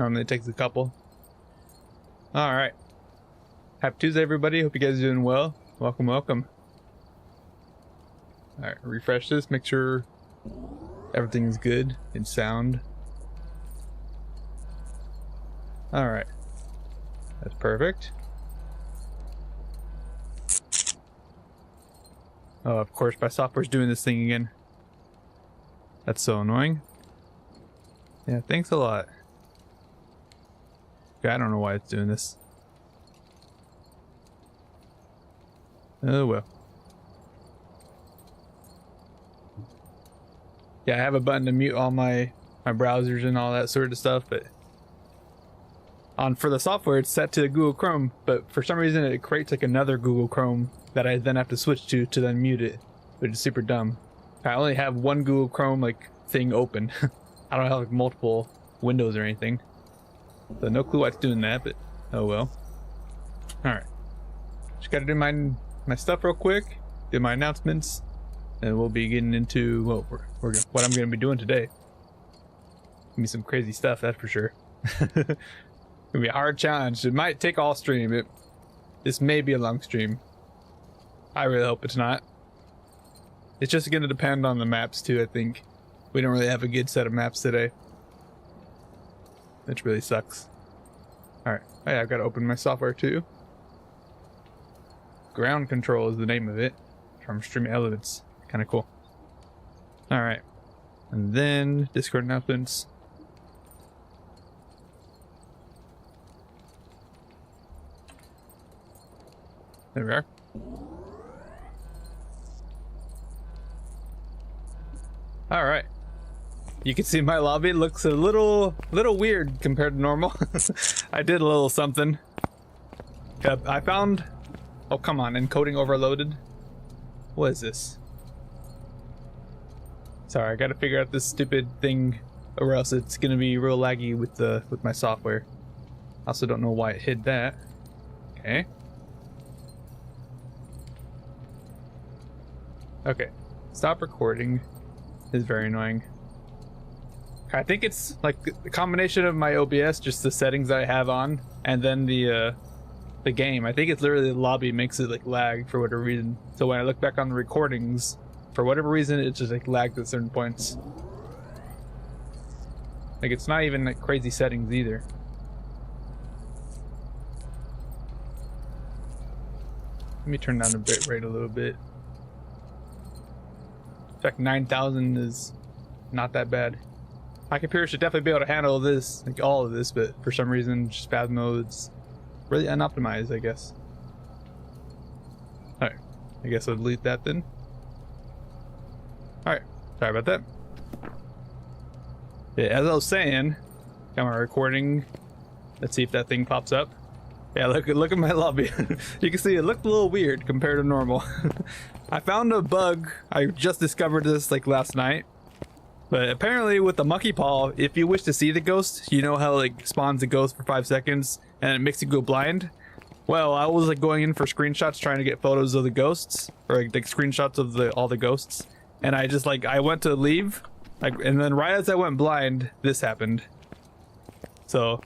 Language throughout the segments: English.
Normally it takes a couple. Alright. Happy Tuesday, everybody. Hope you guys are doing well. Welcome, welcome. Alright, refresh this. Make sure everything's good and sound. Alright. That's perfect. Oh, of course, my software's doing this thing again. That's so annoying. Yeah, thanks a lot. Okay, I don't know why it's doing this. Oh well. Yeah, I have a button to mute all my browsers and all that sort of stuff, but for the software it's set to Google Chrome, but for some reason it creates like another Google Chrome that I then have to switch to then mute it, which is super dumb. I only have one Google Chrome like thing open. I don't have like multiple windows or anything. So no clue why it's doing that, but oh well. Alright. Just gotta do my stuff real quick, do my announcements, and we'll be getting into what I'm gonna be doing today. Gonna be some crazy stuff, that's for sure. Gonna be a hard challenge. It might take all stream. This may be a long stream. I really hope it's not. It's just gonna depend on the maps too, I think. We don't really have a good set of maps today, which really sucks. Alright. Oh yeah, I've got to open my software too. Ground Control is the name of it. From Stream Elements. Kind of cool. Alright. And then Discord announcements. There we are. Alright. You can see my lobby looks a little weird compared to normal. I did a little something. I found... Oh, come on. Encoding overloaded. What is this? Sorry, I gotta figure out this stupid thing, or else it's gonna be real laggy with my software. I also don't know why it hid that. Okay. Okay. Stop recording is very annoying. I think it's like the combination of my OBS, just the settings I have on, and then the game. I think it's literally the lobby makes it like lag for whatever reason. So when I look back on the recordings, for whatever reason, it just like lags at certain points. Like it's not even like crazy settings either. Let me turn down the bitrate a little bit. In fact, 9,000 is not that bad. My computer should definitely be able to handle this, like all of this, but for some reason, just Phasmo, it's really unoptimized, I guess. Alright, I guess I'll delete that then. Alright, sorry about that. Yeah, as I was saying, got my recording. Let's see if that thing pops up. Yeah, look at my lobby. You can see it looked a little weird compared to normal. I found a bug. I just discovered this like last night. But apparently with the monkey paw, if you wish to see the ghost, you know how it like spawns a ghost for 5 seconds and it makes you go blind? Well, I was like going in for screenshots trying to get photos of the ghosts, or like screenshots of all the ghosts, and I went to leave, and then right as I went blind, this happened. So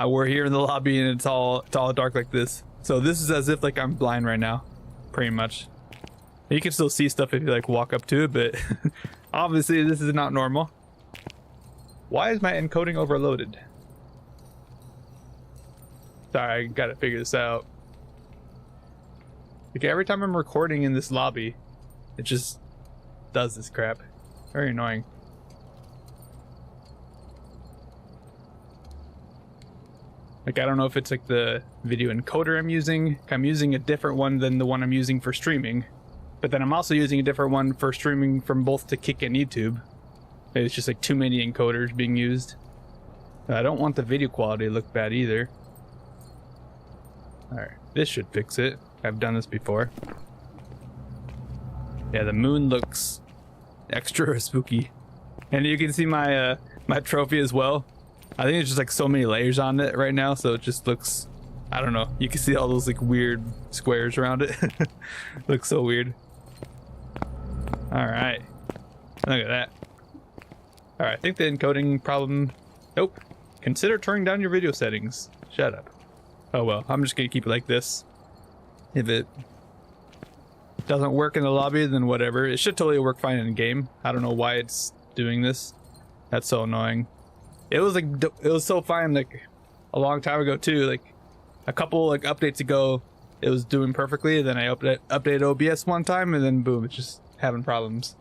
we're here in the lobby and it's all dark like this. So this is as if like I'm blind right now, pretty much. You can still see stuff if you like walk up to it, but obviously this is not normal. Why is my encoding overloaded? Sorry, I gotta figure this out. Okay, every time I'm recording in this lobby, it just does this crap. Very annoying. Like, I don't know if it's like the video encoder I'm using. I'm using a different one than the one I'm using for streaming. But then I'm also using a different one for streaming from both to Kick and YouTube. Maybe it's just like too many encoders being used. I don't want the video quality to look bad either. Alright, this should fix it. I've done this before. Yeah, the moon looks extra spooky. And you can see my my trophy as well. I think it's just like so many layers on it right now, so it just looks, I don't know. You can see all those like weird squares around it. Looks so weird. Alright. Look at that. Alright, I think the encoding problem... Nope. Consider turning down your video settings. Shut up. Oh well, I'm just gonna keep it like this. If it doesn't work in the lobby, then whatever. It should totally work fine in game. I don't know why it's doing this. That's so annoying. It was so fine like a long time ago too. Like a couple like updates ago, it was doing perfectly. Then I updated OBS one time, and then boom, it's just having problems.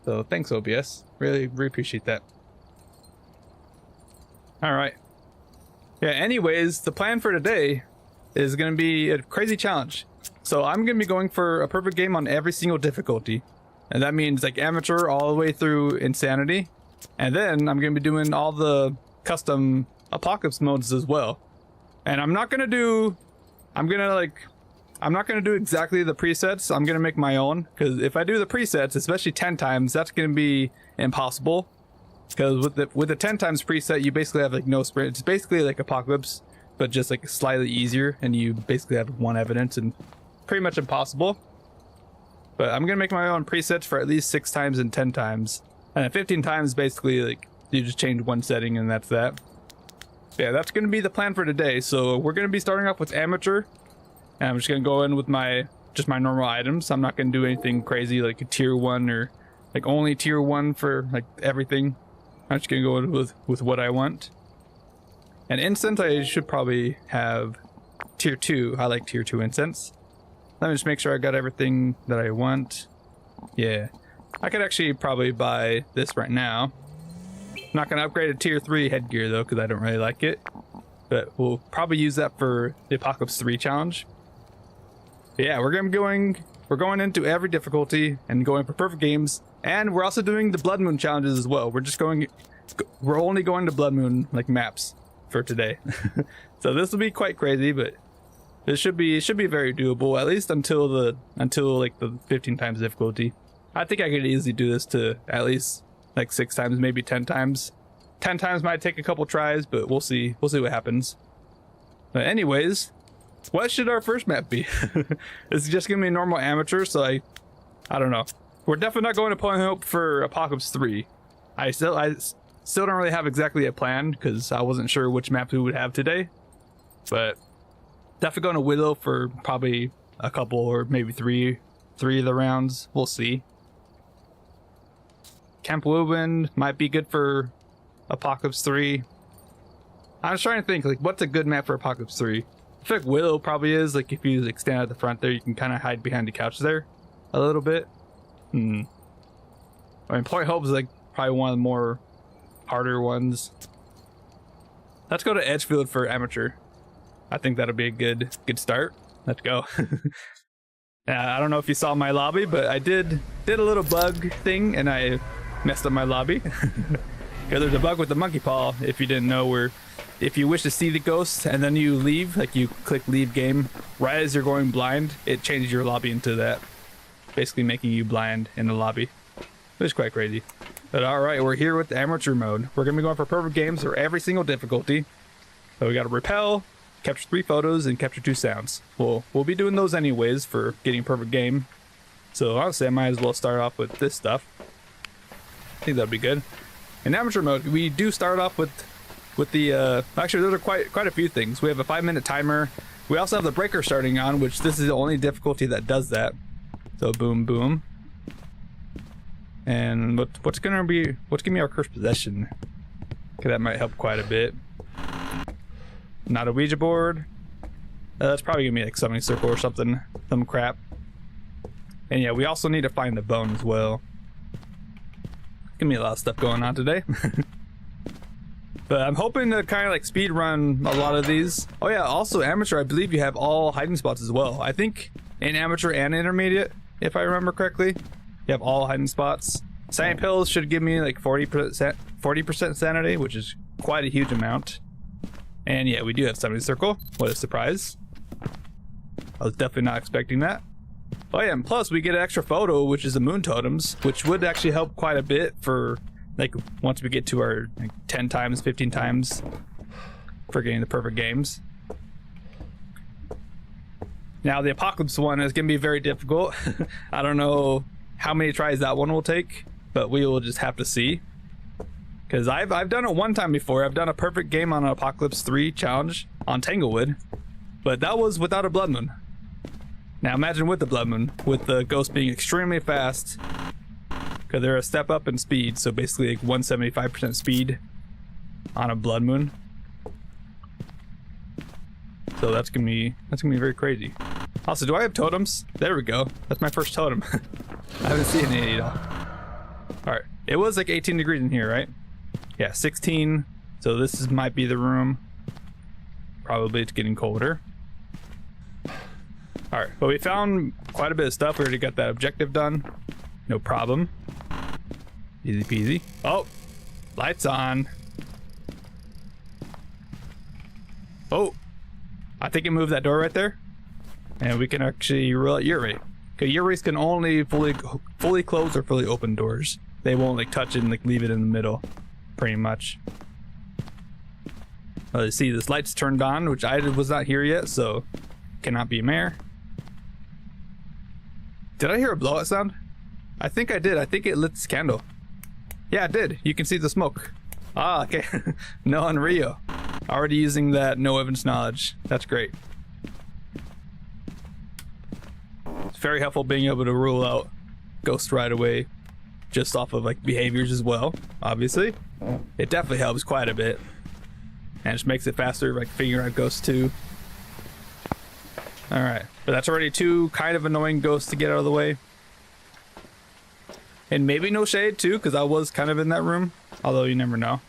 So thanks OBS. Really appreciate that. All right. Yeah. Anyways, the plan for today is gonna be a crazy challenge. So I'm going to be going for a perfect game on every single difficulty. And that means like amateur all the way through insanity. And then I'm going to be doing all the custom apocalypse modes as well. And I'm not going to do exactly the presets. I'm going to make my own. Because if I do the presets, especially 10 times, that's going to be impossible. Because with the 10 times preset, you basically have like no sprint. It's basically like apocalypse, but just like slightly easier. And you basically have one evidence and pretty much impossible. But I'm gonna make my own presets for at least 6 times and 10 times, and at 15 times basically like you just change one setting and that's that. Yeah, that's gonna be the plan for today. So we're gonna be starting off with amateur, and I'm just gonna go in with my normal items. I'm not gonna do anything crazy like a tier 1 or like only tier 1 for like everything. I'm just gonna go in with what I want. And incense, I should probably have tier 2. I like tier 2 incense. Let me just make sure I got everything that I want. Yeah. I could actually probably buy this right now. I'm not going to upgrade to tier 3 headgear though, because I don't really like it. But we'll probably use that for the Apocalypse 3 challenge. But yeah, we're going into every difficulty and going for perfect games. And we're also doing the Blood Moon challenges as well. We're only going to Blood Moon like maps for today. So this will be quite crazy, but it should be very doable, at least until like the 15 times difficulty. I think I could easily do this to at least like 6 times, maybe 10 times. 10 times might take a couple tries, but we'll see what happens. But anyways, what should our first map be? It's just gonna be normal amateur, so I don't know. We're definitely not going to Point Hope for Apocalypse 3. I still don't really have exactly a plan because I wasn't sure which maps we would have today, but definitely going to Willow for probably a couple or maybe three of the rounds. We'll see. Camp Woodwind might be good for Apocalypse 3. I was trying to think like what's a good map for Apocalypse 3. I feel like Willow probably is. Like if you like stand at the front there, you can kind of hide behind the couch there a little bit. I mean, Point Hope is like probably one of the more harder ones. Let's go to Edgefield for amateur. I think that'll be a good start. Let's go. I don't know if you saw my lobby, but I did a little bug thing and I messed up my lobby. Because there's a bug with the monkey paw, if you didn't know, where if you wish to see the ghost and then you leave, like you click leave game, right as you're going blind, it changes your lobby into that. Basically making you blind in the lobby. It's quite crazy. But alright, we're here with the amateur mode. We're going to be going for perfect games for every single difficulty. So we got to repel, capture 3 photos, and capture 2 sounds. We'll be doing those anyways for getting perfect game. So honestly, I might as well start off with this stuff. I think that'd be good. In amateur mode, we do start off with the actually those are quite a few things. We have a 5-minute timer. We also have the breaker starting on, which this is the only difficulty that does that. So boom, boom. And what's gonna be our cursed possession? Okay, that might help quite a bit. Not a Ouija board. That's probably gonna be like summoning circle or something, some crap. And yeah, we also need to find the bone as well. Give me a lot of stuff going on today. But I'm hoping to kind of like speed run a lot of these. Oh yeah, also amateur, I believe you have all hiding spots as well. I think in amateur and intermediate, if I remember correctly, you have all hiding spots. Sanity pills should give me like 40% sanity, which is quite a huge amount. And yeah, we do have summoning circle. What a surprise. I was definitely not expecting that. Oh yeah, and plus we get an extra photo, which is the moon totems, which would actually help quite a bit for like once we get to our like 10 times, 15 times for getting the perfect games. Now the apocalypse one is gonna be very difficult. I don't know how many tries that one will take, but we will just have to see. Because I've done it one time before. I've done a perfect game on an Apocalypse 3 challenge on Tanglewood, but that was without a blood moon. Now imagine with the blood moon, with the ghost being extremely fast, because they're a step up in speed, so basically like 175% speed on a blood moon. So that's gonna be very crazy. Also, do I have totems? There we go. That's my first totem. I haven't seen any at all. Alright, it was like 18 degrees in here, right? Yeah, 16. So this might be the room. Probably it's getting colder. Alright, but we found quite a bit of stuff. We already got that objective done. No problem. Easy peasy. Oh, lights on. Oh, I think it moved that door right there. And we can actually rule out Yuri. Okay, Yuris can only fully close or fully open doors. They won't like touch it and like leave it in the middle, pretty much. You see, this light's turned on, which I was not here yet, so cannot be a mare. Did I hear a blowout sound? I think I did. I think it lit this candle. Yeah, it did. You can see the smoke. Ah, okay. No on Rio. Already using that no evidence knowledge. That's great. It's very helpful being able to rule out ghosts right away, just off of like behaviors as well, obviously. It definitely helps quite a bit. And just makes it faster, like figuring out ghosts too. Alright, but that's already two kind of annoying ghosts to get out of the way. And maybe no shade too, because I was kind of in that room, although you never know.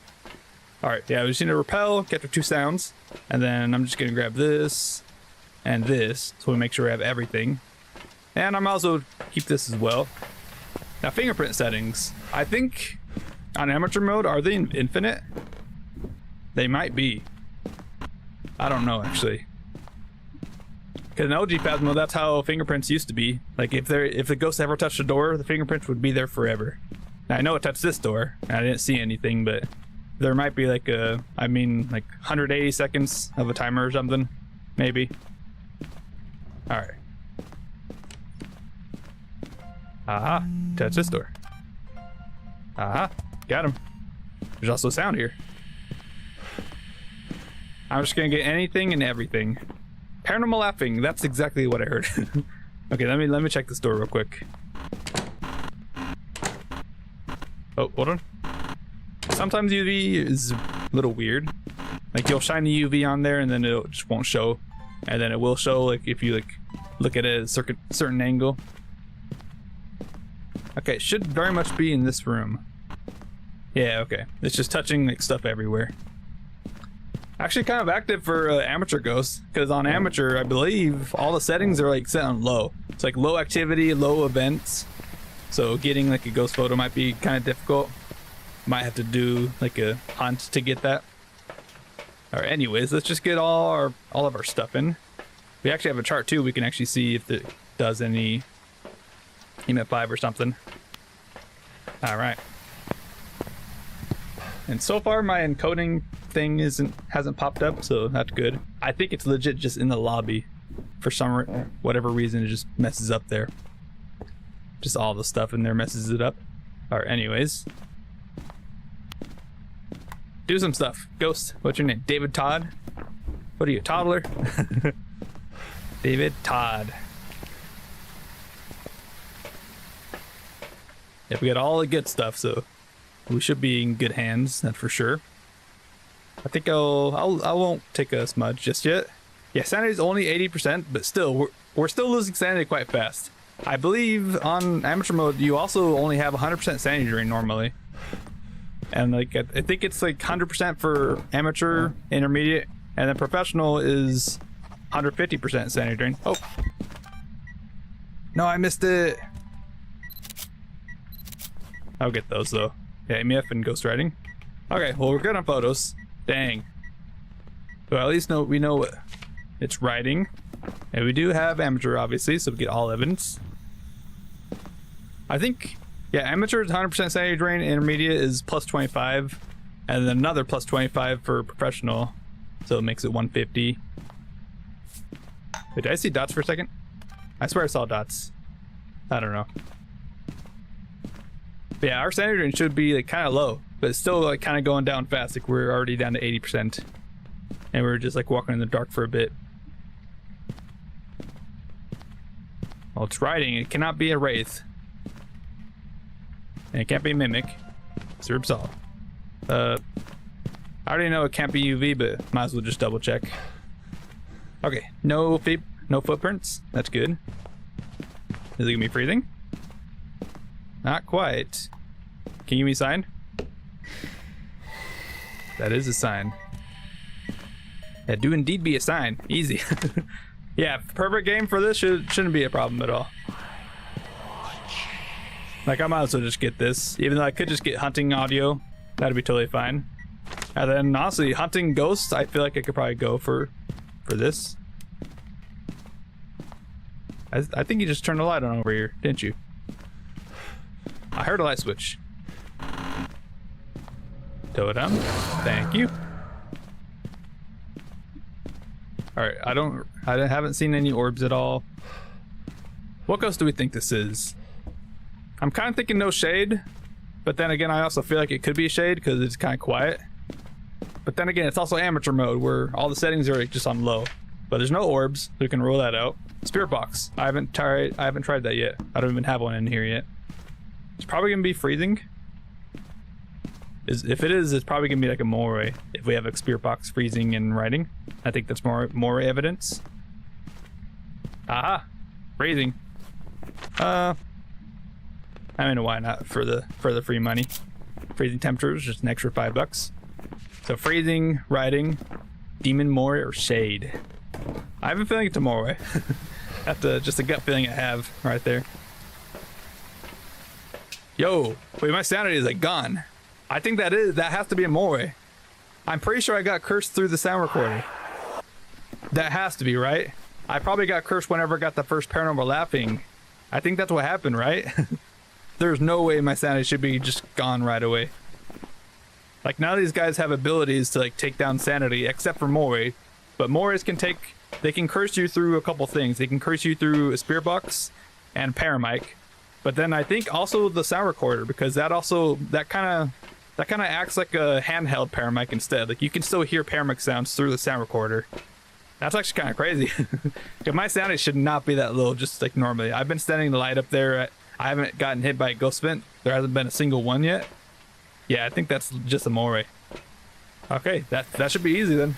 Alright, yeah, we just need to repel, get the two sounds, and then I'm just gonna grab this and this, so we make sure we have everything. And I'm also keep this as well. Now, fingerprint settings. I think on amateur mode, are they infinite? They might be. I don't know actually. Because in OG Phasmo, that's how fingerprints used to be. Like if the ghost ever touched the door, the fingerprints would be there forever. Now I know it touched this door, and I didn't see anything, but there might be like like 180 seconds of a timer or something, maybe. All right. Aha, touch this door. Aha, got him. There's also sound here. I'm just gonna get anything and everything. Paranormal laughing, that's exactly what I heard. Okay, let me check this door real quick. Oh, hold on. Sometimes UV is a little weird. Like you'll shine the UV on there and then it just won't show. And then it will show like if you like look at it at a certain angle. Okay, it should very much be in this room. Yeah, okay. It's just touching like stuff everywhere. Actually kind of active for amateur ghosts, because on amateur I believe all the settings are like set on low. It's like low activity, low events. So getting like a ghost photo might be kind of difficult. Might have to do like a hunt to get that. Alright, anyways, let's just get all of our stuff in. We actually have a chart too. We can actually see if it does any EMF 5 or something. Alright. And so far my encoding thing hasn't popped up, so that's good. I think it's legit just in the lobby. For whatever reason, it just messes up there. Just all the stuff in there messes it up. Alright, anyways. Do some stuff. Ghost, what's your name? David Todd? What are you, a toddler? David Todd. Yeah, we got all the good stuff, so we should be in good hands, that's for sure. I think I won't take a smudge just yet. Yeah, sanity's only 80%, but still, we're still losing sanity quite fast. I believe on amateur mode, you also only have 100% sanity drain normally. And like, I think it's like 100% for amateur, intermediate, and then professional is 150% sanity drain. Oh. No, I missed it. I'll get those though. Yeah, MEF and ghost writing. Okay, well we're good on photos. Dang. Well, at least we know what it's writing. And we do have amateur obviously, so we get all evidence. I think, yeah, amateur is 100% sanity drain, intermediate is plus 25, and then another plus 25 for professional. So it makes it 150. Wait, did I see dots for a second? I swear I saw dots. I don't know. But yeah, our sanity drain should be like kind of low. but it's still like kind of going down fast. Like we're already down to 80%, and we're just like walking in the dark for a bit. Well, it's riding. It cannot be a wraith, and it can't be a mimic. So resolve. I already know it can't be UV, but might as well just double check. Okay, no footprints. That's good. Is it gonna be freezing? Not quite. Can you give me a sign? That is a sign. That do indeed be a sign. Easy. Yeah, perfect game for this. Shouldn't be a problem at all. Like I might as well just get this, even though I could just get hunting audio. That'd be totally fine. And then honestly, hunting ghosts, I feel like I could probably go for this. I think you just turned the light on over here, didn't you? I heard a light switch. Totem. Thank you. Alright, I haven't seen any orbs at all. What ghost do we think this is? I'm kind of thinking no shade, but then again, I also feel like it could be a shade because it's kind of quiet. But then again, it's also amateur mode where all the settings are just on low. But there's no orbs, so we can rule that out. Spirit box. I haven't tried that yet. I don't even have one in here yet. It's probably gonna be freezing. If it is, it's probably gonna be like a moray. If we have a spirit box freezing and writing, I think that's more moray evidence. Aha, freezing. I mean, why not for the free money? Freezing temperatures, just an extra $5. So freezing, writing, demon moray or shade. I have a feeling it's a moray. That's just a gut feeling I have right there. Yo, wait, my sanity is like gone. I think that has to be a moray. I'm pretty sure I got cursed through the sound recorder. That has to be, right? I probably got cursed whenever I got the first paranormal laughing. I think that's what happened, right? There's no way my sanity should be just gone right away. Like, none of these guys have abilities to like take down sanity except for moray. But morays they can curse you through a couple things. They can curse you through a spirit box and paramic. But then I think also the sound recorder, because that kind of acts like a handheld paramic instead. Like you can still hear paramic sounds through the sound recorder. That's actually kind of crazy. Because my sanity should not be that low, just like normally. I've been standing the light up there. I haven't gotten hit by a ghost vent. There hasn't been a single one yet. Yeah, I think that's just a moray. Okay, that should be easy then.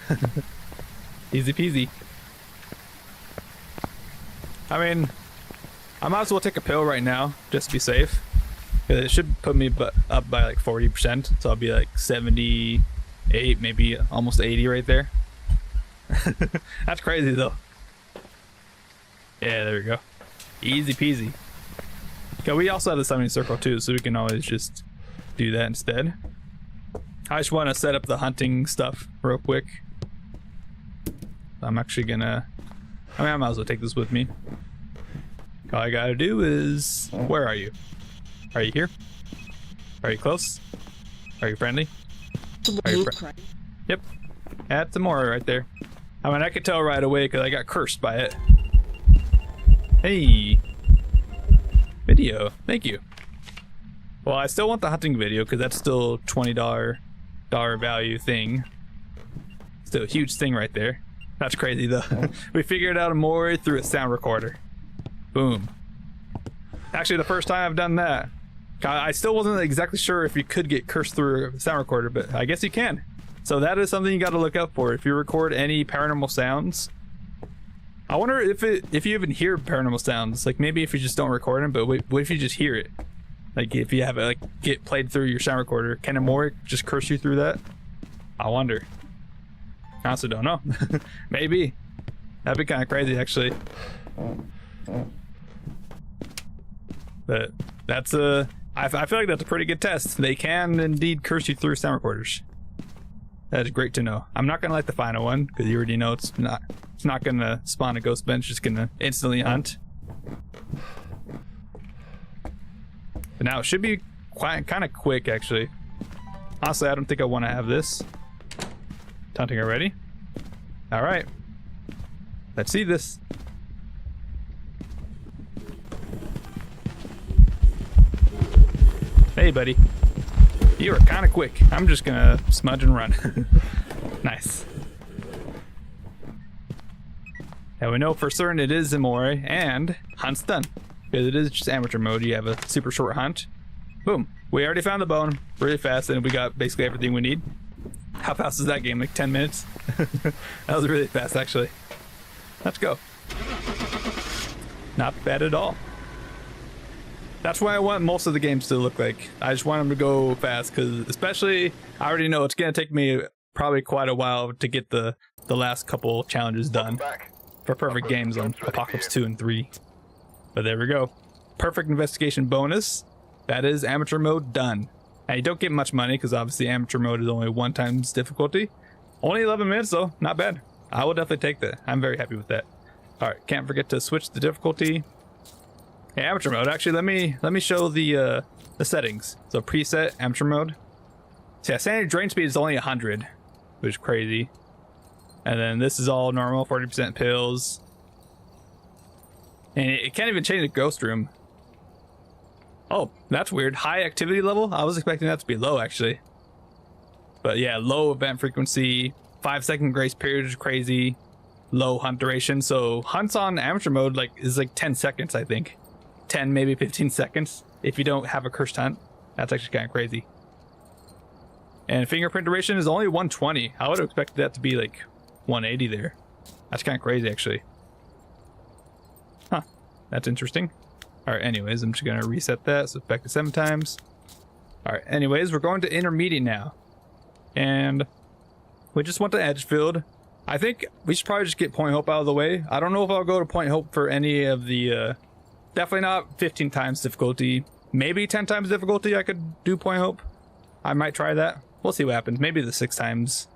Easy peasy. I mean, I might as well take a pill right now, just to be safe. It should put me up by like 40%, so I'll be like 78, maybe almost 80 right there. That's crazy though. Yeah, there we go. Easy peasy. Okay, we also have the summoning circle too, so we can always just do that instead. I just want to set up the hunting stuff real quick. I'm actually gonna... I might as well take this with me. All I gotta do is... Where are you? Are you here? Are you close? Are you friendly? Are you Yep. That's a moray right there. I mean, I could tell right away because I got cursed by it. Hey. Video. Thank you. Well, I still want the hunting video because that's still $20 value thing. Still a huge thing right there. That's crazy though. We figured out a moray through a sound recorder. Boom. Actually, the first time I've done that. I still wasn't exactly sure if you could get cursed through a sound recorder, but I guess you can. So that is something you got to look out for. If you record any paranormal sounds, I wonder if you even hear paranormal sounds. Like maybe if you just don't record them, but what if you just hear it? Like if you have it like get played through your sound recorder, can a moray just curse you through that? I wonder. I honestly don't know. Maybe. That'd be kind of crazy actually. But that's I feel like that's a pretty good test. They can indeed curse you through sound recorders. That is great to know. I'm not gonna like the final one because you already know it's not gonna spawn a ghost bench. It's gonna instantly hunt. But now it should be kind of quick actually. Honestly, I don't think I want to have this. Hunting already. All right. Let's see this. Hey, buddy. You are kind of quick. I'm just gonna smudge and run. Nice. And we know for certain it is Imori, and hunt's done. Because it is just amateur mode. You have a super short hunt. Boom. We already found the bone really fast, and we got basically everything we need. How fast is that game? Like 10 minutes? That was really fast, actually. Let's go. Not bad at all. That's why I want most of the games to look like. I just want them to go fast, because especially, I already know it's going to take me probably quite a while to get the last couple challenges done for perfect games on Apocalypse 2 and 3. But there we go. Perfect investigation bonus. That is amateur mode done. And you don't get much money, because obviously amateur mode is only 1 times difficulty. Only 11 minutes though, not bad. I will definitely take that. I'm very happy with that. Alright, can't forget to switch the difficulty. Hey, amateur mode. Actually, let me show the settings. So preset amateur mode. So yeah, sanity drain speed is only 100, which is crazy. And then this is all normal, 40% pills. And it can't even change the ghost room. Oh, that's weird. High activity level? I was expecting that to be low, actually. But yeah, low event frequency, 5-second grace period is crazy. Low hunt duration. So hunts on amateur mode is like 10 seconds, I think. 10, maybe 15 seconds if you don't have a cursed hunt. That's actually kind of crazy. And fingerprint duration is only 120. I would have expected that to be like 180 there. That's kind of crazy, actually. Huh, that's interesting. All right, anyways, I'm just gonna reset that, so it's back to 7 times. All right, anyways, we're going to intermediate now. And we just went to Edgefield. I think we should probably just get Point Hope out of the way. I don't know if I'll go to Point Hope for any of the, definitely not 15 times difficulty. Maybe 10 times difficulty I could do Point Hope. I might try that. We'll see what happens. Maybe the 6 times.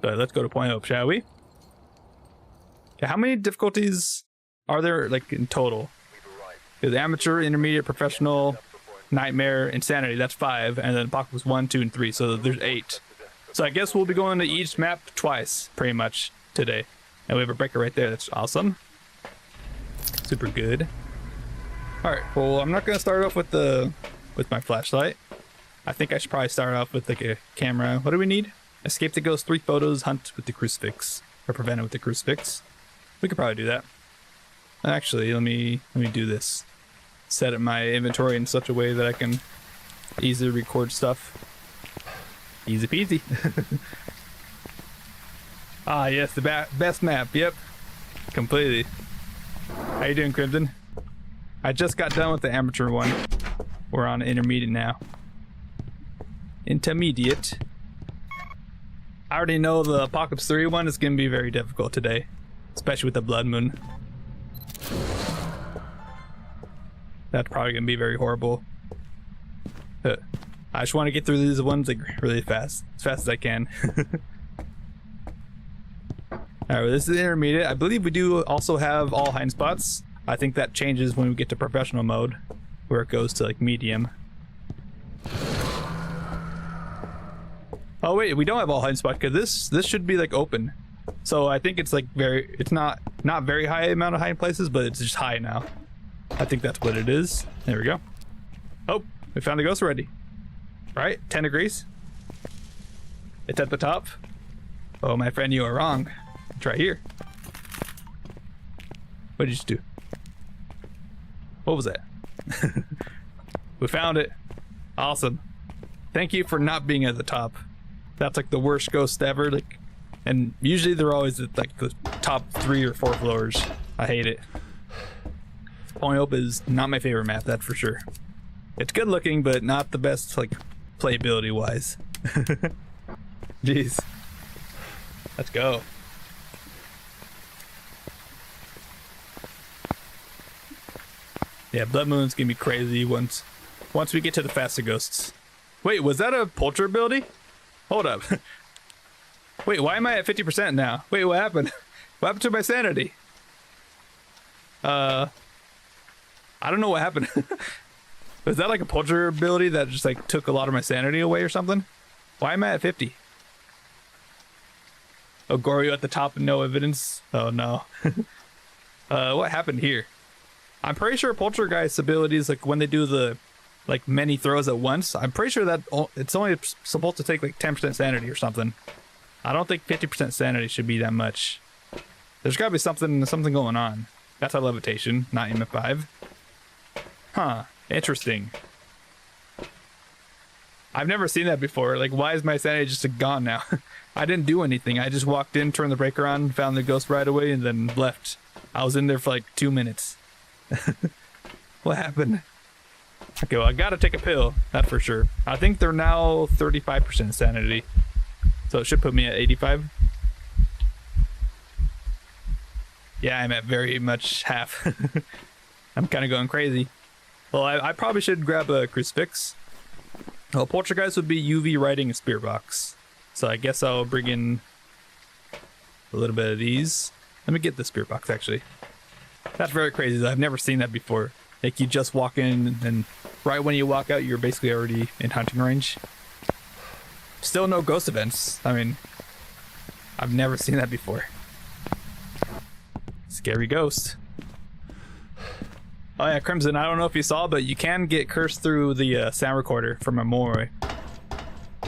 But let's go to Point Hope, shall we? Okay, how many difficulties are there, like, in total? Because amateur, intermediate, professional, nightmare, insanity, that's 5. And then Apocalypse 1, 2, and 3. So there's 8. So I guess we'll be going to each map twice, pretty much, today. And we have a breaker right there. That's awesome. Super good. Alright, well, I'm not going to start off with my flashlight. I think I should probably start off with like a camera. What do we need? Escape the ghost, 3 photos, hunt with the crucifix. Or prevent it with the crucifix. We could probably do that. Actually, let me do this. Set up my inventory in such a way that I can easily record stuff. Easy peasy. Ah, yes, the best map. Yep, completely. How you doing, Crimson? I just got done with the amateur one. We're on intermediate now. Intermediate. I already know the Apocalypse 3 one is going to be very difficult today, especially with the Blood Moon. That's probably going to be very horrible. I just want to get through these ones like really fast, as fast as I can. Alright, well, this is intermediate. I believe we do also have all hiding spots. I think that changes when we get to professional mode, where it goes to like medium. Oh wait, we don't have all hiding spots because this should be like open. So I think it's like it's not very high amount of hiding places, but it's just high now. I think that's what it is. There we go. Oh, we found the ghost already. Right, 10 degrees. It's at the top. Oh, my friend, you are wrong. It's right here. What did you just do? What was that? We found it. Awesome. Thank you for not being at the top. That's like the worst ghost ever. Like, and usually they're always at like the top 3 or 4 floors. I hate it. Point Hope is not my favorite map, that's for sure. It's good looking, but not the best, like, playability wise. Jeez. Let's go. Yeah, Blood Moon's gonna be crazy once we get to the faster ghosts. Wait, was that a Polter ability? Hold up. Wait, why am I at 50% now? Wait, what happened? What happened to my sanity? I don't know what happened. Was that like a Polter ability that just like took a lot of my sanity away or something? Why am I at 50? Oh, Goryo at the top and no evidence. Oh no. What happened here? I'm pretty sure Poltergeist abilities, like when they do the like many throws at once. I'm pretty sure that it's only supposed to take like 10% sanity or something. I don't think 50% sanity should be that much. There's gotta be something going on. That's a levitation, not MF5. Huh, interesting. I've never seen that before. Like, why is my sanity just gone now? I didn't do anything. I just walked in, turned the breaker on, found the ghost right away, and then left. I was in there for like 2 minutes. What happened? Okay, well, I gotta take a pill, that for sure. I think they're now 35% sanity. So it should put me at 85. Yeah, I'm at very much half. I'm kind of going crazy. Well, I probably should grab a crucifix. Well, poltergeist would be UV writing a spirit box. So I guess I'll bring in a little bit of these. Let me get the spirit box, actually. That's very crazy. I've never seen that before. Like, you just walk in, and right when you walk out, you're basically already in hunting range. Still no ghost events. I mean, I've never seen that before. Scary ghost. Oh yeah, Crimson, I don't know if you saw, but you can get cursed through the sound recorder from Amore.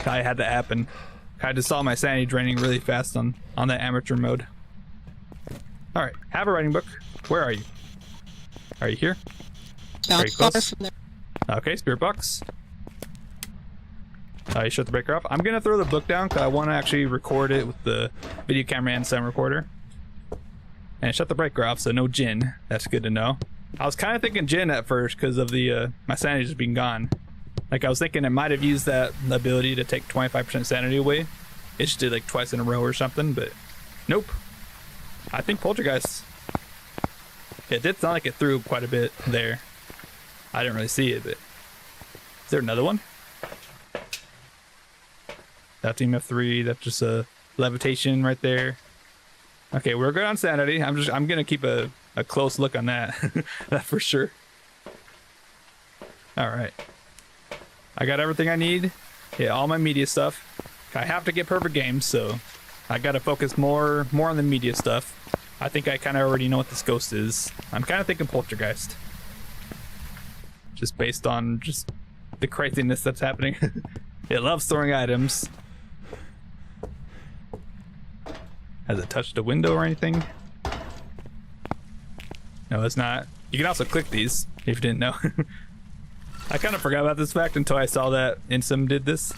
I had that happen. I just saw my sanity draining really fast on that amateur mode. Alright, have a writing book. Where are you? Are you here? Very close. Okay, spirit box. You shut the breaker off. I'm gonna throw the book down because I want to actually record it with the video camera and sound recorder. And shut the breaker off, so no Jinn. That's good to know. I was kind of thinking Jinn at first because of the my sanity just being gone. Like, I was thinking it might have used that ability to take 25% sanity away. It just did like twice in a row or something, but nope. I think poltergeist. It did sound like it threw quite a bit there. I didn't really see it, but is there another one? That's EMF3. That's just a levitation right there. Okay, we're good on sanity. I'm gonna keep a close look on that. That for sure. Alright. I got everything I need. Yeah, all my media stuff. I have to get perfect games, so I gotta focus more on the media stuff. I think I kinda already know what this ghost is. I'm kinda thinking poltergeist. Just based on just the craziness that's happening. It loves throwing items. Has it touched a window or anything? No, it's not. You can also click these, if you didn't know. I kind of forgot about this fact until I saw that Insum did this.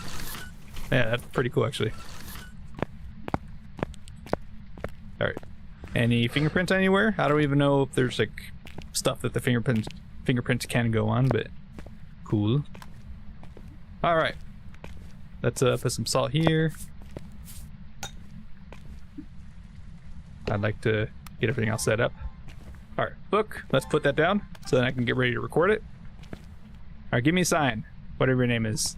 Yeah, that's pretty cool, actually. Alright. Any fingerprints anywhere? I don't even know if there's, like, stuff that the fingerprints can go on, but cool. Alright. Let's put some salt here. I'd like to get everything all set up. Alright, book. Let's put that down so then I can get ready to record it. Alright, give me a sign. Whatever your name is.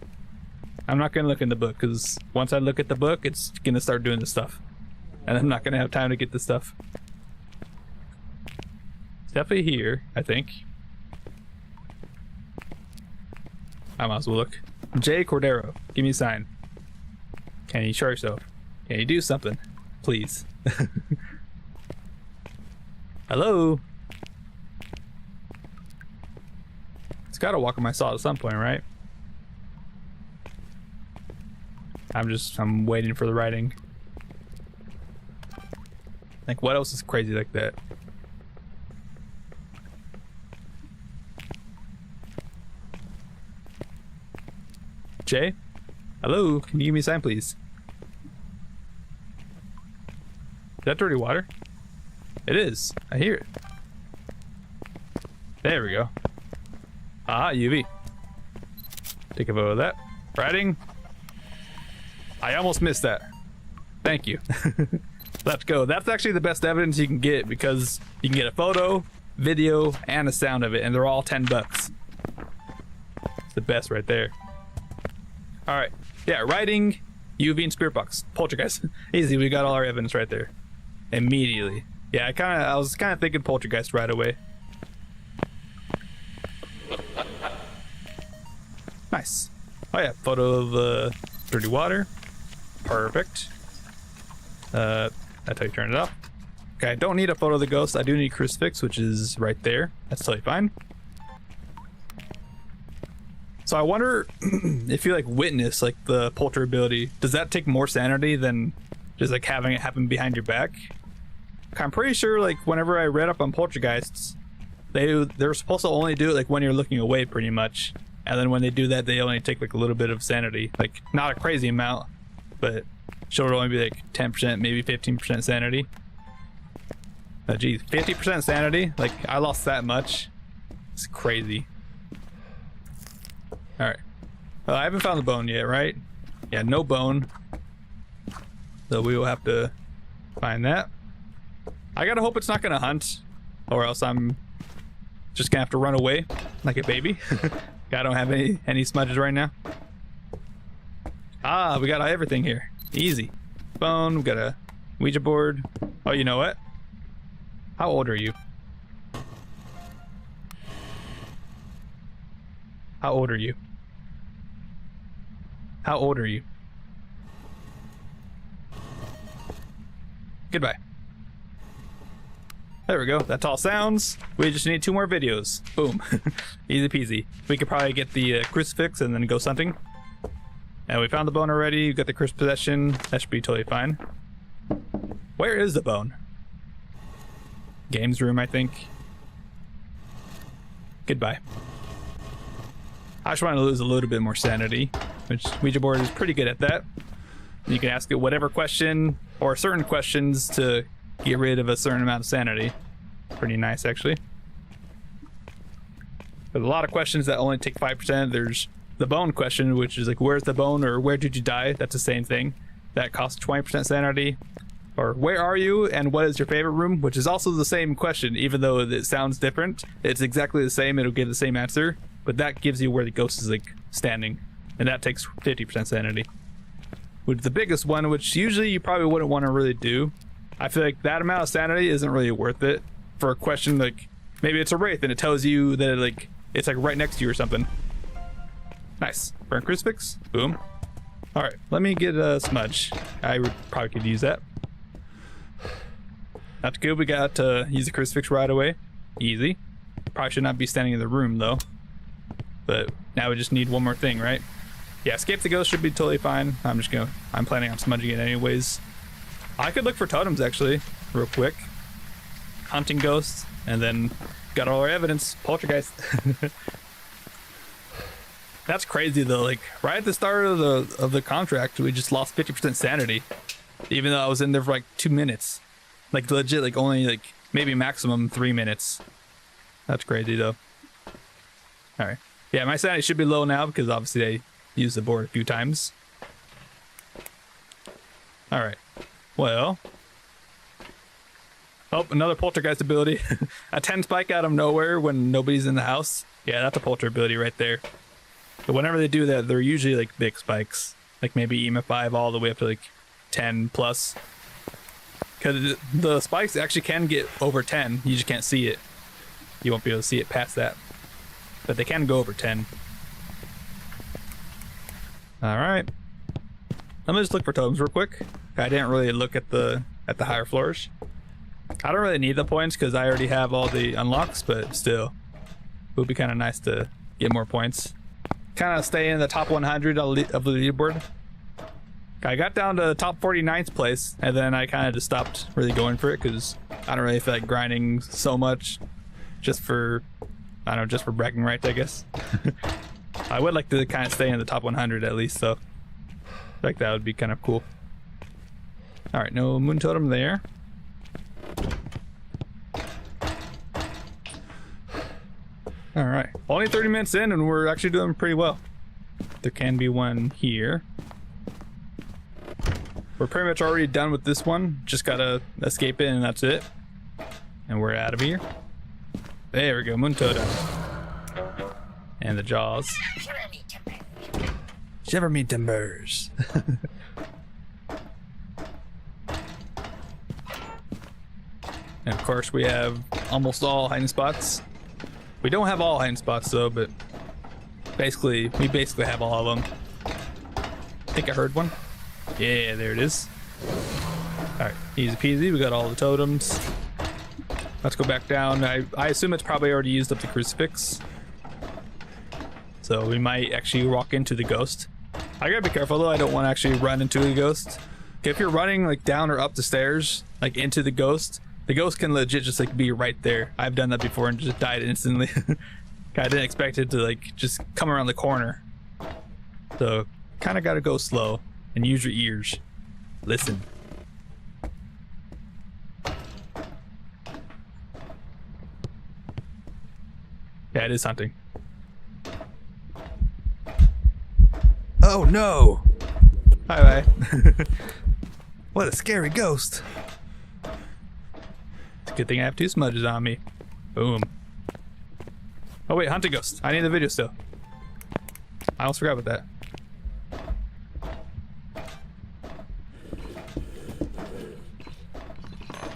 I'm not going to look in the book because once I look at the book, it's going to start doing the stuff. And I'm not going to have time to get the stuff. It's definitely here, I think. I might as well look. Jay Cordero, give me a sign. Can you show yourself? Can you do something? Please. Hello? It's gotta walk on my saw at some point, right? I'm waiting for the writing. Like, what else is crazy like that? Jay? Hello? Can you give me a sign, please? Is that dirty water? It is. I hear it. There we go. Ah, UV. Take a photo of that. Writing. I almost missed that. Thank you. Let's go. That's actually the best evidence you can get because you can get a photo, video, and a sound of it, and they're all $10. It's the best right there. Alright. Yeah, writing, UV, and spirit box. Poltergeist. Easy, we got all our evidence right there. Immediately. Yeah, I was kind of thinking poltergeist right away. Nice. Oh yeah, photo of dirty water. Perfect. That's how you turn it off. Okay, I don't need a photo of the ghost. I do need crucifix, which is right there. That's totally fine. So I wonder if you like witness like the polter ability, does that take more sanity than just like having it happen behind your back? I'm pretty sure like whenever I read up on poltergeists, they're supposed to only do it like when you're looking away pretty much. And then when they do that, they only take like a little bit of sanity, like not a crazy amount, but should only be like 10%, maybe 15% sanity. Geez, 50% sanity? Like I lost that much. It's crazy. All right. I haven't found the bone yet, right? Yeah, no bone. So we will have to find that. I gotta hope it's not gonna hunt, or else I'm just gonna have to run away like a baby. I don't have any smudges right now. Ah, we got everything here. Easy. Bone, we got a Ouija board. Oh, you know what? How old are you? How old are you? How old are you? Goodbye. There we go. That's all sounds. We just need 2 more videos. Boom. Easy peasy. We could probably get the crucifix and then go hunting. And we found the bone already. We got the cursed possession. That should be totally fine. Where is the bone? Games room, I think. Goodbye. I just want to lose a little bit more sanity, which Ouija board is pretty good at that. You can ask it whatever question or certain questions to get rid of a certain amount of sanity. Pretty nice, actually. There's a lot of questions that only take 5%. There's the bone question, which is like, where's the bone, or where did you die? That's the same thing. That costs 20% sanity. Or where are you and what is your favorite room, which is also the same question, even though it sounds different. It's exactly the same. It'll give the same answer, but that gives you where the ghost is like standing, and that takes 50% sanity. With the biggest one, which usually you probably wouldn't want to really do. I feel like that amount of sanity isn't really worth it for a question like maybe it's a wraith and it tells you that like it's like right next to you or something. Nice. Burn crucifix. Boom. All right, let me get a smudge. I probably could use that. That's good. We got to use the crucifix right away. Easy. Probably should not be standing in the room though. But now we just need one more thing, right? Yeah, escape the ghost should be totally fine. I'm planning on smudging it anyways. I could look for totems actually, real quick. Hunting ghosts, and then got all our evidence. Poltergeist. That's crazy though. Like right at the start of the contract, we just lost 50% sanity, even though I was in there for like 2 minutes. Like legit, like only like maybe maximum 3 minutes. That's crazy though. All right. Yeah, my sanity should be low now because obviously I used the board a few times. All right. Well. Oh, another poltergeist ability. A 10 spike out of nowhere when nobody's in the house. Yeah, that's a polter ability right there. But whenever they do that, they're usually like big spikes. Like maybe EMF 5 all the way up to like 10 plus. Because the spikes actually can get over 10. You just can't see it. You won't be able to see it past that. But they can go over 10. Alright. Let me just look for totems real quick. I didn't really look at the higher floors. I don't really need the points because I already have all the unlocks, but still. It would be kind of nice to get more points. Kind of stay in the top 100 of the leaderboard. I got down to top 49th place, and then I kind of just stopped really going for it because I don't really feel like grinding so much just for, I don't know, just for bragging rights, I guess. I would like to kind of stay in the top 100 at least, so I feel like that would be kind of cool. All right, no moon totem there. All right, only 30 minutes in and we're actually doing pretty well. There can be one here. We're pretty much already done with this one. Just gotta escape it and that's it. And we're out of here. There we go, moon totem. And the jaws. Shiver me timbers. And of course we have almost all hiding spots. We don't have all hiding spots though, but we basically have all of them. I think I heard one. Yeah, there it is. All right, easy peasy. We got all the totems. Let's go back down. I assume it's probably already used up the crucifix. So we might actually walk into the ghost. I gotta be careful though, I don't want to actually run into the ghost. Okay, if you're running like down or up the stairs, like into the ghost can legit just like be right there. I've done that before and just died instantly. I didn't expect it to like just come around the corner. So kind of gotta go slow and use your ears. Listen. Yeah, it is hunting. Oh no! Bye bye. What a scary ghost. It's a good thing I have 2 smudges on me. Boom. Oh wait, hunting ghost. I need the video still. I almost forgot about that.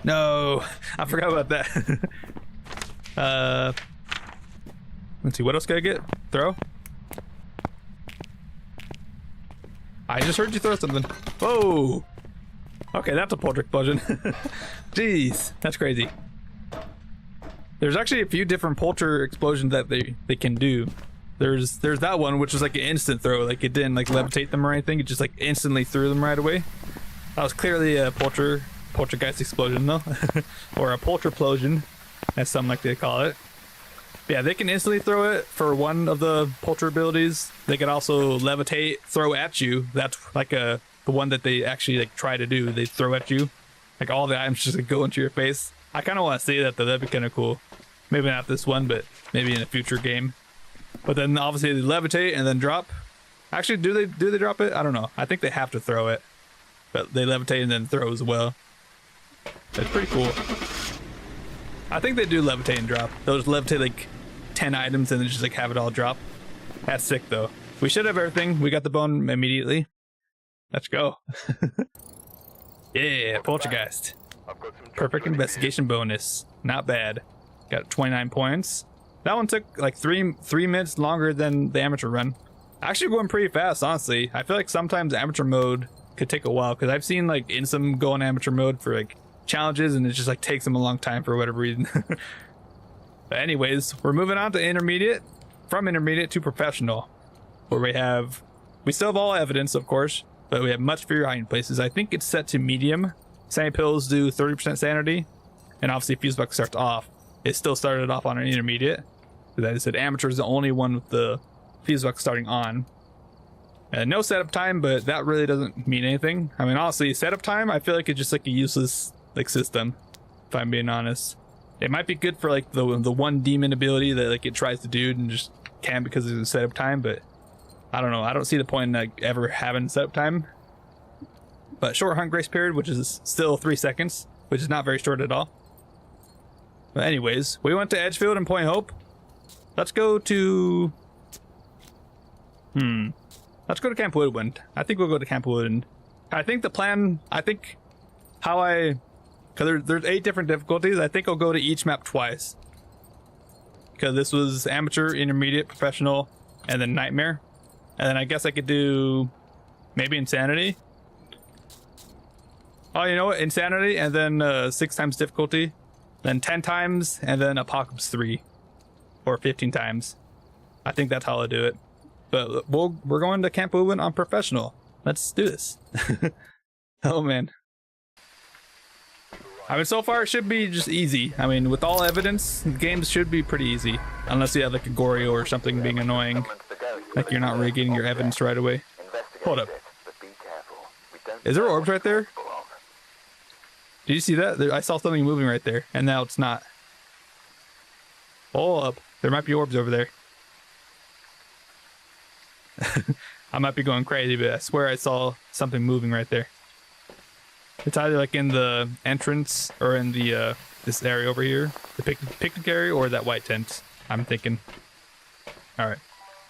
No, I forgot about that. Let's see, what else can I get? Throw? I just heard you throw something. Whoa! Okay, that's a polter explosion. Jeez, that's crazy. There's actually a few different polter explosions that they can do. There's that one which was like an instant throw, like it didn't like levitate them or anything, it just like instantly threw them right away. That was clearly a poltergeist explosion though. Or a polterplosion, as some like to call it. But yeah, they can instantly throw it for one of the polter abilities. They can also levitate, throw at you. That's like the one that they actually like try to do. They throw at you, like all the items just like, go into your face. I kind of want to see that though. That'd be kind of cool. Maybe not this one, but maybe in a future game. But then obviously they levitate and then drop. Actually, do they drop it? I don't know. I think they have to throw it, but they levitate and then throw as well. That's pretty cool. I think they do levitate and drop. They'll just levitate like 10 items and then just like have it all drop. That's sick though. We should have everything. We got the bone immediately. Let's go. Yeah, poltergeist. Perfect investigation bonus. Not bad. Got 29 points. That one took like three minutes longer than the amateur run. Actually going pretty fast, honestly. I feel like sometimes amateur mode could take a while because I've seen like Insum go in amateur mode for like challenges and it just like takes them a long time for whatever reason. But anyways, we're moving on to intermediate. From intermediate to professional, where we still have all evidence, of course, but we have much fewer hiding places. I think it's set to medium. Sanity pills do 30% sanity, and obviously fuse box starts off. It still started off on an intermediate. That is, said amateur is the only one with the fuse box starting on. And no setup time, but that really doesn't mean anything. I mean, honestly, setup time, I feel like it's just like a useless like system, if I'm being honest. It might be good for like the one demon ability that like it tries to do and just can't because of the setup time, but I don't know. I don't see the point in like ever having setup time. But short hunt grace period, which is still 3 seconds, which is not very short at all. But anyways, we went to Edgefield and Point Hope. Let's go to let's go to Camp Woodwind. I think we'll go to Camp Woodwind. I think the plan, because there's 8 different difficulties. I think I'll go to each map twice. Because this was amateur, intermediate, professional, and then nightmare. And then I guess I could do maybe insanity. Oh, you know what? Insanity, and then 6 times difficulty. Then 10 times, and then Apocalypse 3. Or 15 times. I think that's how I'll do it. But we're going to Camp Woodwind on professional. Let's do this. Oh, man. I mean, so far it should be just easy. I mean, with all evidence, the games should be pretty easy. Unless you have like a Goryo or something being annoying. Like you're not really getting your evidence right away. Hold up. Is there orbs right there? Did you see that? I saw something moving right there, and now it's not. Hold up. There might be orbs over there. I might be going crazy, but I swear I saw something moving right there. It's either like in the entrance or in the this area over here, the picnic area, or that white tent, I'm thinking. All right.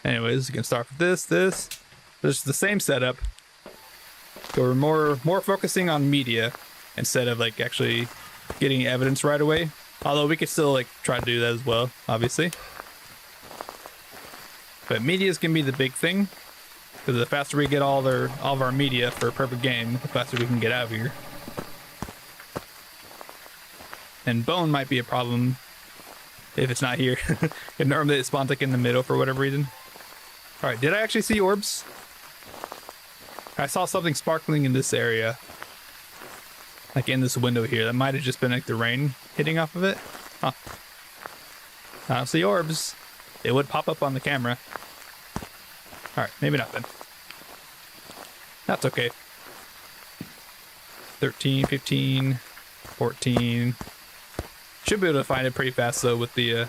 Anyways, you can start with this. There's the same setup. So we're more focusing on media instead of like actually getting evidence right away. Although we could still like try to do that as well, obviously. But media is gonna be the big thing. Because the faster we get all of our media for a perfect game, the faster we can get out of here. And bone might be a problem if it's not here. And normally it spawns like in the middle for whatever reason. All right, did I actually see orbs? I saw something sparkling in this area. Like in this window here. That might have just been like the rain hitting off of it. Huh. I don't see orbs. It would pop up on the camera. Alright, maybe not then. That's okay. 13, 15, 14. Should be able to find it pretty fast though with the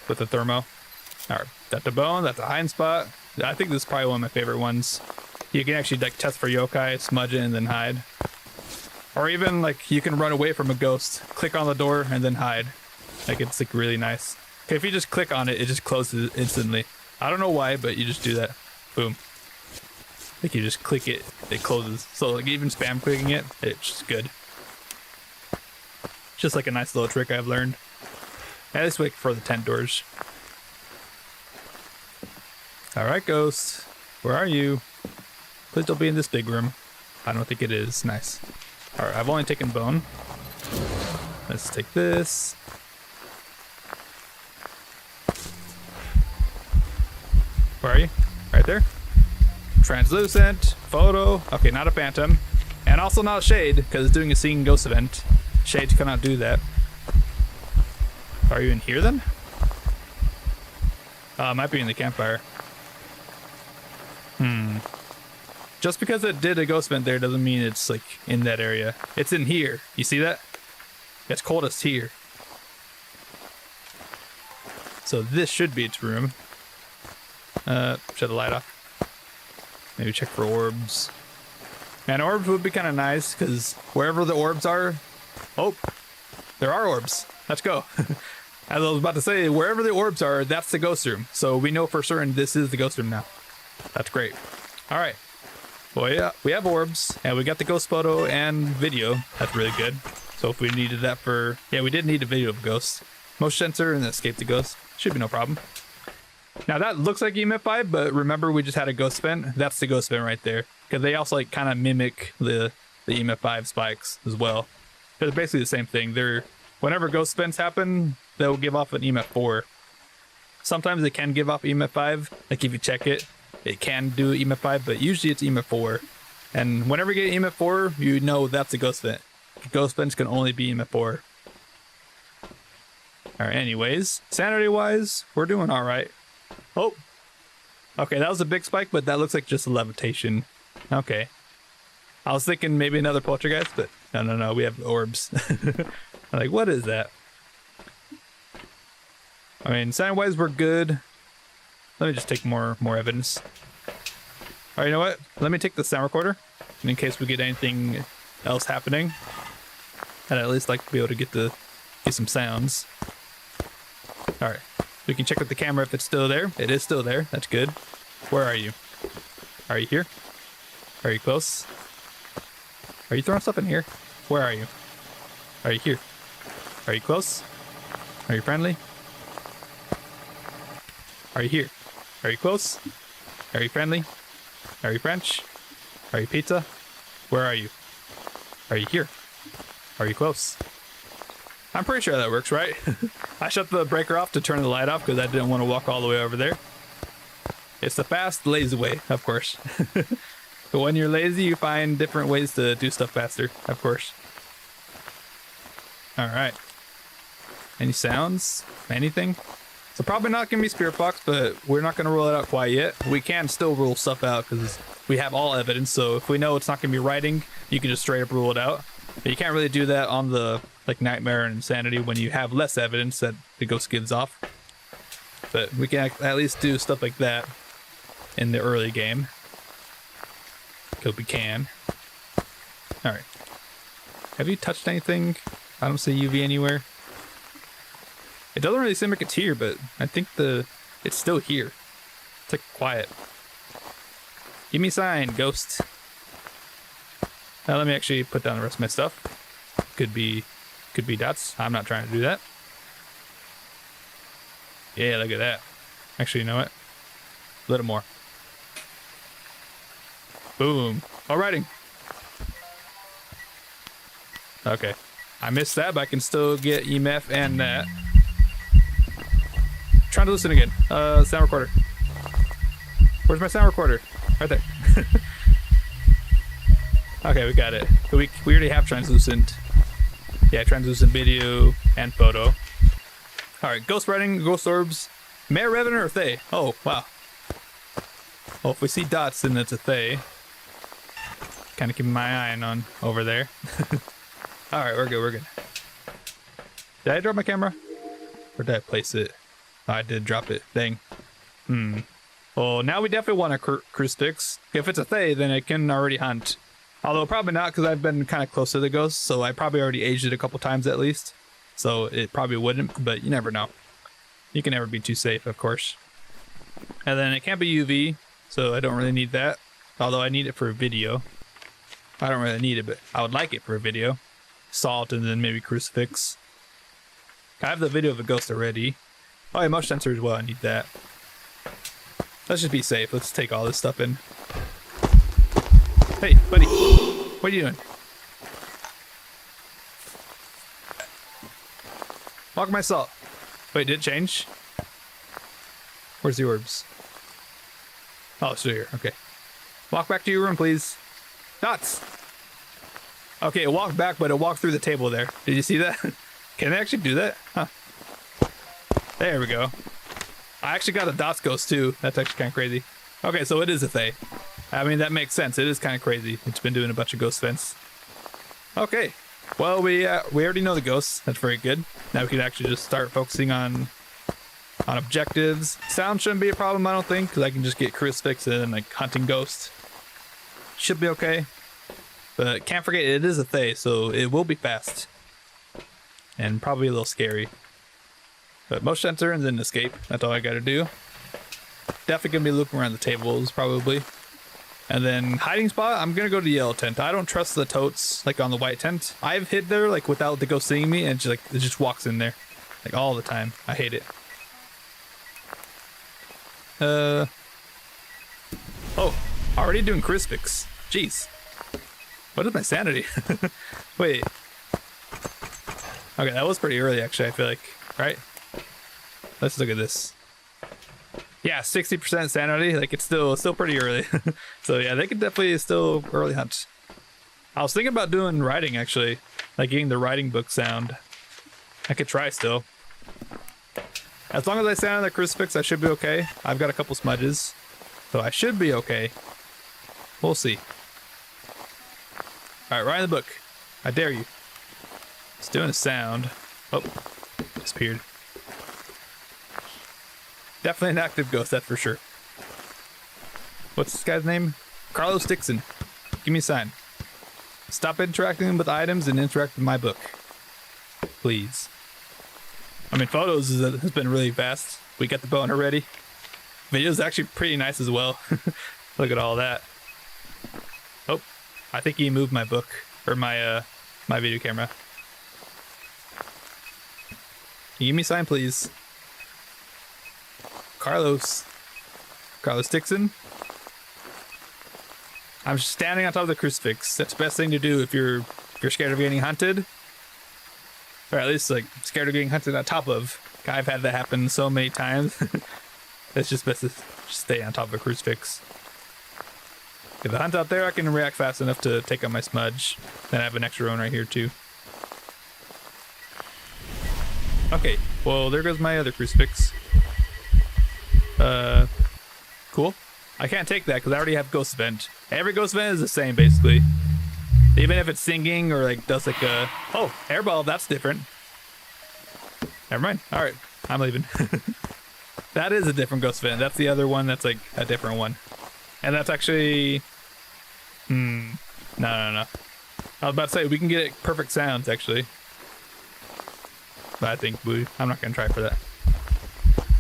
thermo. Alright, that's the bone, that's a hiding spot. I think this is probably one of my favorite ones. You can actually like test for yokai, smudge it, and then hide. Or even like you can run away from a ghost, click on the door, and then hide. Like it's like really nice. Okay, if you just click on it, it just closes instantly. I don't know why, but you just do that. Boom. Like you just click it, it closes. So like even spam clicking it, it's just good. Just like a nice little trick I've learned. At least wait for the tent doors. Alright, ghost. Where are you? Please don't be in this big room. I don't think it is. Nice. Alright, I've only taken bone. Let's take this. Where are you? Right there. Translucent. Photo. Okay, not a phantom. And also not shade, because it's doing a seeing ghost event. Shades cannot do that. Are you in here then? It might be in the campfire. Just because it did a ghost vent there doesn't mean it's like in that area. It's in here. You see that? It's coldest here. So this should be its room. Shut the light off. Maybe check for orbs. Man, orbs would be kind of nice because wherever the orbs are... Oh, there are orbs. Let's go. As I was about to say, wherever the orbs are, that's the ghost room. So we know for certain this is the ghost room now. That's great. All right. Well, yeah, we have orbs, and we got the ghost photo and video. That's really good. So if we needed that for... Yeah, we did need a video of ghosts. Motion sensor and escape the ghost. Should be no problem. Now that looks like EMF 5, but remember we just had a ghost vent? That's the ghost vent right there. Because they also like kind of mimic the EMF 5 spikes as well. They're basically the same thing. They're... Whenever ghost vents happen, they'll give off an EMF 4. Sometimes they can give off EMF 5. Like if you check it, it can do EMF 5, but usually it's EMF 4. And whenever you get EMF 4, you know that's a ghost vent. Ghost vents can only be EMF 4. Alright, anyways, sanity-wise, we're doing alright. Oh! Okay, that was a big spike, but that looks like just a levitation. Okay. I was thinking maybe another poltergeist, but no, we have orbs. I'm like, what is that? I mean, sanity-wise, we're good. Let me just take more evidence. Alright, you know what? Let me take the sound recorder, in case we get anything else happening. I'd at least like to be able to get some sounds. Alright. We can check with the camera if it's still there. It is still there. That's good. Where are you? Are you here? Are you close? Are you throwing stuff in here? Where are you? Are you here? Are you close? Are you friendly? Are you here? Are you close? Are you friendly? Are you French? Are you pizza? Where are you? Are you here? Are you close? I'm pretty sure that works, right? I shut the breaker off to turn the light off because I didn't want to walk all the way over there. It's the fast, lazy way, of course. But when you're lazy, you find different ways to do stuff faster, of course. Alright. Any sounds? Anything? So probably not going to be Spirit Box, but we're not going to rule it out quite yet. We can still rule stuff out because we have all evidence, so if we know it's not going to be writing, you can just straight up rule it out. But you can't really do that on the like Nightmare and Insanity when you have less evidence that the ghost gives off. But we can at least do stuff like that in the early game. Hope we can. Alright. Have you touched anything? I don't see UV anywhere. It doesn't really seem like it's here, but I think it's still here. It's like quiet. Give me a sign, ghost. Now let me actually put down the rest of my stuff. Could be dots. I'm not trying to do that. Yeah, look at that. Actually, you know what? A little more. Boom. All writing. Okay. I missed that, but I can still get EMF and that. Trying to listen again. Sound recorder. Where's my sound recorder? Right there. Okay, we got it. We already have translucent. Yeah, translucent video and photo. Alright, ghost writing, ghost orbs. Mare Revenant or Thay? Oh, wow. Well, if we see dots, then it's a Thay. Kind of keeping my eye on over there. Alright, we're good, we're good. Did I drop my camera? Or did I place it? Oh, I did drop it. Dang. Well, now we definitely want a crucifix. If it's a Thay, then it can already hunt. Although probably not, because I've been kind of close to the ghost, so I probably already aged it a couple times at least. So it probably wouldn't, but you never know. You can never be too safe, of course. And then it can't be UV, so I don't really need that. Although I need it for a video. I don't really need it, but I would like it for a video. Salt and then maybe crucifix. I have the video of a ghost already. Oh, yeah, motion sensor as well. I need that. Let's just be safe. Let's take all this stuff in. Hey, buddy. What are you doing? Walk my salt. Wait, did it change? Where's the orbs? Oh, it's still here. Okay. Walk back to your room, please. Dots! Okay, it walked back, but it walked through the table there. Did you see that? Can they actually do that? Huh. There we go. I actually got a dots ghost too. That's actually kind of crazy. Okay, so it is a Thay. I mean, that makes sense. It is kind of crazy. It's been doing a bunch of ghost events. Okay. Well, we already know the ghosts. That's very good. Now we can actually just start focusing on objectives. Sound shouldn't be a problem, I don't think, because I can just get crucifix and like hunting ghosts. Should be okay. But can't forget, it is a Thay, so it will be fast. And probably a little scary. But motion sensor and then escape. That's all I gotta do. Definitely gonna be looking around the tables, probably. And then hiding spot, I'm gonna go to the yellow tent. I don't trust the totes, like on the white tent. I've hid there, like without the ghost seeing me, and it just walks in there. Like all the time. I hate it. Oh, already doing crucifix. Jeez. What is my sanity? Wait. Okay, that was pretty early actually, I feel like. Right? Let's look at this. Yeah, 60% sanity. Like it's still pretty early. So yeah, they could definitely still early hunt. I was thinking about doing writing actually. Like getting the writing book sound. I could try still. As long as I stand on the crucifix, I should be okay. I've got a couple smudges. So I should be okay. We'll see. Alright, write in the book. I dare you. It's doing a sound. Oh, disappeared. Definitely an active ghost, that's for sure. What's this guy's name? Carlos Dixon. Give me a sign. Stop interacting with items and interact with my book. Please. I mean, photos has been really fast. We got the bone already. Video's actually pretty nice as well. Look at all that. Oh, I think he moved my book or my video camera. Can you give me a sign, please? Carlos Dixon. I'm just standing on top of the crucifix. That's the best thing to do if you're scared of getting hunted. Or at least like scared of getting hunted on top of. I've had that happen so many times. It's just best to just stay on top of a crucifix. If I hunt out there, I can react fast enough to take out my smudge. Then I have an extra one right here too. Okay, well there goes my other crucifix. Cool. I can't take that because I already have ghost vent. Every ghost vent is the same basically. Even if it's singing or like does like a oh airball, that's different. Never mind. All right, I'm leaving. That is a different ghost vent. That's the other one. That's like a different one, and that's actually no. I was about to say we can get it perfect sounds actually, but I think I'm not gonna try for that.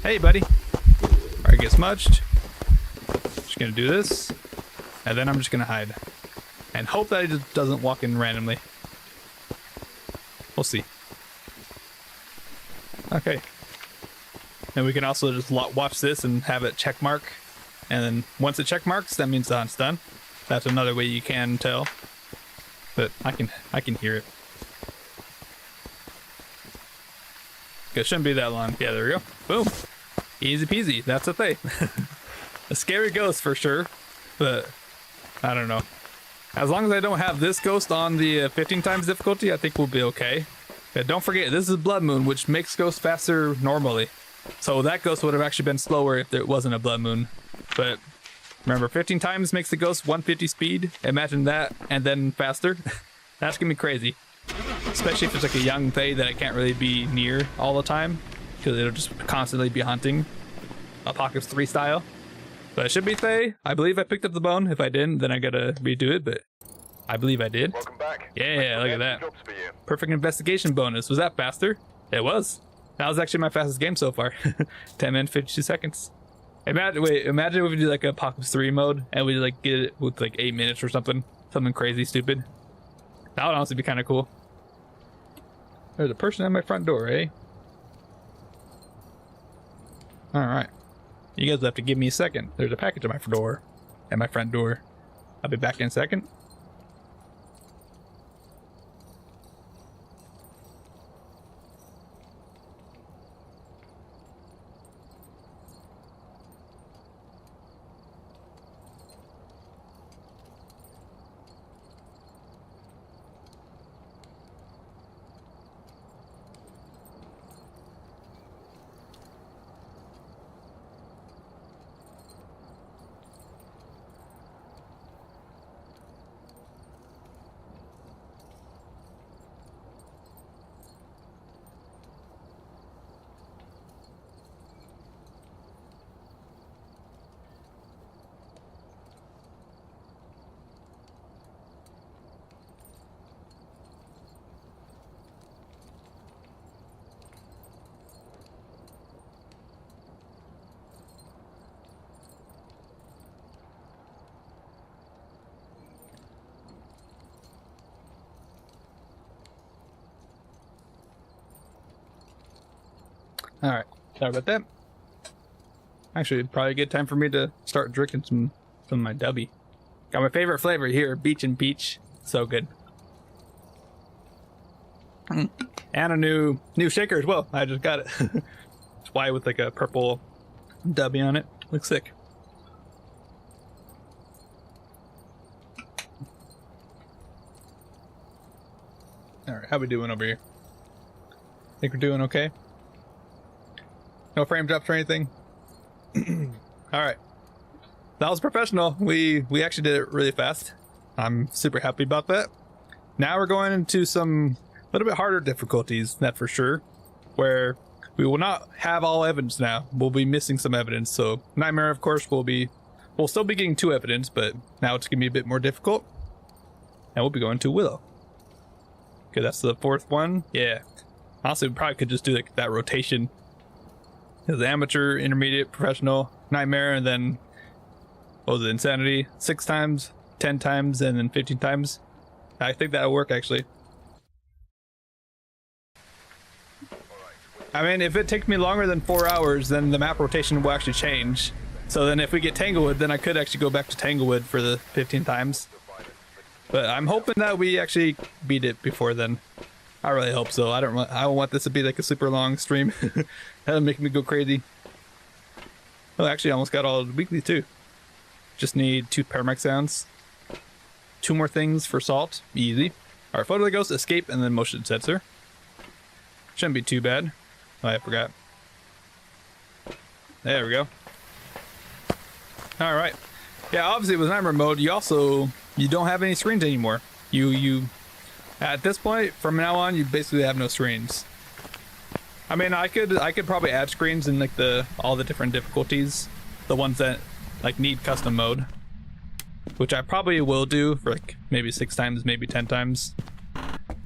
Hey, buddy. All right, get smudged. Just gonna do this, and then I'm just gonna hide. And hope that it just doesn't walk in randomly. We'll see. Okay. And we can also just watch this and have it check mark. And then once it check marks, that means the hunt's done. That's another way you can tell. But I can hear it. It shouldn't be that long. Yeah, there we go. Boom. Easy peasy. That's a thing. A scary ghost for sure, but I don't know. As long as I don't have this ghost on the 15 times difficulty, I think we'll be okay. But don't forget, this is Blood Moon, which makes ghosts faster normally. So that ghost would have actually been slower if there wasn't a Blood Moon. But remember, 15 times makes the ghost 150 speed. Imagine that, and then faster. That's gonna be crazy. Especially if it's like a young Fae that I can't really be near all the time, because it'll just constantly be hunting. Apocalypse 3 style. But it should be Fae. I believe I picked up the bone. If I didn't, then I gotta redo it, but I believe I did. Welcome back. Yeah, look at that. Perfect investigation bonus. Was that faster? It was. That was actually my fastest game so far. 10 minutes, 52 seconds. Imagine if we do like a Apocalypse 3 mode and we like get it with like 8 minutes or something. Something crazy stupid. That would honestly be kind of cool. There's a person at my front door, eh? Alright. You guys will have to give me a second. There's a package at my door. At my front door. I'll be back in a second. Alright, sorry about that. Actually, probably a good time for me to start drinking some of my Dubby. Got my favorite flavor here, Beach and Peach. So good. And a new shaker as well. I just got it. It's white with like a purple Dubby on it. Looks sick. Alright, how we doing over here? Think we're doing okay? No frame drops or anything? Alright. That was professional. We actually did it really fast. I'm super happy about that. Now we're going into some little bit harder difficulties, that for sure. Where we will not have all evidence now. We'll be missing some evidence. So Nightmare, of course, we'll still be getting 2 evidence, but now it's gonna be a bit more difficult. And we'll be going to Willow. Okay, that's the 4th one. Yeah. Honestly, we probably could just do like that rotation. The amateur, intermediate, professional, Nightmare, and then what was it, Insanity? 6 times, 10 times, and then 15 times. I think that'll work actually. I mean, if it takes me longer than 4 hours, then the map rotation will actually change. So then if we get Tanglewood, then I could actually go back to Tanglewood for the 15 times. But I'm hoping that we actually beat it before then. I really hope so. I don't want this to be like a super long stream. That'll make me go crazy. Oh, actually, I almost got all the weekly too. Just need 2 Paramax sounds. 2 more things for salt. Easy. Alright, photo of the ghost, escape, and then motion sensor. Shouldn't be too bad. Oh, I forgot. There we go. Alright. Yeah, obviously with Nightmare mode, you don't have any screens anymore. At this point, from now on, you basically have no screens. I mean, I could probably add screens in like all the different difficulties, the ones that like need custom mode, which I probably will do for like maybe 6 times, maybe 10 times.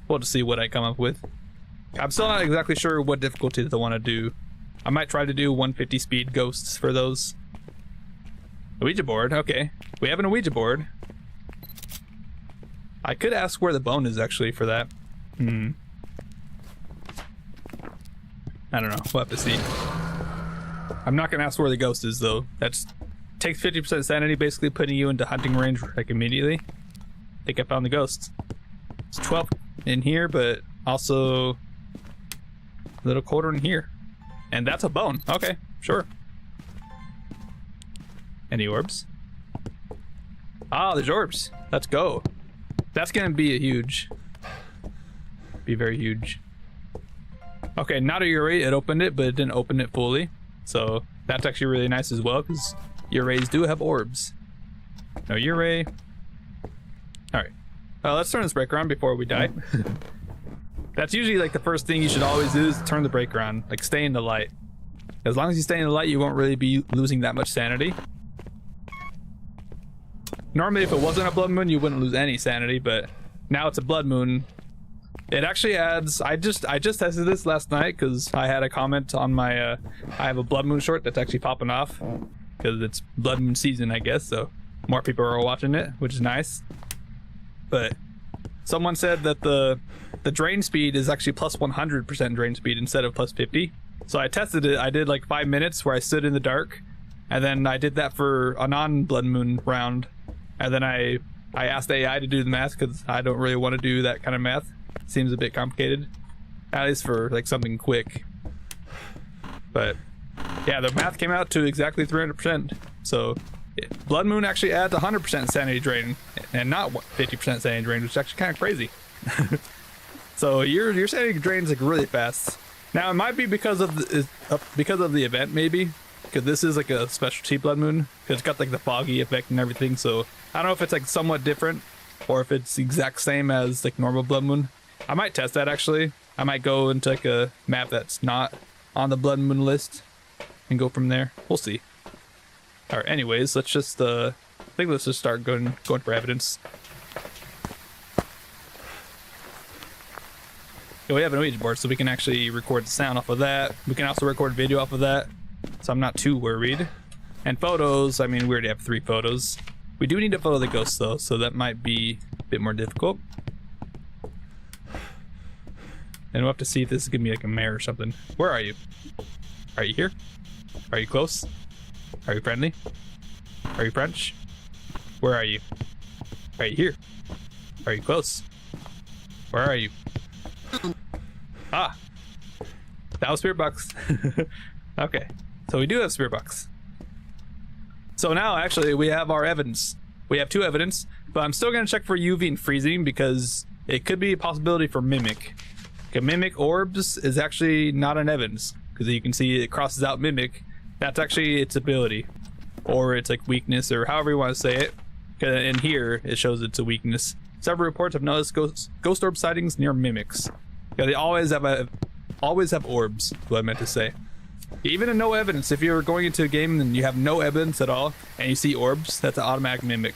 We'll just see what I come up with. I'm still not exactly sure what difficulties I want to do. I might try to do 150 speed ghosts for those. Ouija board, okay. We have an Ouija board. I could ask where the bone is actually for that. I don't know. We'll have to see. I'm not gonna ask where the ghost is though. That's takes 50% sanity, basically putting you into hunting range like immediately. I think I found the ghost. It's 12 in here, but also a little colder in here. And that's a bone. Okay, sure. Any orbs? Ah, there's orbs. Let's go. That's gonna be very huge. Okay, not a Urey. It opened it, but it didn't open it fully. So that's actually really nice as well, because Ureys do have orbs. No Urey. Alright. Let's turn this breaker on before we die. That's usually like the first thing you should always do, is turn the breaker on. Like, stay in the light. As long as you stay in the light, you won't really be losing that much sanity. Normally, if it wasn't a blood moon, you wouldn't lose any sanity, but now it's a blood moon. It actually adds... I just tested this last night because I had a comment on my... I have a blood moon short that's actually popping off because it's blood moon season, I guess, so more people are watching it, which is nice. But someone said that the drain speed is actually plus 100% drain speed instead of plus 50. So I tested it. I did like 5 minutes where I stood in the dark, and then I did that for a non-blood moon round, and then I asked AI to do the math because I don't really want to do that kind of math. Seems a bit complicated, at least for like something quick. But yeah, the math came out to exactly 300%. So blood moon actually adds 100% sanity drain and not 50% sanity drain, which is actually kind of crazy. So your sanity drains like really fast. Now it might be because of the event, maybe, because this is like a specialty blood moon, because it's got like the foggy effect and everything. So I don't know if it's like somewhat different or if it's the exact same as like normal blood moon. I might test that actually. I might go into like a map that's not on the blood moon list and go from there. We'll see. All right. Anyways, let's just I think let's just start going for evidence. We have an Ouija board, so we can actually record the sound off of that. We can also record video off of that, so I'm not too worried. And photos, I mean, we already have 3 photos. We do need to photo the ghost though, so that might be a bit more difficult. And we'll have to see if this is gonna be like a mare or something. Where are you? Are you here? Are you close? Are you friendly? Are you French? Where are you? Are you here? Are you close? Where are you? Ah! That was Spirit Box. Okay, so we do have Spirit Box. So now actually we have our evidence. We have 2 evidence, but I'm still gonna check for UV and freezing because it could be a possibility for Mimic. Okay, Mimic orbs is actually not an evidence because you can see it crosses out Mimic. That's actually its ability, or it's like weakness, or however you want to say it. In here it shows it's a weakness. Several reports have noticed ghost orb sightings near Mimics. Yeah, they always have orbs, is what I meant to say. Even in no evidence, if you're going into a game and you have no evidence at all and you see orbs, that's an automatic Mimic.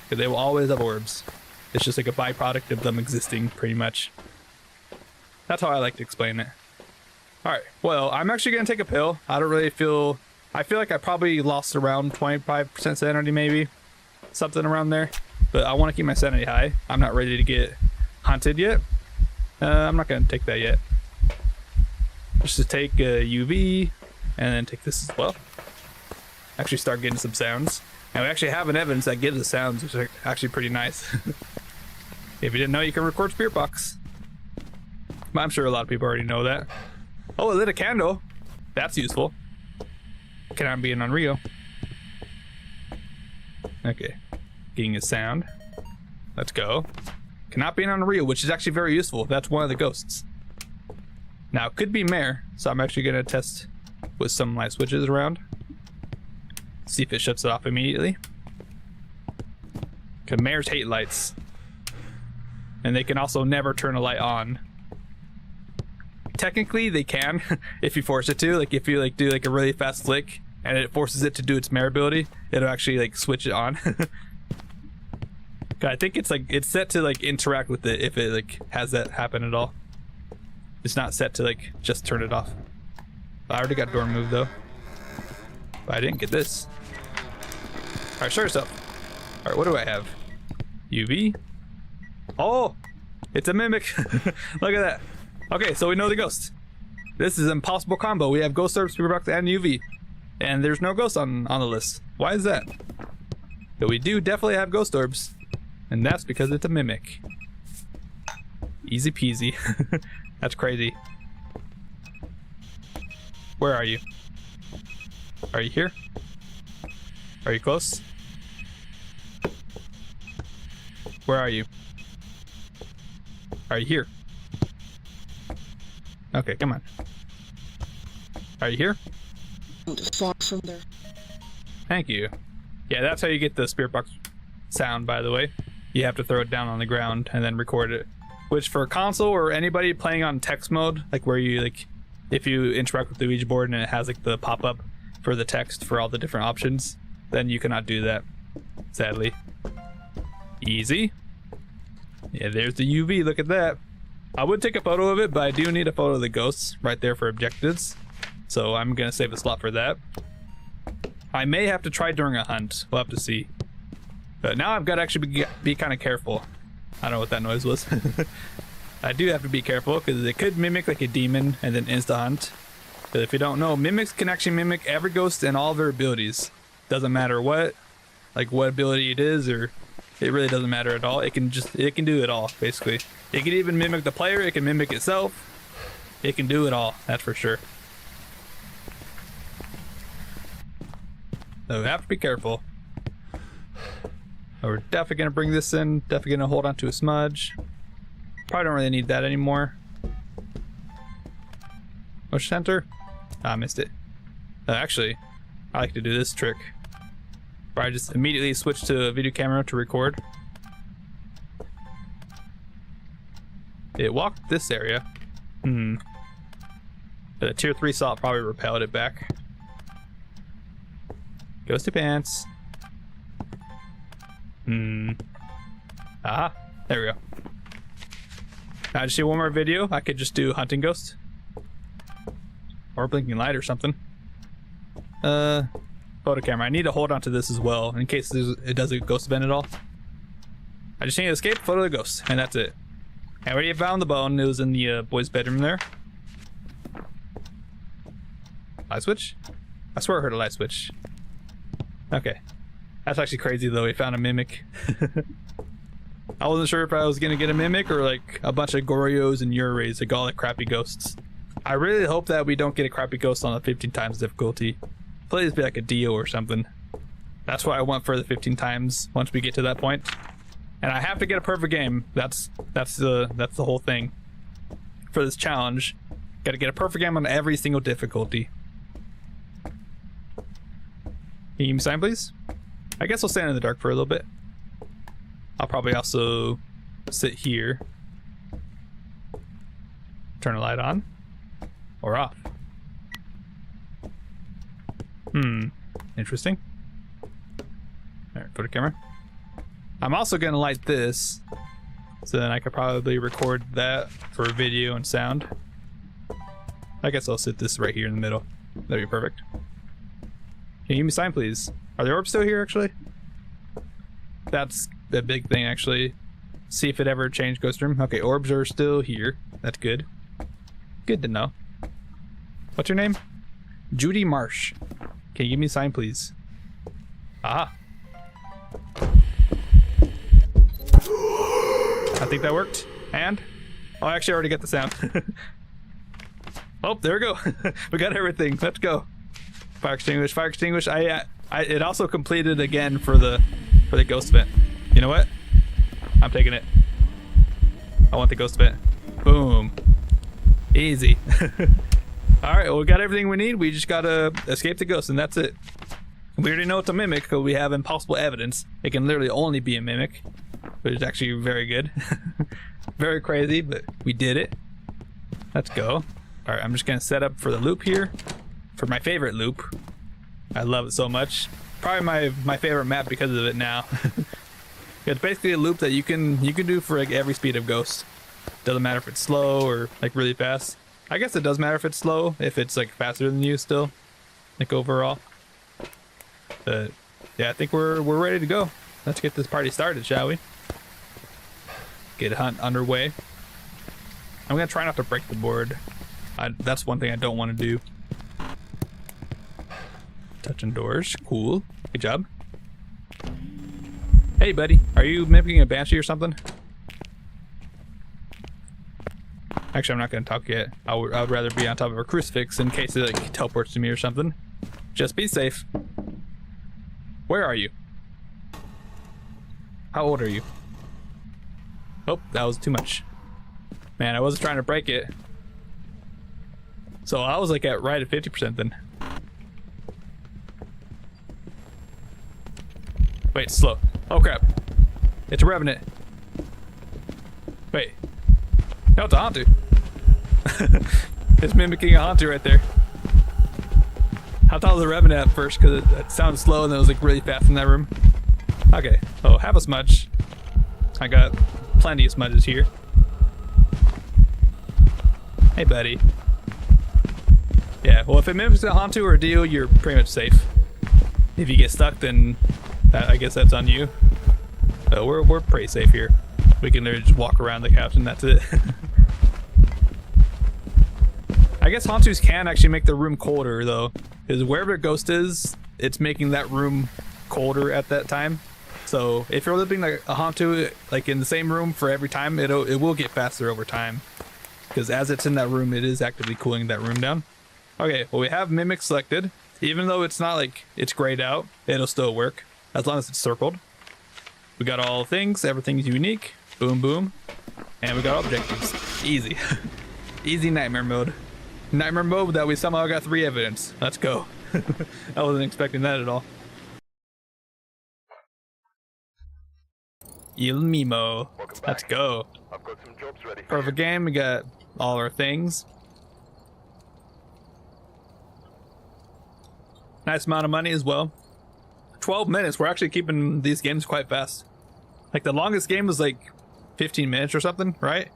Because they will always have orbs. It's just like a byproduct of them existing, pretty much. That's how I like to explain it. Alright, well, I'm actually going to take a pill. I feel like I probably lost around 25% sanity, maybe. Something around there. But I want to keep my sanity high. I'm not ready to get hunted yet. I'm not going to take that yet. Just to take UV, and then take this as well. Actually start getting some sounds. And we actually have an evidence that gives us sounds, which is actually pretty nice. If you didn't know, you can record Spirit Box. But I'm sure a lot of people already know that. Oh, it lit a candle. That's useful. Cannot be an Unreal. Okay. Getting a sound. Let's go. Cannot be an Unreal, which is actually very useful. That's one of the ghosts. Now, it could be Mare, so I'm actually going to test with some light switches around. See if it shuts it off immediately. Because Mares hate lights. And they can also never turn a light on. Technically, they can, if you force it to. Like, if you like do like a really fast flick, and it forces it to do its Mare ability, it'll actually like switch it on. I think it's like, it's set to like interact with it if it like has that happen at all. It's not set to like just turn it off. I already got door move though. But I didn't get this. Alright, show yourself. Alright, what do I have? UV? Oh! It's a Mimic! Look at that. Okay, so we know the ghost. This is an impossible combo. We have Ghost Orb, Spirit Box, and UV. And there's no ghost on the list. Why is that? But we do definitely have Ghost Orbs. And that's because it's a Mimic. Easy peasy. That's crazy. Where are you? Are you here? Are you close? Where are you? Are you here? Okay, come on. Are you here? Far from there. Thank you. Yeah, that's how you get the spirit box sound, by the way. You have to throw it down on the ground and then record it. Which for console or anybody playing on text mode, like where you like, if you interact with the Ouija board and it has like the pop-up for the text for all the different options, then you cannot do that, sadly. Easy. Yeah, there's the UV, look at that. I would take a photo of it, but I do need a photo of the ghosts right there for objectives. So I'm gonna save a slot for that. I may have to try during a hunt, we'll have to see. But now I've got to actually be kind of careful. I don't know what that noise was. I do have to be careful because it could mimic like a demon and then insta hunt. But if you don't know, mimics can actually mimic every ghost and all their abilities. Doesn't matter what ability it is, or it really doesn't matter at all. It can do it all, basically. It can even mimic the player, it can mimic itself. It can do it all, that's for sure. So we have to be careful. We're definitely gonna bring this in, definitely gonna hold on to a smudge. Probably don't really need that anymore. Push center? I missed it. Actually, I like to do this trick. Where I just immediately switch to a video camera to record. It walked this area. But a tier 3 salt probably repelled it back. Ghosty pants. Aha, there we go. Now I just see one more video. I could just do hunting ghost. Or blinking light or something. Photo camera. I need to hold on to this as well in case it does a ghost event at all. I just need to escape, photo the ghost, and that's it. I already found the bone. It was in the boys' bedroom there. Light switch? I swear I heard a light switch. Okay. That's actually crazy though, we found a mimic. I wasn't sure if I was gonna get a mimic or like a bunch of Gorios and Urays, like all the crappy ghosts. I really hope that we don't get a crappy ghost on the 15 times difficulty. Please be like a Dio or something. That's what I want for the 15 times once we get to that point. And I have to get a perfect game. That's the whole thing. For this challenge, gotta get a perfect game on every single difficulty. Can you give me a sign, please? I guess I'll stand in the dark for a little bit. I'll probably also sit here. Turn the light on. Or off. Interesting. Alright, put a camera. I'm also gonna light this. So then I could probably record that for video and sound. I guess I'll sit this right here in the middle. That'd be perfect. Can you give me a sign, please? Are the orbs still here, actually? That's the big thing, actually. See if it ever changed Ghost Room. Okay, orbs are still here. That's good. Good to know. What's your name? Judy Marsh. Can you give me a sign, please? Aha. I think that worked. And? Oh, I actually already got the sound. Oh, there we go. We got everything. Let's go. Fire extinguish, fire extinguish. It also completed again for the ghost event. You know what? I'm taking it. I want the ghost event. Boom. Easy. Alright, well, we got everything we need. We just gotta escape the ghost, and that's it. We already know it's a mimic because we have impossible evidence. It can literally only be a mimic, which is actually very good. Very crazy, but we did it. Let's go. Alright, I'm just gonna set up for the loop here. For my favorite loop. I love it so much. Probably my favorite map because of it now. It's basically a loop that you can do for like every speed of Ghost. Doesn't matter if it's slow or like really fast. I guess it does matter if it's slow, if it's like faster than you still, like overall. But yeah, I think we're ready to go. Let's get this party started, shall we? Get a hunt underway. I'm gonna try not to break the board. That's one thing I don't want to do. Touching doors, cool. Good job. Hey, buddy, are you mimicking a banshee or something? Actually, I'm not gonna talk yet. I would rather be on top of a crucifix in case it like teleports to me or something. Just be safe. Where are you? How old are you? Oh, that was too much. Man, I wasn't trying to break it. So I was like at right at 50% then. Wait, slow. Oh crap. It's a revenant. Wait. No, it's a Hantu. It's mimicking a Hantu right there. I thought it was a revenant at first because it sounded slow and then it was like really fast in that room. Okay. Oh, have a smudge. I got plenty of smudges here. Hey, buddy. Yeah, well, if it mimics a Hantu or a Dio, you're pretty much safe. If you get stuck, then I guess that's on you. So we're pretty safe here. We can literally just walk around the couch and that's it. I guess Hantus can actually make the room colder though, because wherever a ghost is, it's making that room colder at that time. So if you're living like a Hantu like in the same room for every time, it will get faster over time, because as it's in that room, it is actively cooling that room down. Okay, well we have Mimic selected. Even though it's not like it's grayed out, it'll still work as long as it's circled. We got all things, everything's unique. Boom, boom. And we got objectives. Easy. Easy nightmare mode. Nightmare mode that we somehow got 3 evidence. Let's go. I wasn't expecting that at all. Il Mimo. Let's go. I've got some jobs ready. Perfect game. We got all our things. Nice amount of money as well. 12 minutes. We're actually keeping these games quite fast. Like the longest game was like 15 minutes or something, right?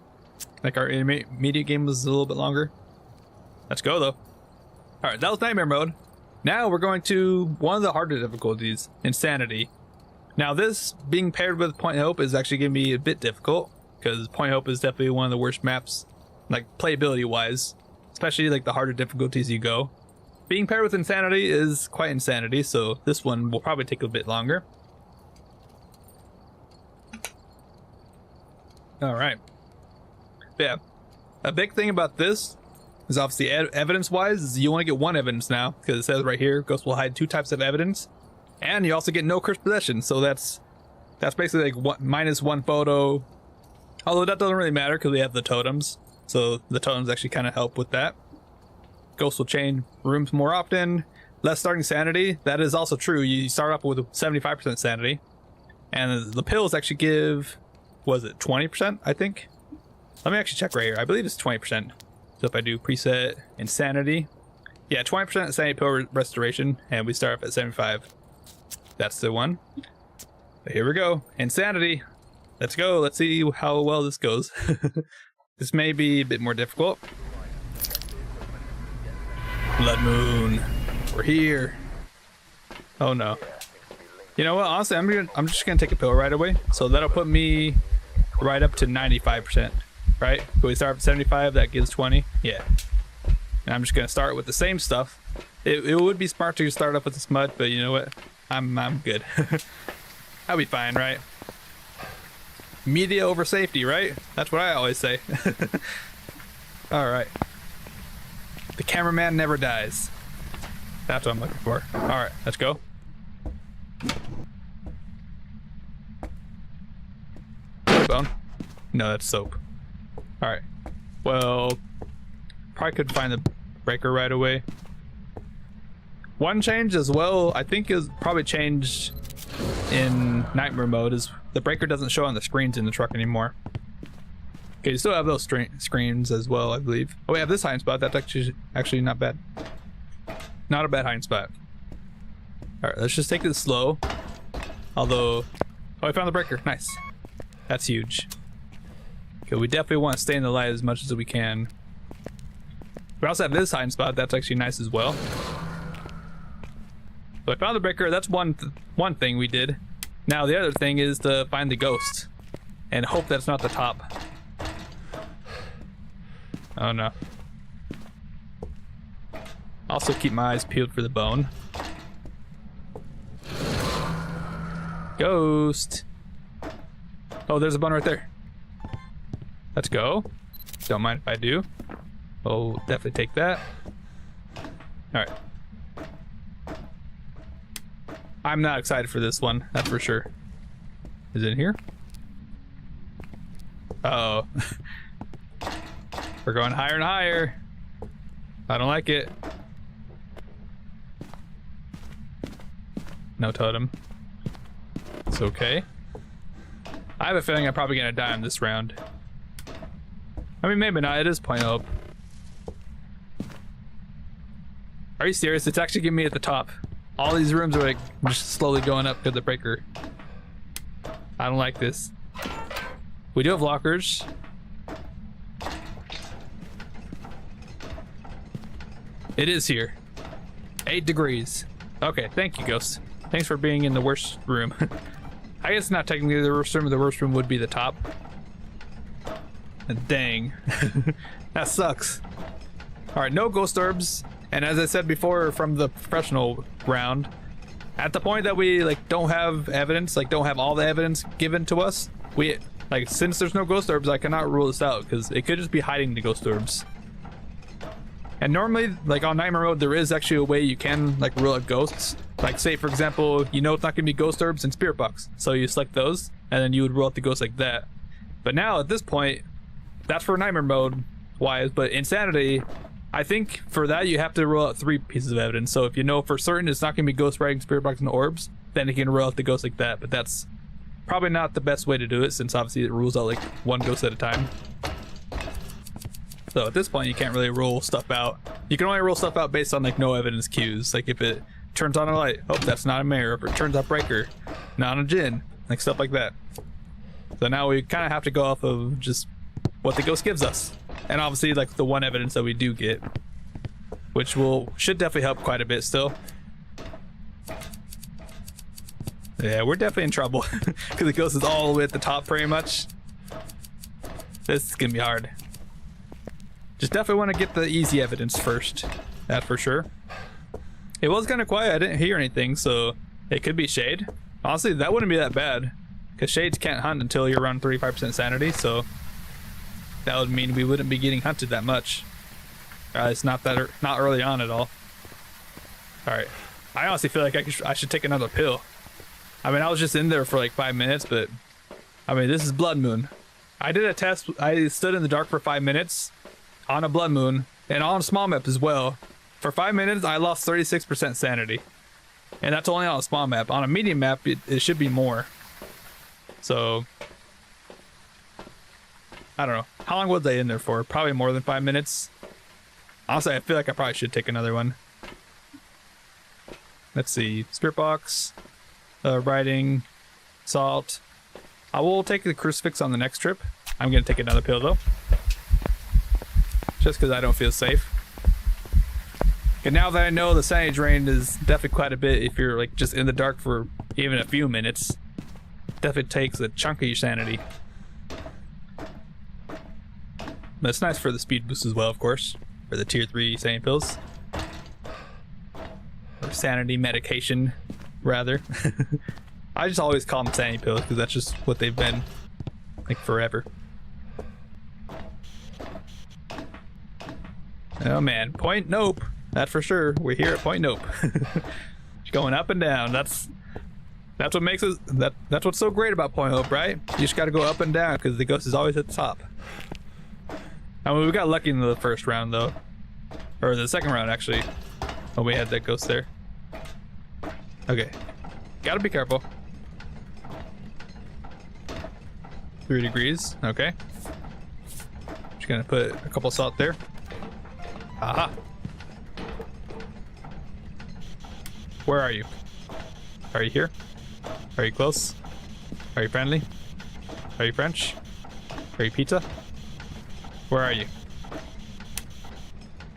Like our intermediate game was a little bit longer. Let's go though. Alright, that was nightmare mode. Now we're going to one of the harder difficulties, insanity. Now this being paired with Point Hope is actually going to be a bit difficult, because Point Hope is definitely one of the worst maps, like playability wise, especially like the harder difficulties you go. Being paired with insanity is quite insanity, so this one will probably take a bit longer. Alright. Yeah. A big thing about this is obviously evidence-wise is you only get 1 evidence now, because it says right here, Ghost will hide 2 types of evidence. And you also get no cursed possession, so that's basically like -1 photo. Although that doesn't really matter because we have the totems, so the totems actually kind of help with that. Ghosts will change rooms more often. Less starting sanity. That is also true. You start off with 75% sanity. And the pills actually give, was it 20%, I think? Let me actually check right here. I believe it's 20%. So if I do preset insanity. Yeah, 20% sanity pill restoration. And we start off at 75. That's the one. But here we go. Insanity. Let's go. Let's see how well this goes. This may be a bit more difficult. Blood Moon. We're here. Oh no. You know what? Honestly, I'm just gonna take a pill right away. So that'll put me right up to 95%. Right? If we start at 75, that gives 20. Yeah. And I'm just gonna start with the same stuff. It would be smart to start off with the smudge, but you know what? I'm good. I'll be fine, right? Media over safety, right? That's what I always say. Alright. The cameraman never dies. That's what I'm looking for. Alright, let's go. Bone? No, that's soap. Alright. Well, probably could find the breaker right away. One change as well, I think is probably changed in nightmare mode, is the breaker doesn't show on the screens in the truck anymore. Okay, you still have those screens as well, I believe. Oh, we have this hiding spot. That's actually not bad. Not a bad hiding spot. All right, let's just take it slow. Although, oh, I found the breaker. Nice. That's huge. Okay, we definitely want to stay in the light as much as we can. We also have this hiding spot. That's actually nice as well. So I found the breaker. That's one thing we did. Now the other thing is to find the ghost and hope that's not the top. Oh no. Also keep my eyes peeled for the bone. Ghost. Oh, there's a bone right there. Let's go. Don't mind if I do. Oh, definitely take that. Alright. I'm not excited for this one, that's for sure. Is it in here? Uh oh. We're going higher and higher. I don't like it. No totem. It's okay. I have a feeling I'm probably gonna die on this round. I mean, maybe not. It is point up. Are you serious? It's actually giving me at the top. All these rooms are like just slowly going up to the breaker. I don't like this. We do have lockers. It is here. 8 degrees. Okay, thank you, Ghost. Thanks for being in the worst room. I guess not technically the worst room. The worst room would be the top. Dang. That sucks. Alright, no ghost orbs. And as I said before from the professional round, at the point that we like don't have evidence, like don't have all the evidence given to us, we like since there's no ghost orbs, I cannot rule this out because it could just be hiding the ghost orbs. And normally, like on Nightmare mode, there is actually a way you can like rule out ghosts. Like say for example, you know it's not gonna be ghost orbs and spirit box, so you select those, and then you would rule out the ghost like that. But now at this point, that's for Nightmare mode wise, but Insanity, I think for that you have to rule out 3 pieces of evidence. So if you know for certain it's not going to be ghost writing, spirit box, and orbs, then you can rule out the ghost like that. But that's probably not the best way to do it, since obviously it rules out like 1 ghost at a time. So at this point you can't really rule stuff out. You can only rule stuff out based on like no evidence cues. Like if it turns on a light, oh that's not a mirror. If it turns off breaker, not a djinn, like stuff like that. So now we kind of have to go off of just what the ghost gives us. And obviously like the 1 evidence that we do get, which should definitely help quite a bit still. Yeah, we're definitely in trouble because the ghost is all the way at the top pretty much. This is gonna be hard. Just definitely want to get the easy evidence first, that for sure. It was kind of quiet, I didn't hear anything, so it could be shade. Honestly, that wouldn't be that bad because shades can't hunt until you're around 35% sanity, so that would mean we wouldn't be getting hunted that much. It's not not early on at all. All right, I honestly feel like I should take another pill. I mean, I was just in there for like 5 minutes, but I mean, this is Blood Moon. I did a test. I stood in the dark for 5 minutes on a Blood Moon and on a small map as well. For 5 minutes, I lost 36% sanity, and that's only on a small map. On a medium map, it should be more. So I don't know. How long was they in there for? Probably more than 5 minutes. Honestly, I feel like I probably should take another one. Let's see. Spirit box. Writing. Salt. I will take the crucifix on the next trip. I'm going to take another pill though. Just because I don't feel safe. And now that I know the sanity drain is definitely quite a bit if you're like just in the dark for even a few minutes. Definitely takes a chunk of your sanity. But it's nice for the speed boost as well, of course, for the tier 3 sanity pills. Or sanity medication, rather. I just always call them sanity pills because that's just what they've been, like, forever. Oh man, Point Nope, that for sure. We're here at Point Nope. Going up and down. That's what makes us. That's what's so great about Point Nope, right? You just got to go up and down because the ghost is always at the top. I mean, we got lucky in the first round though, or the second round actually. Oh, we had that ghost there. Okay, gotta be careful. 3 degrees. Okay. Just gonna put a couple salt there. Aha. Where are you? Are you here? Are you close? Are you friendly? Are you French? Are you pizza? Where are you?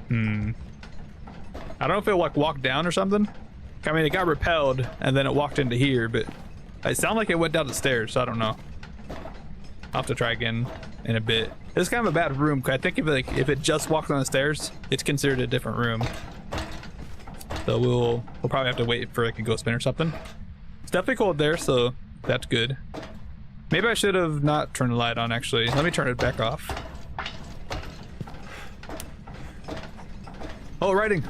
I don't know if it like walked down or something. I mean, it got repelled and then it walked into here, but it sounded like it went down the stairs, so I don't know. I'll have to try again in a bit. It's kind of a bad room, because I think if it just walks on the stairs, it's considered a different room. So we'll probably have to wait for like a ghost spin or something. It's definitely cold there, so that's good. Maybe I should have not turned the light on actually. Let me turn it back off. Oh, writing.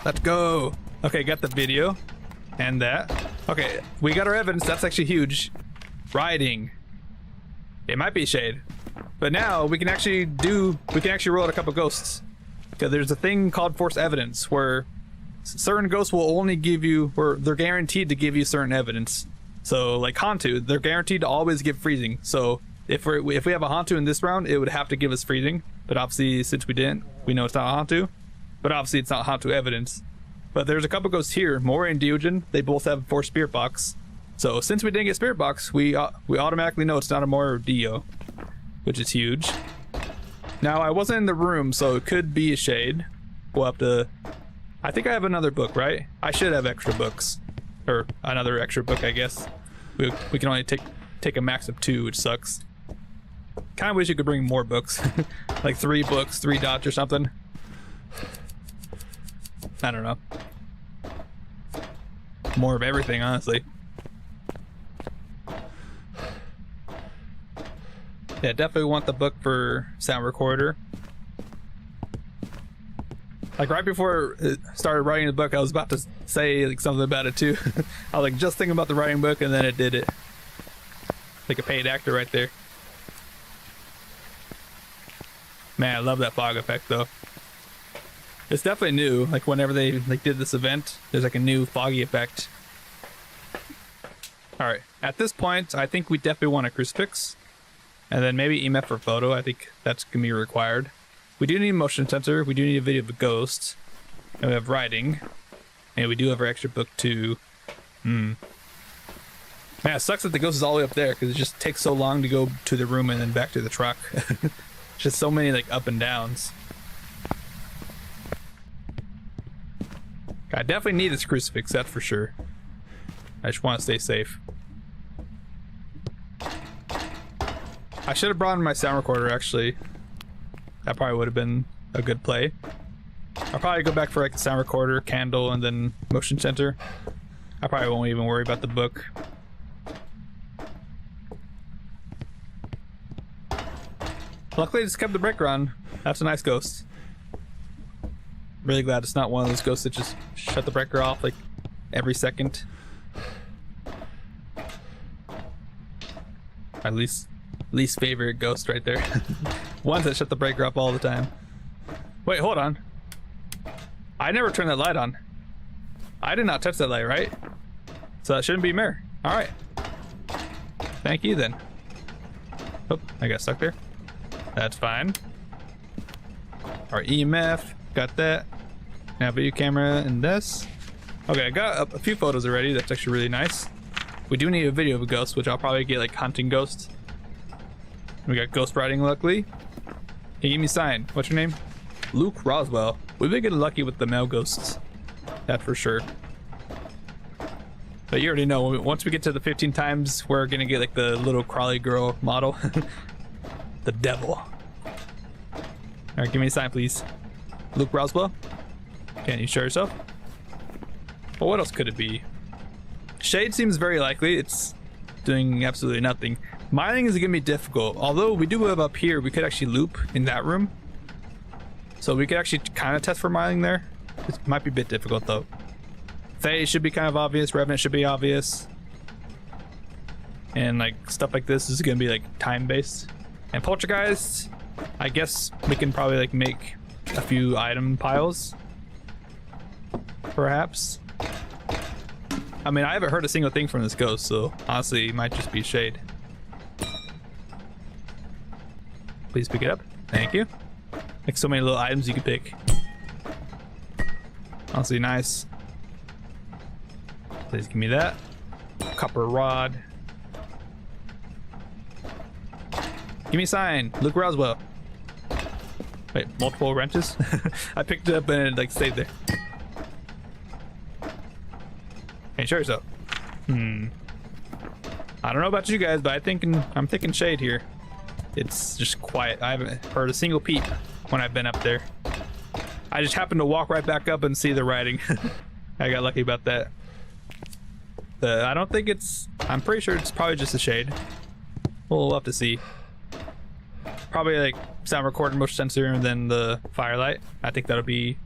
Let's go. Okay, got the video. And that. Okay, we got our evidence. That's actually huge. Writing. It might be shade. But now we can actually roll out a couple ghosts. Because there's a thing called force evidence where certain ghosts will only give you, or they're guaranteed to give you certain evidence. So like Hantu, they're guaranteed to always give freezing. So if we have a Hantu in this round, it would have to give us freezing. But obviously, since we didn't, we know it's not a Hantu. But obviously, it's not Hantu evidence. But there's a couple ghosts here, Mori and Diogen. They both have 4 spirit box. So since we didn't get spirit box, we automatically know it's not a Mori or Dio, which is huge. Now I wasn't in the room, so it could be a shade. We'll have to. I think I have another book, right? I should have extra books, or another extra book, I guess. We can only take a max of 2, which sucks. Kind of wish you could bring more books, like 3 books, 3 dots or something. I don't know. More of everything, honestly. Yeah, definitely want the book for sound recorder. Like right before I started writing the book, I was about to say like something about it too. I was like just thinking about the writing book, and then it did it. Like a paid actor right there. Man, I love that fog effect though. It's definitely new. Like whenever they like did this event, there's like a new foggy effect. All right, at this point, I think we definitely want a crucifix, and then maybe EMF for photo. I think that's gonna be required. We do need a motion sensor. We do need a video of a ghost, and we have writing, and we do have our extra book too. Man, it sucks that the ghost is all the way up there because it just takes so long to go to the room and then back to the truck. Just so many like up and downs. I definitely need this crucifix, that's for sure. I just want to stay safe. I should have brought in my sound recorder, actually. That probably would have been a good play. I'll probably go back for like a sound recorder, candle, and then motion sensor. I probably won't even worry about the book. Luckily, just kept the breaker on. That's a nice ghost. Really glad it's not one of those ghosts that just shut the breaker off like every second. My least favorite ghost right there. Ones that shut the breaker off all the time. Wait, hold on. I never turned that light on. I did not touch that light, right? So that shouldn't be mirror. All right. Thank you then. Oh, I got stuck there. That's fine. Our EMF, got that. Now video camera and this. Okay, I got a few photos already. That's actually really nice. We do need a video of a ghost, which I'll probably get like hunting ghosts. We got ghost writing, luckily. Can you give me a sign? What's your name? Luke Roswell. We've been getting lucky with the male ghosts. That for sure. But you already know, once we get to the 15 times, we're gonna get like the little crawly girl model. The devil. Alright, give me a sign, please. Luke Roswell? Can you show yourself? Well, what else could it be? Shade seems very likely. It's doing absolutely nothing. Mining is gonna be difficult. Although we do have up here, we could actually loop in that room. So we could actually kind of test for mining there. It might be a bit difficult though. Faye should be kind of obvious. Revenant should be obvious. And like stuff like this is gonna be like time based. And Poltergeist, I guess we can probably like make a few item piles. Perhaps. I mean, I haven't heard a single thing from this ghost, so honestly, it might just be shade. Please pick it up. Thank you. Like so many little items you can pick. Honestly, nice. Please give me that. Copper rod. Give me a sign. Luke Roswell. Wait, multiple wrenches? I picked it up and it like stayed there. Hey, show yourself. I don't know about you guys, but I'm thinking shade here. It's just quiet. I haven't heard a single peep when I've been up there. I just happened to walk right back up and see the writing. I got lucky about that. I don't think it's... I'm pretty sure it's probably just a shade. We'll have to see. Probably like sound recorder, motion sensor, and then the firelight. I think that'll be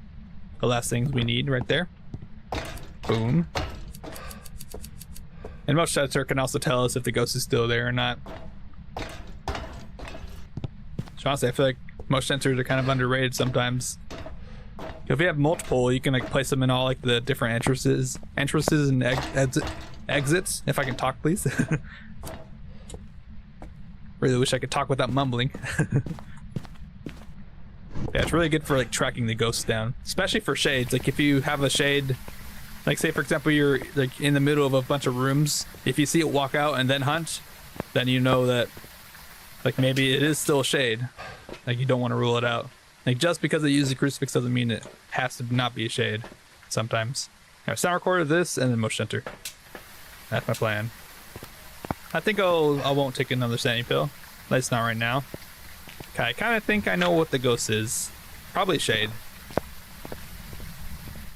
the last things we need right there. Boom. And motion sensor can also tell us if the ghost is still there or not. So honestly, I feel like motion sensors are kind of underrated sometimes. If you have multiple, you can like place them in all like the different entrances and exits. If I can talk, please. Really wish I could talk without mumbling. Yeah, it's really good for like tracking the ghosts down, especially for shades. Like if you have a shade, like say for example you're like in the middle of a bunch of rooms, if you see it walk out and then hunt, then you know that like maybe it is still a shade. Like you don't want to rule it out. Like just because it uses a crucifix doesn't mean it has to not be a shade sometimes. Alright, sound recorder this and then motion center. That's my plan. I think I won't take another sanity pill. At least not right now. Okay, I kind of think I know what the ghost is. Probably shade.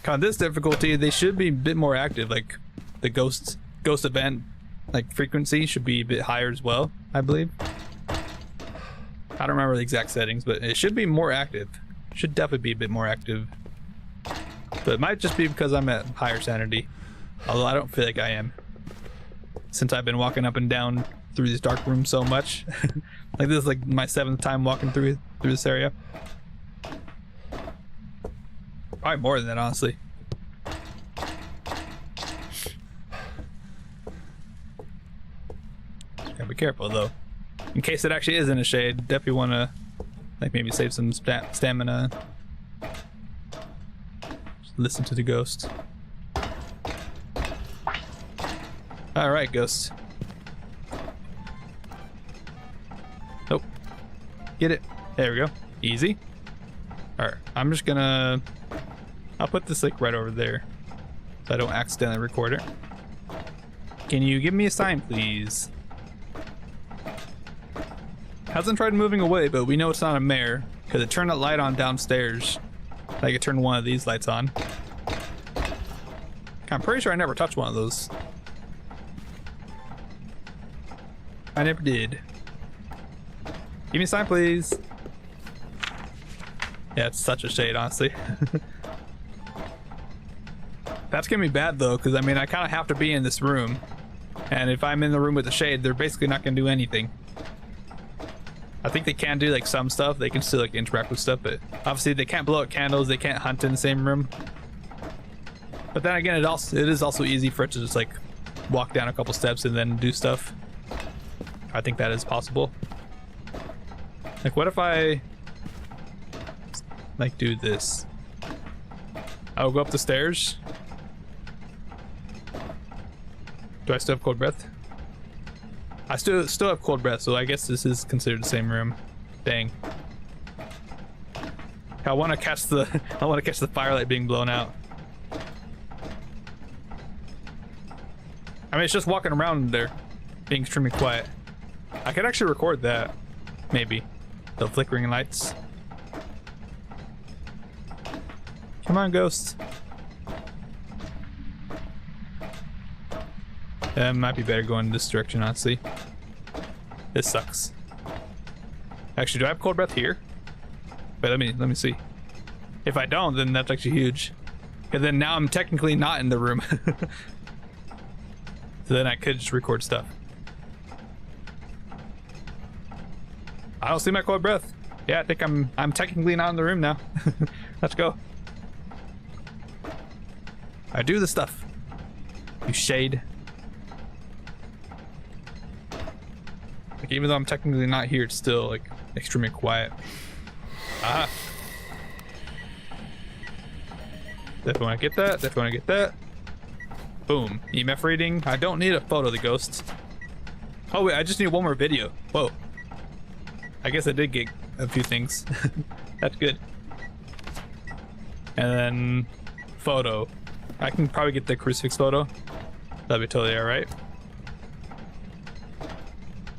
On this difficulty, they should be a bit more active. Like the ghost event, like frequency should be a bit higher as well, I believe. I don't remember the exact settings, but it should be more active. Should definitely be a bit more active. But it might just be because I'm at higher sanity. Although I don't feel like I am. Since I've been walking up and down through these dark rooms so much. Like this is like my 7th time walking through this area. Probably more than that, honestly. Gotta be careful though. In case it actually is in a shade, definitely want to like maybe save some stamina. Just listen to the ghost. All right, ghost. Nope. Get it. There we go. Easy. All right. I'm just gonna. I'll put this like right over there, so I don't accidentally record it. Can you give me a sign, please? Hasn't tried moving away, but we know it's not a mare because it turned that light on downstairs. Like it turned one of these lights on. I'm pretty sure I never touched one of those. I never did. Give me a sign, please. Yeah, it's such a shade, honestly. That's gonna be bad though, because I mean, I kind of have to be in this room, and if I'm in the room with the shade, they're basically not gonna do anything. I think they can do like some stuff. They can still like interact with stuff, but obviously they can't blow out candles. They can't hunt in the same room. But then again, it is also easy for it to just like walk down a couple steps and then do stuff. I think that is possible. Like, what if I like do this? I'll go up the stairs. Do I still have cold breath? I still have cold breath, so I guess this is considered the same room. Dang. I want to catch the firelight being blown out. I mean, it's just walking around there, being extremely quiet. I could actually record that, maybe. The flickering lights. Come on, ghost. It might be better going this direction, honestly. This sucks. Actually, do I have cold breath here? Wait, let me see. If I don't, then that's actually huge. And then now I'm technically not in the room. So then I could just record stuff. I don't see my cold breath. Yeah, I think I'm technically not in the room now. Let's go. I do the stuff. You shade. Like, even though I'm technically not here, it's still like extremely quiet. Ah. Definitely want to get that. Definitely want to get that. Boom. EMF reading. I don't need a photo of the ghost. Oh wait, I just need one more video. Whoa. I guess I did get a few things. That's good. And then photo. I can probably get the crucifix photo. That'd be totally alright.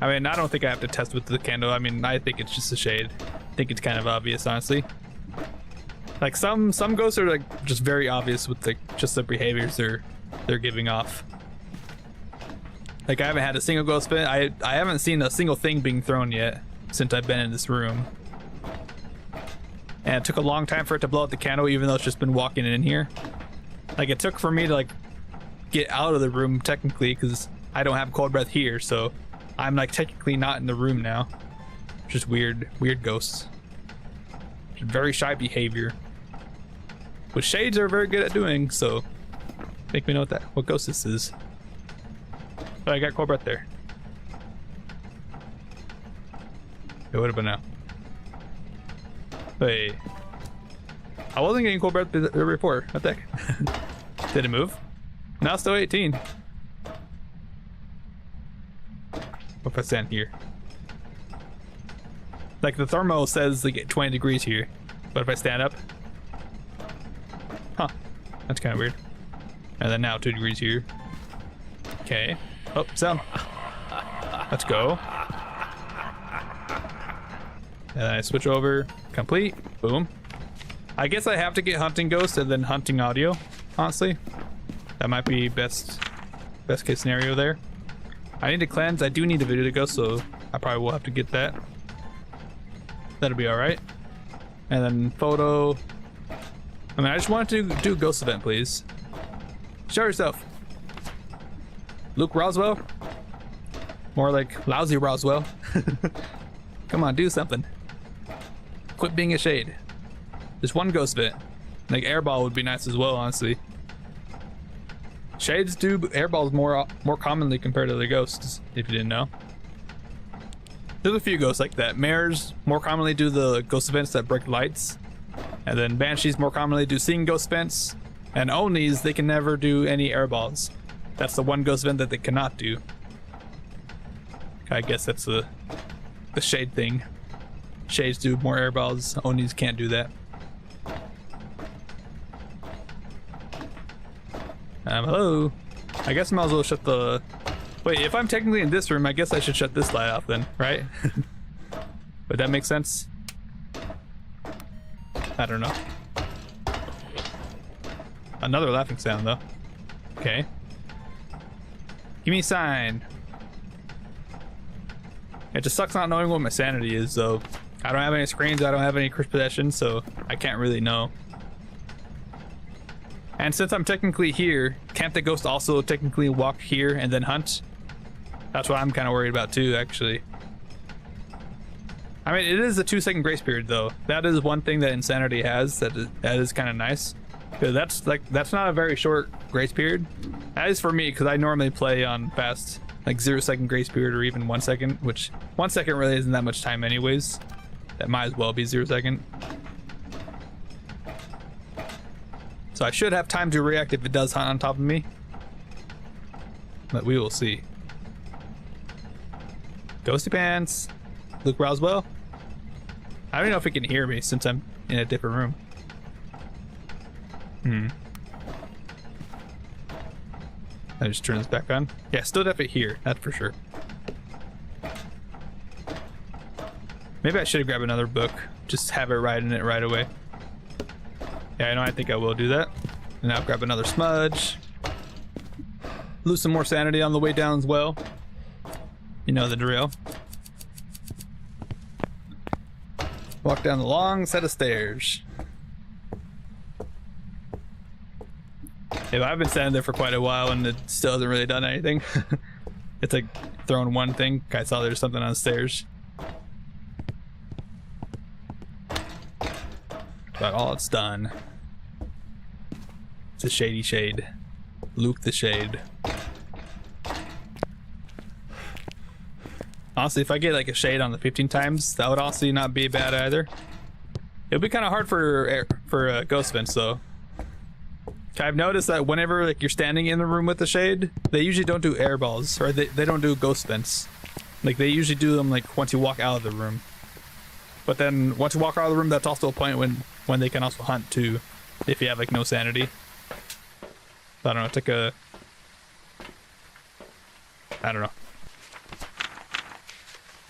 I mean, I don't think I have to test with the candle. I mean, I think it's just a shade. I think it's kind of obvious, honestly. Like some ghosts are like just very obvious with just the behaviors they're giving off. Like I haven't had a single ghost spin. I haven't seen a single thing being thrown yet since I've been in this room. And it took a long time for it to blow out the candle, even though it's just been walking in here. Like it took for me to like get out of the room technically, because I don't have cold breath here, so I'm like technically not in the room now. Just weird ghosts. Just very shy behavior, which shades are very good at doing. So make me know what ghost this is. Oh, I got cold breath there. It would have been now. Wait, I wasn't getting cold breath before. What the heck? Did it move? Now it's still 18. What if I stand here? Like the thermal says like 20 degrees here, but if I stand up, huh? That's kind of weird. And then now 2 degrees here. Okay. Oh, sound. Let's go. And then I switch over. Complete. Boom. I guess I have to get hunting ghost and then hunting audio. Honestly, that might be best case scenario there. I need to cleanse. I do need a video to go, so I probably will have to get that. That'll be all right. And then photo. I mean, I just wanted to do a ghost event, please. Show yourself. Luke Roswell. More like lousy Roswell. Come on, do something. Quit being a shade. Just one ghost event. Like airball would be nice as well, honestly. Shades do airballs more commonly compared to the ghosts, if you didn't know. There's a few ghosts like that. Mares more commonly do the ghost events that break lights. And then Banshees more commonly do seeing ghost events. And Onis, they can never do any airballs. That's the one ghost event that they cannot do. I guess that's the shade thing. Shades do more airballs, Onis can't do that. Hello. I guess I might as well shut the... Wait, if I'm technically in this room, I guess I should shut this light off then, right? Would that make sense? I don't know. Another laughing sound though. Okay. Give me a sign. It just sucks not knowing what my sanity is though. I don't have any screens, I don't have any cursed possession, so I can't really know. And since I'm technically here, can't the ghost also technically walk here and then hunt? That's what I'm kind of worried about too, actually. I mean, it is a 2-second grace period though. That is one thing that Insanity has that is kind of nice. Because that's not a very short grace period. That is for me, because I normally play on fast, like 0-second grace period or even 1 second, which 1 second really isn't that much time anyways. That might as well be 0 second. So I should have time to react if it does hunt on top of me. But we will see. Ghosty Pants. Luke Roswell. I don't know if he can hear me since I'm in a different room. I just turn this back on. Yeah, still definitely here, that's for sure. Maybe I should have grabbed another book. Just have it right in it right away. Yeah, I know, I think I will do that. And I'll grab another smudge. Lose some more sanity on the way down as well. You know the drill. Walk down the long set of stairs. Yeah, I've been standing there for quite a while and it still hasn't really done anything. It's like throwing one thing. I saw there's something on the stairs. About all it's done. It's a shady shade. Luke the Shade. Honestly, if I get like a shade on the 15 times, that would honestly not be bad either. It'll be kind of hard for ghost vents though. I've noticed that whenever like you're standing in the room with the shade, they usually don't do air balls, or they don't do ghost vents. Like they usually do them like once you walk out of the room. But then once you walk out of the room, that's also a point when they can also hunt too, if you have like no sanity. So, I don't know, it's like a... I don't know.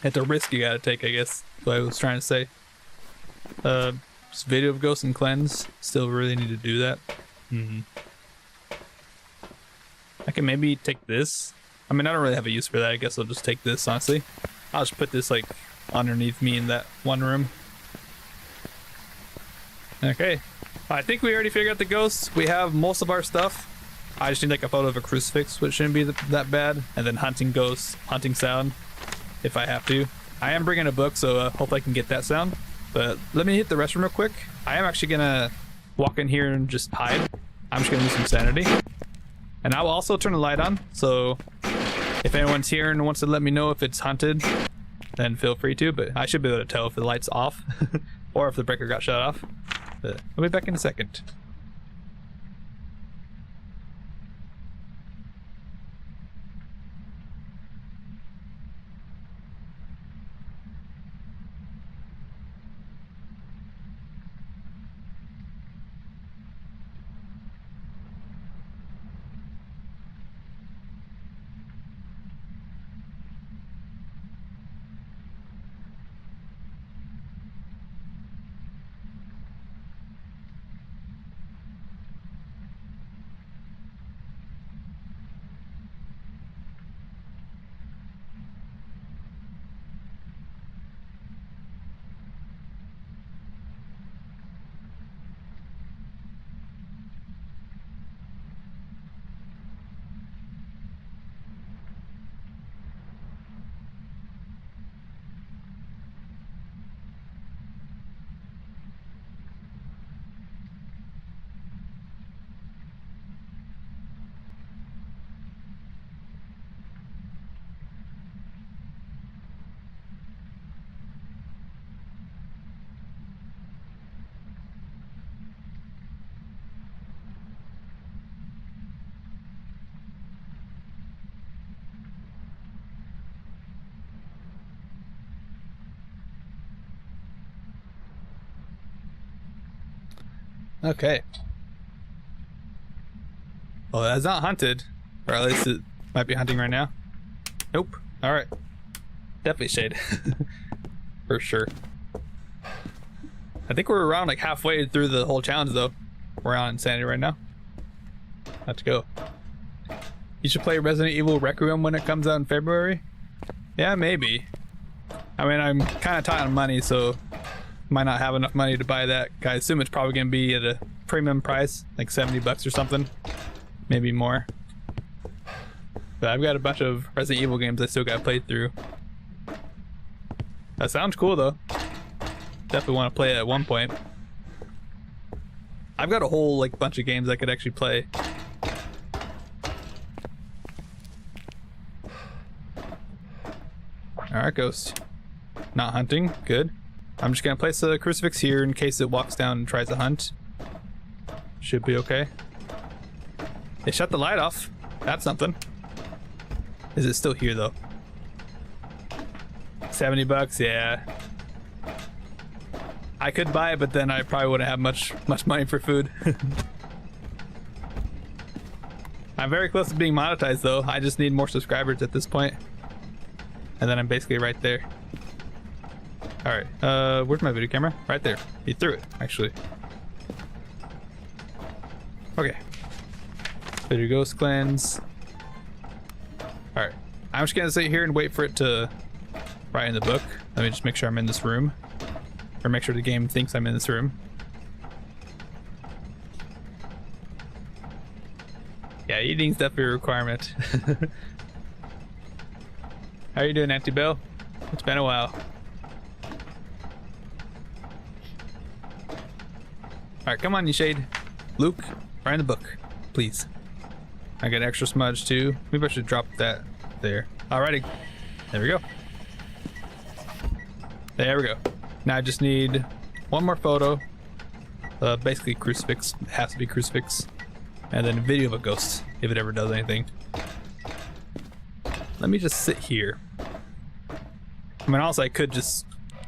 It's a risk you gotta take, I guess. That's what I was trying to say. Just video of ghost and cleanse. Still really need to do that. I can maybe take this. I mean, I don't really have a use for that. I guess I'll just take this, honestly. I'll just put this like underneath me in that one room. Okay. I think we already figured out the ghosts. We have most of our stuff. I just need like a photo of a crucifix, which shouldn't be that bad, and then hunting ghosts, hunting sound, if I have to. I am bringing a book, so hopefully I can get that sound. But let me hit the restroom real quick. I am actually gonna walk in here and just hide. I'm just gonna use some sanity. And I will also turn the light on, so if anyone's here and wants to let me know if it's hunted, then feel free to, but I should be able to tell if the light's off or if the breaker got shut off. But I'll be back in a second. Okay. Well, that's not hunted, or at least it might be hunting right now. Nope. All right. Definitely shade. For sure. I think we're around like halfway through the whole challenge though. We're on insanity right now. Let's go. You should play Resident Evil Requiem when it comes out in February. Yeah, maybe. I mean, I'm kind of tight on money, so might not have enough money to buy that. I assume it's probably gonna be at a premium price, like $70 or something, maybe more. But I've got a bunch of Resident Evil games I still gotta play through. That sounds cool though. Definitely want to play it at one point. I've got a whole like bunch of games I could actually play. Alright, ghost. Not hunting, good. I'm just gonna place a crucifix here in case it walks down and tries to hunt. Should be okay. They shut the light off. That's something. Is it still here though? $70, yeah. I could buy it, but then I probably wouldn't have much money for food. I'm very close to being monetized though. I just need more subscribers at this point. And then I'm basically right there. Alright, where's my video camera? Right there. He threw it, actually. Okay. Video ghost cleanse. Alright. I'm just gonna sit here and wait for it to write in the book. Let me just make sure I'm in this room. Or make sure the game thinks I'm in this room. Yeah, eating's definitely a requirement. How are you doing, Auntie Belle? It's been a while. Alright, come on, you shade. Luke, write in the book, please. I got extra smudge too. Maybe I should drop that there. Alrighty. There we go. There we go. Now I just need one more photo. Basically crucifix. It has to be crucifix. And then a video of a ghost, if it ever does anything. Let me just sit here. I mean, also I could just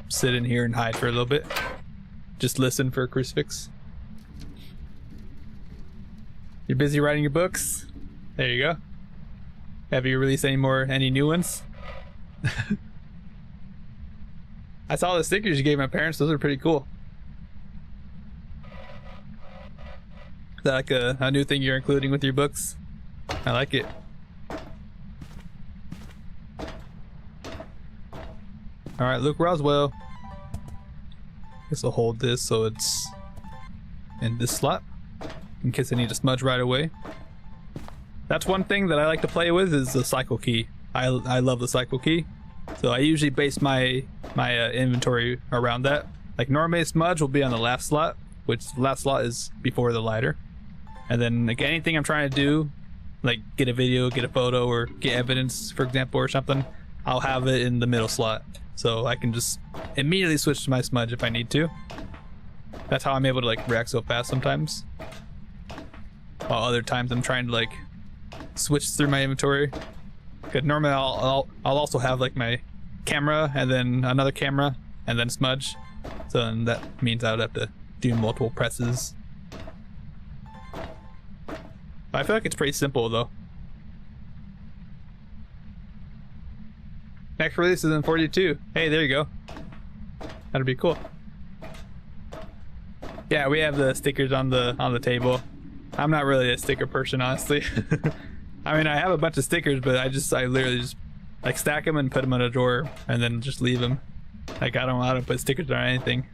sit in here and hide for a little bit. Just listen for a crucifix. You're busy writing your books? There you go. Have you released any new ones? I saw the stickers you gave my parents. Those are pretty cool. Is that like a new thing you're including with your books? I like it. Alright, Luke Roswell. Guess I'll hold this so it's in this slot in case I need to smudge right away. That's one thing that I like to play with is the cycle key. I love the cycle key. So I usually base my inventory around that. Like normally smudge will be on the last slot, which the last slot is before the lighter. And then like anything I'm trying to do, like get a video, get a photo, or get evidence, for example, or something, I'll have it in the middle slot. So I can just immediately switch to my smudge if I need to. That's how I'm able to like react so fast sometimes. While other times I'm trying to like switch through my inventory. Because normally I'll also have like my camera and then another camera and then smudge. So then that means I would have to do multiple presses. I feel like it's pretty simple though. Next release is in 42. Hey, there you go. That'd be cool. Yeah, we have the stickers on the table. I'm not really a sticker person, honestly. I mean, I have a bunch of stickers, but I literally just like stack them and put them in a drawer and then just leave them. Like I don't put stickers on anything.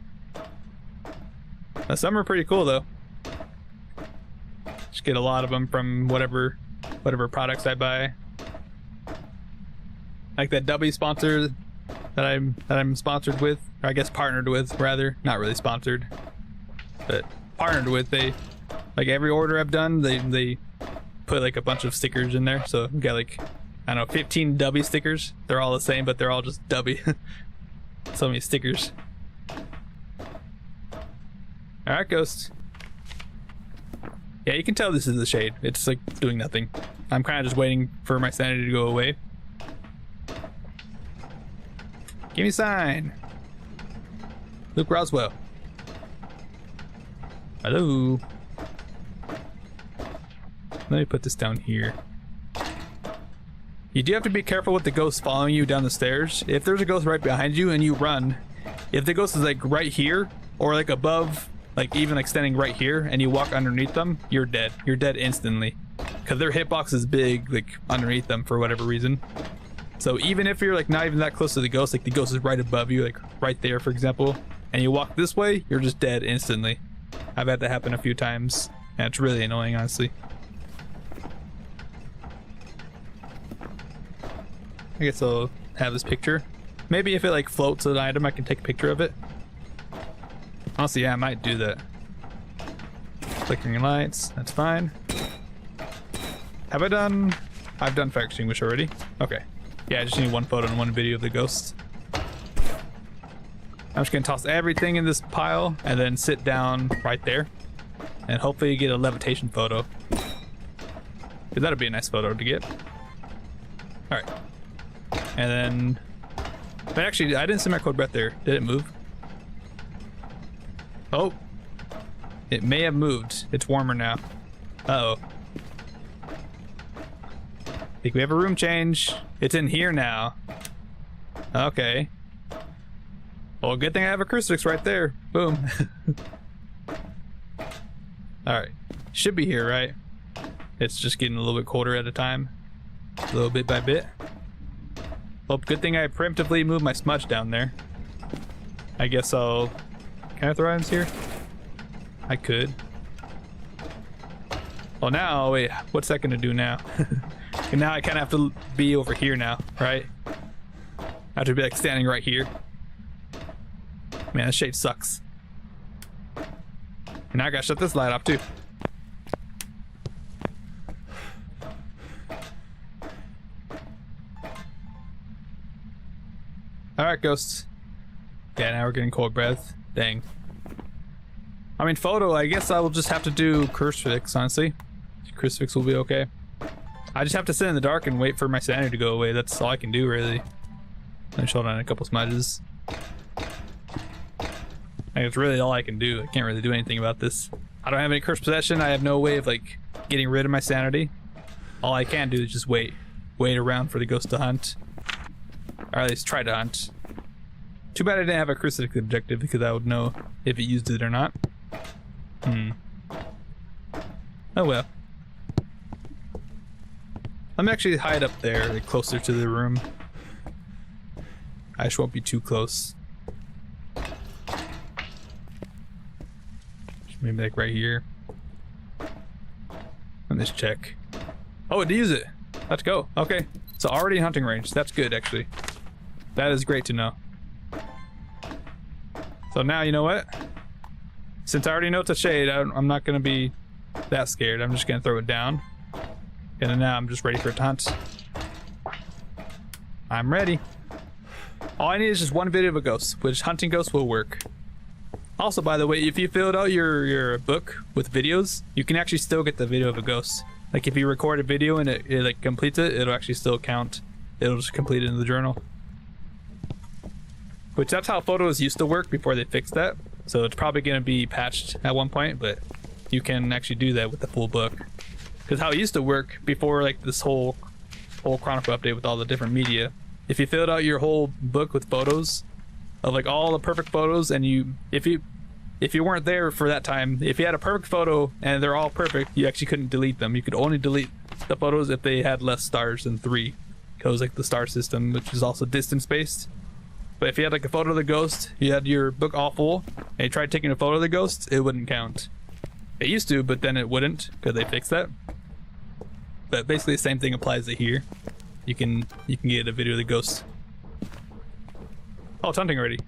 Some are pretty cool though. Just get a lot of them from whatever products I buy. Like that W sponsor that I'm sponsored with, or I guess partnered with rather. Not really sponsored, but partnered with. They like every order I've done, they put like a bunch of stickers in there. So I've got like, I don't know, 15 W stickers. They're all the same, but they're all just W. So many stickers. Alright, Ghost. Yeah, you can tell this is the shade. It's like doing nothing. I'm kind of just waiting for my sanity to go away. Give me a sign. Luke Roswell. Hello. Let me put this down here. You do have to be careful with the ghost following you down the stairs. If there's a ghost right behind you and you run, if the ghost is like right here or like above, like even like standing right here, and you walk underneath them, you're dead. You're dead instantly. Because their hitbox is big, like underneath them for whatever reason. So even if you're like not even that close to the ghost, like the ghost is right above you, like right there for example, and you walk this way, you're just dead instantly. I've had that happen a few times, and it's really annoying, honestly. I guess I'll have this picture. Maybe if it like floats an item, I can take a picture of it. Honestly, yeah, I might do that. Flickering lights, that's fine. Have I done... I've done fire extinguish already. Okay. Yeah, I just need one photo and one video of the ghost. I'm just gonna toss everything in this pile and then sit down right there. And hopefully get a levitation photo. Because that'd be a nice photo to get. Alright. And then... But actually, I didn't see my cold breath there. Did it move? Oh. It may have moved. It's warmer now. Uh-oh. I think we have a room change. It's in here now. Okay. Well, good thing I have a crucifix right there. Boom. Alright. Should be here, right? It's just getting a little bit colder at a time. A little bit by bit. Well, good thing I preemptively moved my smudge down there. I guess I'll... Can I throw items here? I could. Well now, wait, what's that gonna do now? And now I kinda have to be over here now, right? I have to be like standing right here. Man, this shade sucks. And now I gotta shut this light off too. Alright, ghosts. Yeah, now we're getting cold breath. Dang. I mean, photo, I guess I will just have to do crucifix, honestly. Crucifix will be okay. I just have to sit in the dark and wait for my sanity to go away. That's all I can do, really. Let me hold on a couple smudges. That's really all I can do. I can't really do anything about this. I don't have any cursed possession. I have no way of, like, getting rid of my sanity. All I can do is just wait. Wait around for the ghost to hunt. Or at least try to hunt. Too bad I didn't have a crucifix objective because I would know if it used it or not. Oh well. Let me actually hide up there, like closer to the room. I just won't be too close. Maybe like right here. Let me just check. Oh, it use it. Let's go. Okay. So already in hunting range. That's good, actually. That is great to know. So now, you know what? Since I already know it's a shade, I'm not going to be that scared. I'm just going to throw it down. And then now I'm just ready for it to hunt. I'm ready. All I need is just one video of a ghost, which hunting ghosts will work. Also, by the way, if you filled out your book with videos, you can actually still get the video of a ghost. Like if you record a video and it like completes it, it'll actually still count. It'll just complete it in the journal. Which that's how photos used to work before they fixed that. So it's probably going to be patched at one point, but you can actually do that with the full book. Because how it used to work before like this whole Chronicle update with all the different media, if you filled out your whole book with photos of like all the perfect photos, and if you weren't there for that time, if you had a perfect photo and they're all perfect, you actually couldn't delete them. You could only delete the photos if they had less stars than 3. It was like the star system, which is also distance based. But if you had like a photo of the ghost, you had your book all full, and you tried taking a photo of the ghost, it wouldn't count. It used to, but then it wouldn't, because they fixed that. But basically the same thing applies to here. You can get a video of the ghost. Oh, it's hunting already.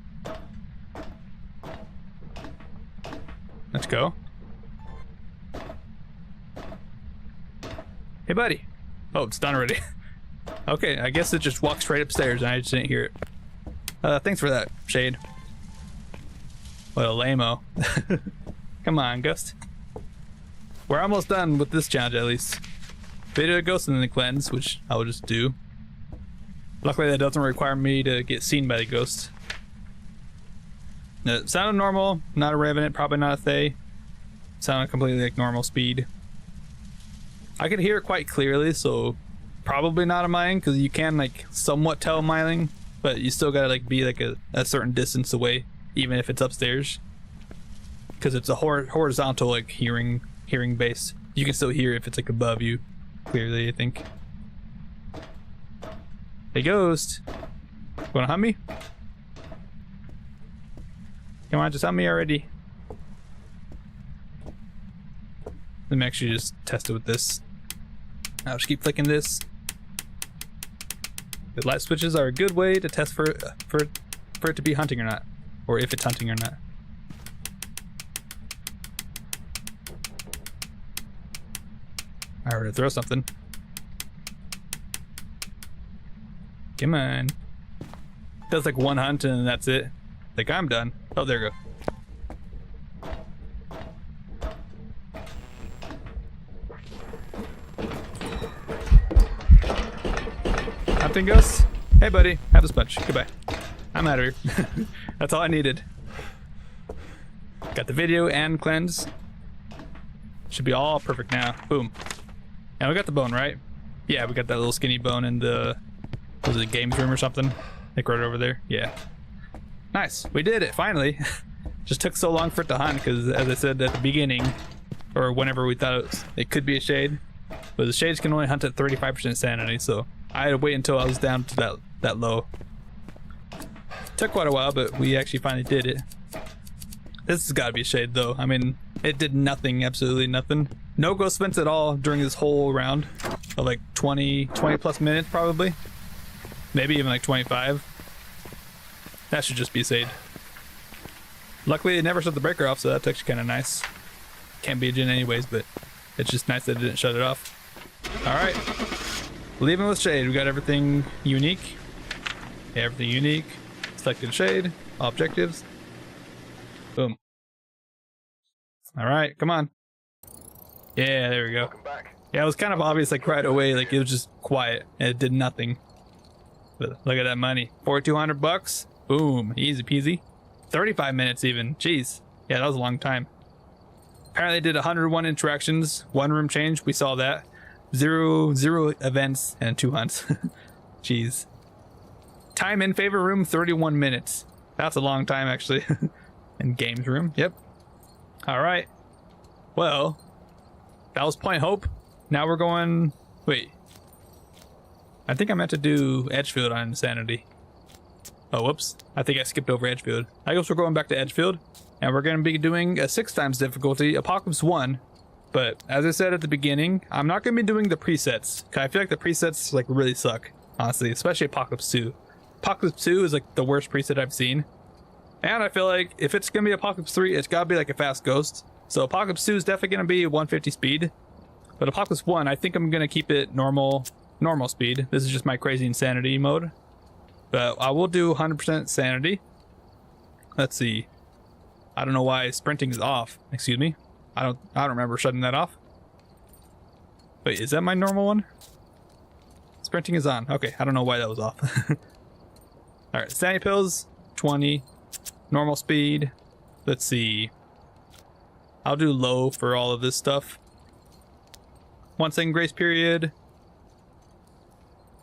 Let's go. Hey, buddy. Oh, it's done already. Okay, I guess it just walks straight upstairs and I just didn't hear it. Thanks for that, Shade. What a lame-o. Come on, Ghost. We're almost done with this challenge, at least. Video of ghost and then the cleanse, which I will just do. Luckily, that doesn't require me to get seen by the ghost. It sounded normal, not a revenant, probably not a Thay. Sounded completely like normal speed. I could hear it quite clearly, so probably not a mine, because you can like somewhat tell mining, but you still gotta like be like a certain distance away, even if it's upstairs, because it's a horizontal like hearing base. You can still hear if it's like above you clearly, I think. Hey, ghost, wanna hunt me? Come on, just hunt me already. Let me actually just test it with this. I'll just keep flicking this. The light switches are a good way to test for it to be hunting or not, or if it's hunting or not. Alright, throw something. Come on. Does like one hunt and that's it. Like, I'm done. Oh, there we go. Hunting ghosts? Hey buddy, have this bunch. Goodbye. I'm out of here. That's all I needed. Got the video and cleanse. Should be all perfect now. Boom. And we got the bone, right? Yeah, we got that little skinny bone in the... was it games room or something? Like right over there? Yeah. Nice. We did it, finally. Just took so long for it to hunt, because as I said at the beginning, or whenever we thought it could be a shade, but the shades can only hunt at 35% sanity, so I had to wait until I was down to that low. Took quite a while, but we actually finally did it. This has got to be a shade though. I mean, it did nothing, absolutely nothing. No ghost vents at all during this whole round of like 20 plus minutes probably. Maybe even like 25. That should just be shade. Luckily it never shut the breaker off, so that's actually kind of nice. Can't be a gen anyways, but it's just nice that it didn't shut it off. Alright. Leaving with shade, we got everything unique. Yeah, everything unique. Selected shade, all objectives. Boom. Alright, come on. Yeah, there we go. Yeah, it was kind of obvious like right away, like it was just quiet and it did nothing. But look at that money. 4,200 bucks. Boom, easy peasy. 35 minutes even, jeez. Yeah, that was a long time. Apparently did 101 interactions, 1 room change, we saw that. Zero events and 2 hunts. Jeez. Time in favor room 31 minutes. That's a long time actually. In games room, yep. Alright. Well, that was Point Hope. Now we're going, wait. I think I meant to do Edgefield on Insanity. Oh, whoops. I think I skipped over Edgefield. I guess we're going back to Edgefield. And we're going to be doing a 6 times difficulty, Apocalypse 1, But as I said at the beginning, I'm not going to be doing the presets. 'Cause I feel like the presets like really suck, honestly, especially Apocalypse 2. Apocalypse 2 is like the worst preset I've seen. And I feel like if it's going to be Apocalypse 3, it's got to be like a fast ghost. So Apocalypse 2 is definitely going to be 150 speed. But Apocalypse 1, I think I'm going to keep it normal speed. This is just my crazy insanity mode. But I will do 100% sanity. Let's see. I don't know why sprinting is off. Excuse me. I don't remember shutting that off. Wait, is that my normal one? Sprinting is on. Okay, I don't know why that was off. Alright, sanity pills, 20. Normal speed. Let's see. I'll do low for all of this stuff. 1 second grace period.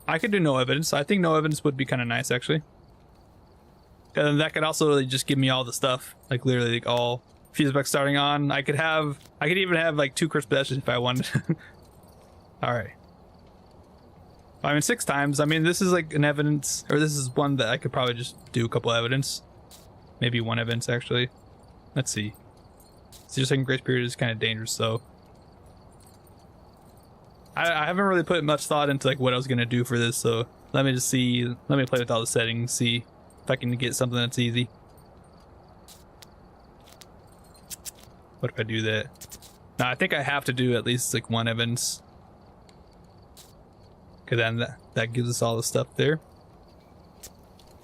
I could do no evidence. I think no evidence would be kind of nice, actually. And that could also really just give me all the stuff. Like literally like all fuse box starting on. I could even have like 2 cursed possessions if I wanted. Alright. I mean 6 times. I mean this is like an evidence, or this is one that I could probably just do a couple evidence. Maybe 1 evidence actually. Let's see. 0 second grace period is kind of dangerous, so I haven't really put much thought into like what I was gonna do for this, so let me just see. Let me play with all the settings, see if I can get something that's easy. What if I do that? No, I think I have to do at least like 1 evidence. Cause then that gives us all the stuff there.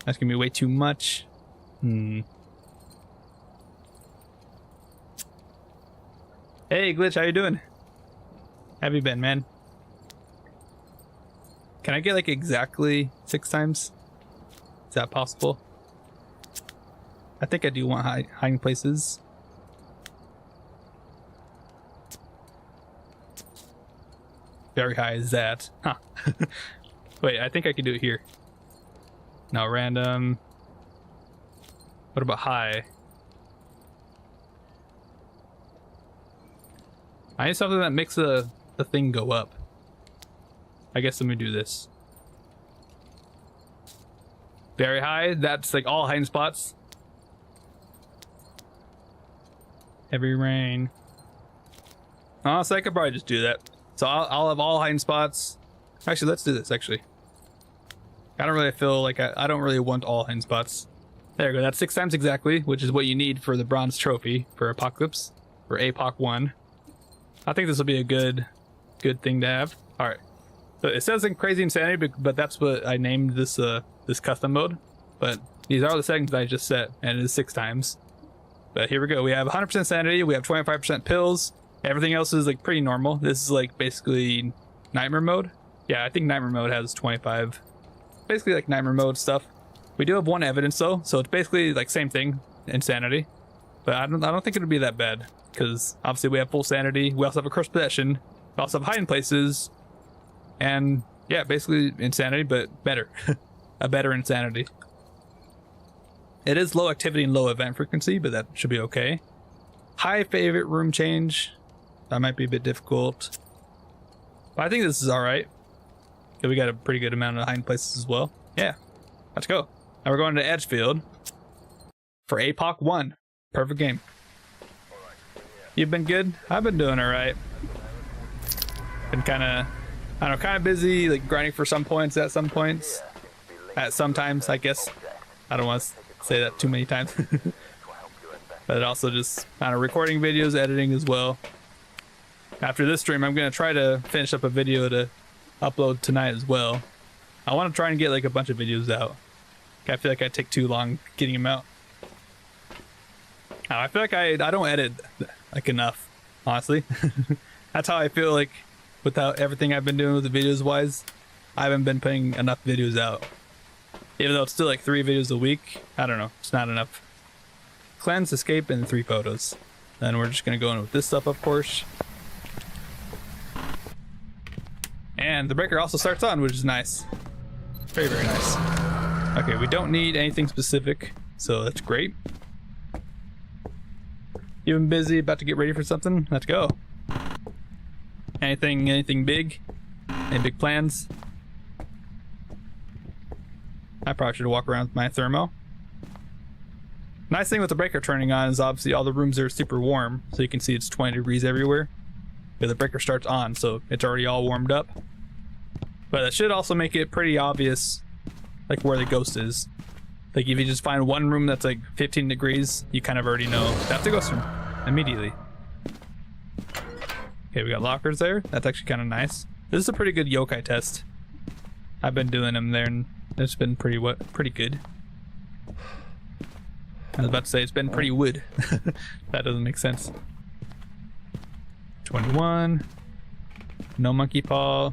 That's gonna be way too much. Hey Glitch, how you doing? How have you been, man? Can I get like exactly 6 times? Is that possible? I think I do want hiding places. Very high is that? Huh. Wait, I think I can do it here. No, random. What about high? I need something that makes the thing go up. I guess let me do this. Very high, that's like all hiding spots. Heavy rain. Honestly, I could probably just do that. So I'll have all hiding spots. Actually, let's do this, actually. I don't really feel like I don't really want all hiding spots. There we go, that's 6 times exactly, which is what you need for the bronze trophy for Apocalypse, for APOC 1. I think this will be a good thing to have. Alright. So it says in Crazy Insanity, but that's what I named this this custom mode. But these are the settings that I just set, and it is 6 times. But here we go. We have 100% sanity, we have 25% pills. Everything else is like pretty normal. This is like basically nightmare mode. Yeah, I think nightmare mode has 25. Basically like nightmare mode stuff. We do have 1 evidence though, so it's basically like same thing, insanity. But I don't think it'll be that bad, because obviously we have full sanity. We also have a cursed possession. We also have hiding places. And yeah, basically insanity, but better. A better insanity. It is low activity and low event frequency, but that should be okay. High favorite room change. That might be a bit difficult. But I think this is alright. Okay, we got a pretty good amount of hiding places as well. Yeah, let's go. Now we're going to Edgefield for APOC 1. Perfect game. You've been good? I've been doing alright. Been kind of, I don't know, kind of busy, like grinding for some points at some points. At some times, I guess. I don't want to say that too many times. But also just, I don't know, recording videos, editing as well. After this stream, I'm going to try to finish up a video to upload tonight as well. I want to try and get like a bunch of videos out. I feel like I take too long getting them out. I feel like I don't edit like enough, honestly. That's how I feel like without everything I've been doing with the videos wise. I haven't been putting enough videos out. Even though it's still like 3 videos a week. I don't know, it's not enough. Cleanse, escape, and 3 photos. Then we're just gonna go in with this stuff, of course. And the breaker also starts on, which is nice. Very, very nice. Okay, we don't need anything specific, so that's great. You've been busy, about to get ready for something? Let's go. Anything big? Any big plans? I probably should walk around with my thermo. Nice thing with the breaker turning on is obviously all the rooms are super warm, so you can see it's 20 degrees everywhere. The breaker starts on, so it's already all warmed up. But it should also make it pretty obvious, like where the ghost is. Like if you just find one room that's like 15 degrees, you kind of already know that's the ghost room immediately. Okay, we got lockers there. That's actually kind of nice. This is a pretty good yokai test. I've been doing them there, and it's been pretty good. I was about to say it's been pretty wood. That doesn't make sense. 21. No monkey paw.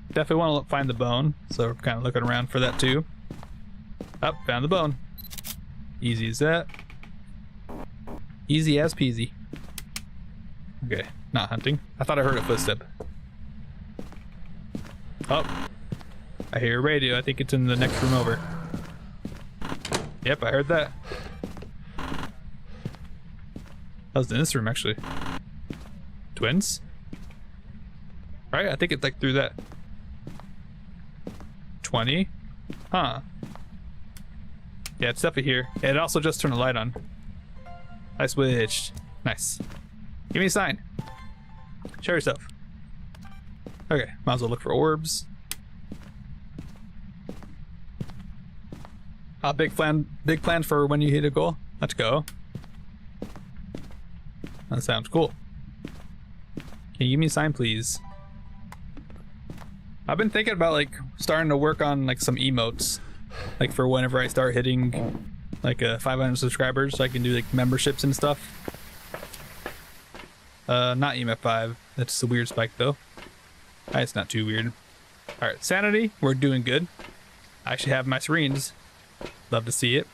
Definitely want to find the bone, so we're kind of looking around for that too. Up, found the bone. Easy as that. Easy as peasy. Okay, not hunting. I thought I heard a footstep. Oh, I hear a radio. I think it's in the next room over. Yep, I heard that. That was in this room, actually. Twins? Right, I think it's like through that. 20? Huh. Yeah, it's definitely here. It also just turned the light on. I switched. Nice. Give me a sign. Show yourself. Okay, might as well look for orbs. Big plan for when you hit a goal. Let's go. That sounds cool. Can you give me a sign, please? I've been thinking about like starting to work on like some emotes, like for whenever I start hitting like 500 subscribers, so I can do like memberships and stuff. Not EMF 5. That's a weird spike though. It's not too weird. All right, sanity. We're doing good. I actually have my screens. Love to see it.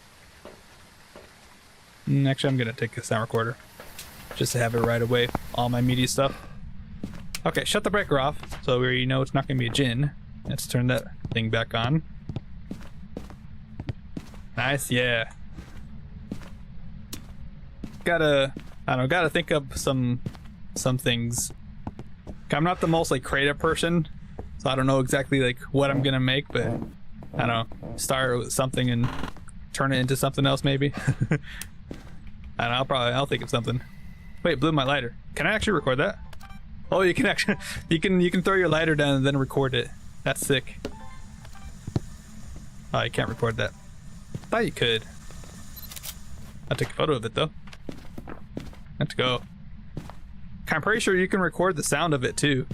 Actually, I'm gonna take a sound recorder just to have it right away. All my media stuff. Okay, shut the breaker off so we already know it's not gonna be a djinn. Let's turn that thing back on. Nice, yeah. Gotta think of some things. I'm not the most like creative person, so I don't know exactly like what I'm gonna make, but I don't know, start with something and turn it into something else maybe. I don't know, I'll think of something. Wait, blew my lighter. Can I actually record that? Oh, you can actually, you can throw your lighter down and then record it. That's sick. Oh, you can't record that. Thought you could. I'll take a photo of it though. Let's go. I'm pretty sure you can record the sound of it too,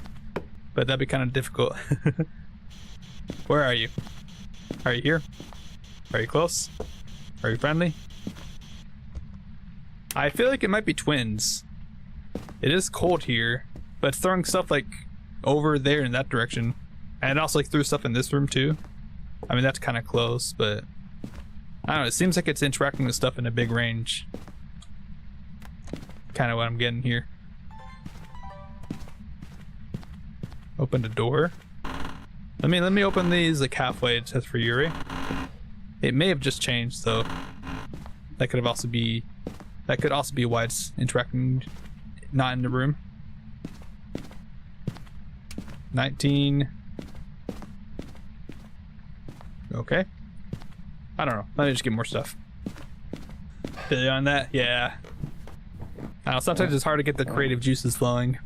but that'd be kind of difficult. Where are you? Are you here? Are you close? Are you friendly? I feel like it might be twins. It is cold here, but it's throwing stuff like over there in that direction, and it also like threw stuff in this room too. I mean, that's kind of close, but I don't know, it seems like it's interacting with stuff in a big range. Kind of what I'm getting here. Open the door. Let me open these like halfway just for Yuri. It may have just changed though. That could also be why it's interacting not in the room. 19. Okay. I don't know. Let me just get more stuff. Feel you on that? Yeah. I don't know, sometimes it's hard to get the creative juices flowing.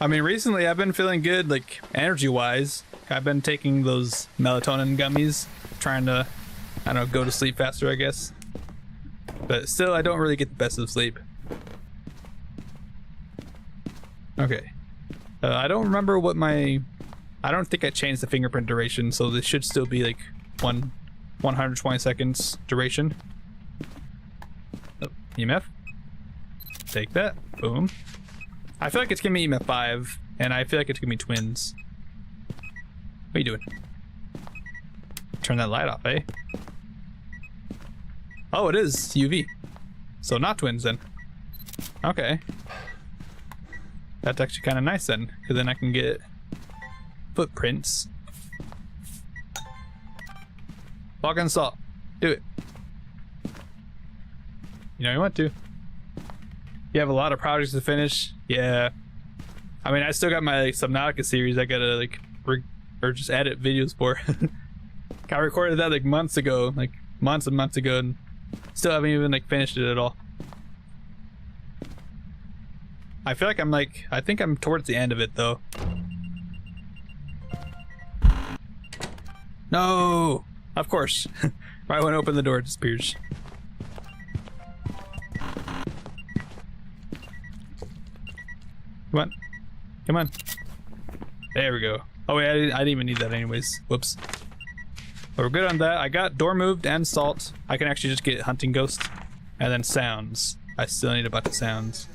I mean, recently I've been feeling good, like energy-wise. I've been taking those melatonin gummies, trying to, I don't know, go to sleep faster, I guess. But still, I don't really get the best of sleep. Okay. I don't remember what I don't think I changed the fingerprint duration, so this should still be like 120 seconds duration. Oh, EMF. Take that. Boom. I feel like it's gonna be EMF 5, and I feel like it's gonna be twins. What are you doing? Turn that light off, eh? Oh, it is UV. So not twins then. Okay. That's actually kind of nice then, because then I can get footprints. Walk on salt. Do it. You know you want to. You have a lot of projects to finish. Yeah. I mean, I still got my Subnautica series I gotta like or just edit videos for. I recorded that like months ago, like months and months ago, and Still haven't even like finished it at all. I feel like I think I'm towards the end of it though. No! Of course. Right when I open the door, it disappears. Come on. Come on. There we go. Oh wait, I didn't even need that anyways. Whoops. But we're good on that. I got door moved and salt. I can actually just get hunting ghost. And then sounds. I still need a bunch of sounds.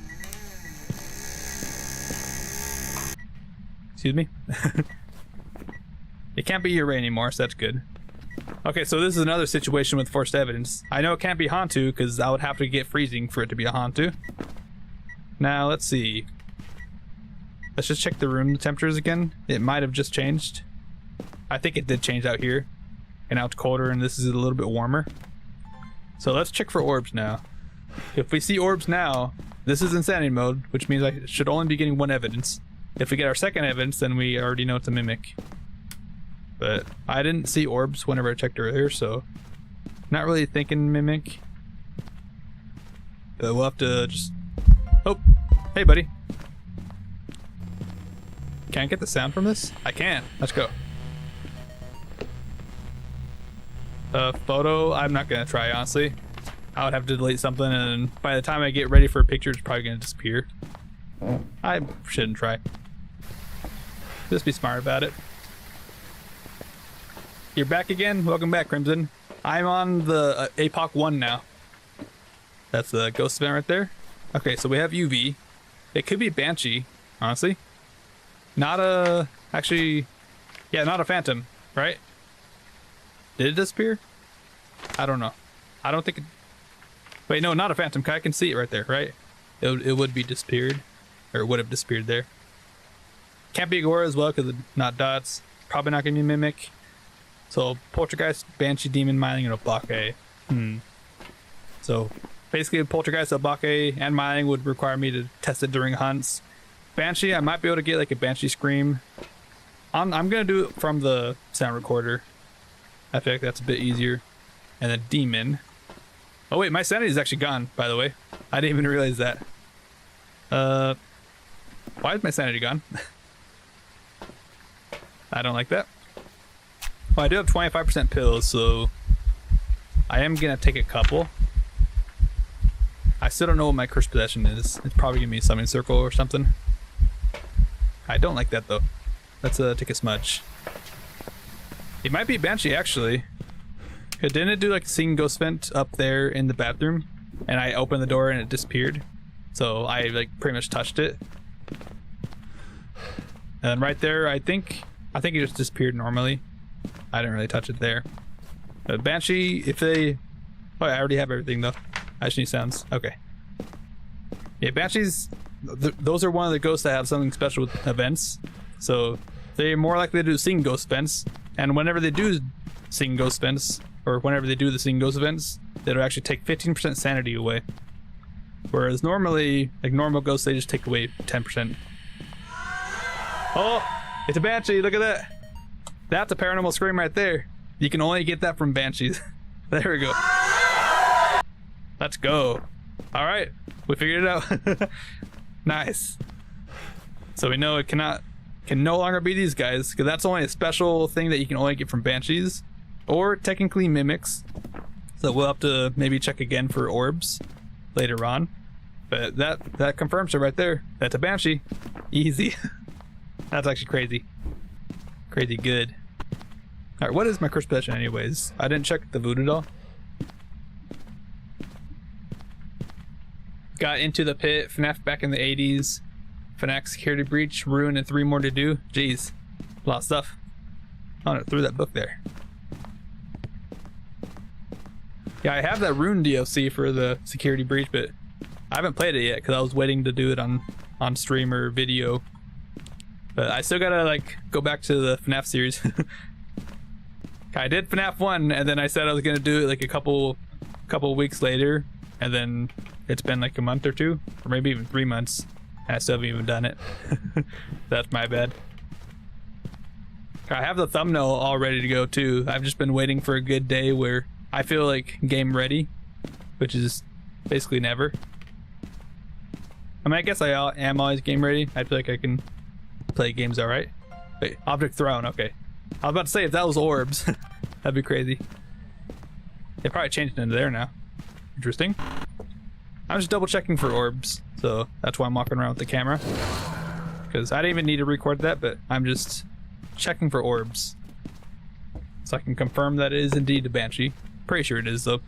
Excuse me? It can't be your way anymore, so that's good. Okay, so this is another situation with forced evidence. I know it can't be Hantu because I would have to get freezing for it to be a Hantu. Now, let's see. Let's just check the room temperatures again. It might have just changed. I think it did change out here. And now it's colder and this is a little bit warmer. So let's check for orbs now. If we see orbs now, this is insanity mode, which means I should only be getting one evidence. If we get our second evidence, then we already know it's a mimic. But I didn't see orbs whenever I checked earlier, so not really thinking mimic. But we'll have to just... Oh, hey buddy. Can I get the sound from this? I can. Let's go. Photo, I'm not gonna try, honestly. I would have to delete something, and by the time I get ready for a picture, it's probably gonna disappear. I shouldn't try. Just be smart about it. You're back again? Welcome back, Crimson. I'm on the APOC 1 now. That's the ghost event right there. Okay, so we have UV. It could be Banshee, honestly. Not a... Actually... Yeah, not a phantom, right? Did it disappear? I don't know. I don't think it... Wait, no, not a phantom. I can see it right there, right? It would be disappeared. Or it would have disappeared there. Can't be Agora as well because it's not dots. Probably not going to be Mimic. So, Poltergeist, Banshee, Demon, Myling, and Obake. So, basically, Poltergeist, Obake, and Myling would require me to test it during hunts. Banshee, I might be able to get like a Banshee scream. I'm going to do it from the sound recorder. I feel like that's a bit easier. And then Demon. Oh wait, my sanity is actually gone, by the way. I didn't even realize that. Why is my sanity gone? I don't like that. Well, I do have 25% pills, so I am gonna take a couple. I still don't know what my cursed possession is. It's probably gonna be a summoning circle or something. I don't like that though. Let's take a smudge. It might be Banshee actually. Didn't it do like a seeing ghost vent up there in the bathroom? And I opened the door and it disappeared. So I like pretty much touched it. And right there, I think it just disappeared normally. I didn't really touch it there. But Banshee, if they... Oh, I already have everything though. I just need sounds. Okay. Yeah, Banshees, those are one of the ghosts that have something special with events. So they're more likely to do seeing ghost events. And whenever they do seeing ghost events, or whenever they do the seeing ghost events, it'll actually take 15% sanity away. Whereas normally, like normal ghosts, they just take away 10%. Oh, it's a Banshee, look at that. That's a paranormal scream right there. You can only get that from Banshees. There we go. Let's go. All right, we figured it out. Nice. So we know it can no longer be these guys, because that's only a special thing that you can only get from Banshees, or technically mimics. So we'll have to maybe check again for orbs later on. But that confirms it right there. That's a Banshee. Easy. That's actually crazy. Crazy good. Alright, what is my cursed possession anyways? I didn't check the voodoo doll. Got Into the Pit, FNAF back in the 80s, FNAF Security Breach, Ruin, and 3 more to do. Jeez, a lot of stuff. Oh, no, threw that book there. Yeah, I have that Ruin DLC for the Security Breach, but I haven't played it yet because I was waiting to do it on stream or video. But I still gotta like go back to the FNAF series. I did FNAF 1, and then I said I was gonna do it like a couple weeks later, and then it's been like a month or 2, or maybe even 3 months, and I still haven't even done it. That's my bad. I have the thumbnail all ready to go too. I've just been waiting for a good day where I feel like game ready, which is basically never. I mean, I guess I am always game ready. I feel like I can play games all right. Wait, object thrown. Okay, I was about to say if that was orbs, that'd be crazy. They probably changed it into there now. Interesting. I'm just double checking for orbs, so that's why I'm walking around with the camera. Because I didn't even need to record that, but I'm just checking for orbs. So I can confirm that it is indeed a Banshee. Pretty sure it is though.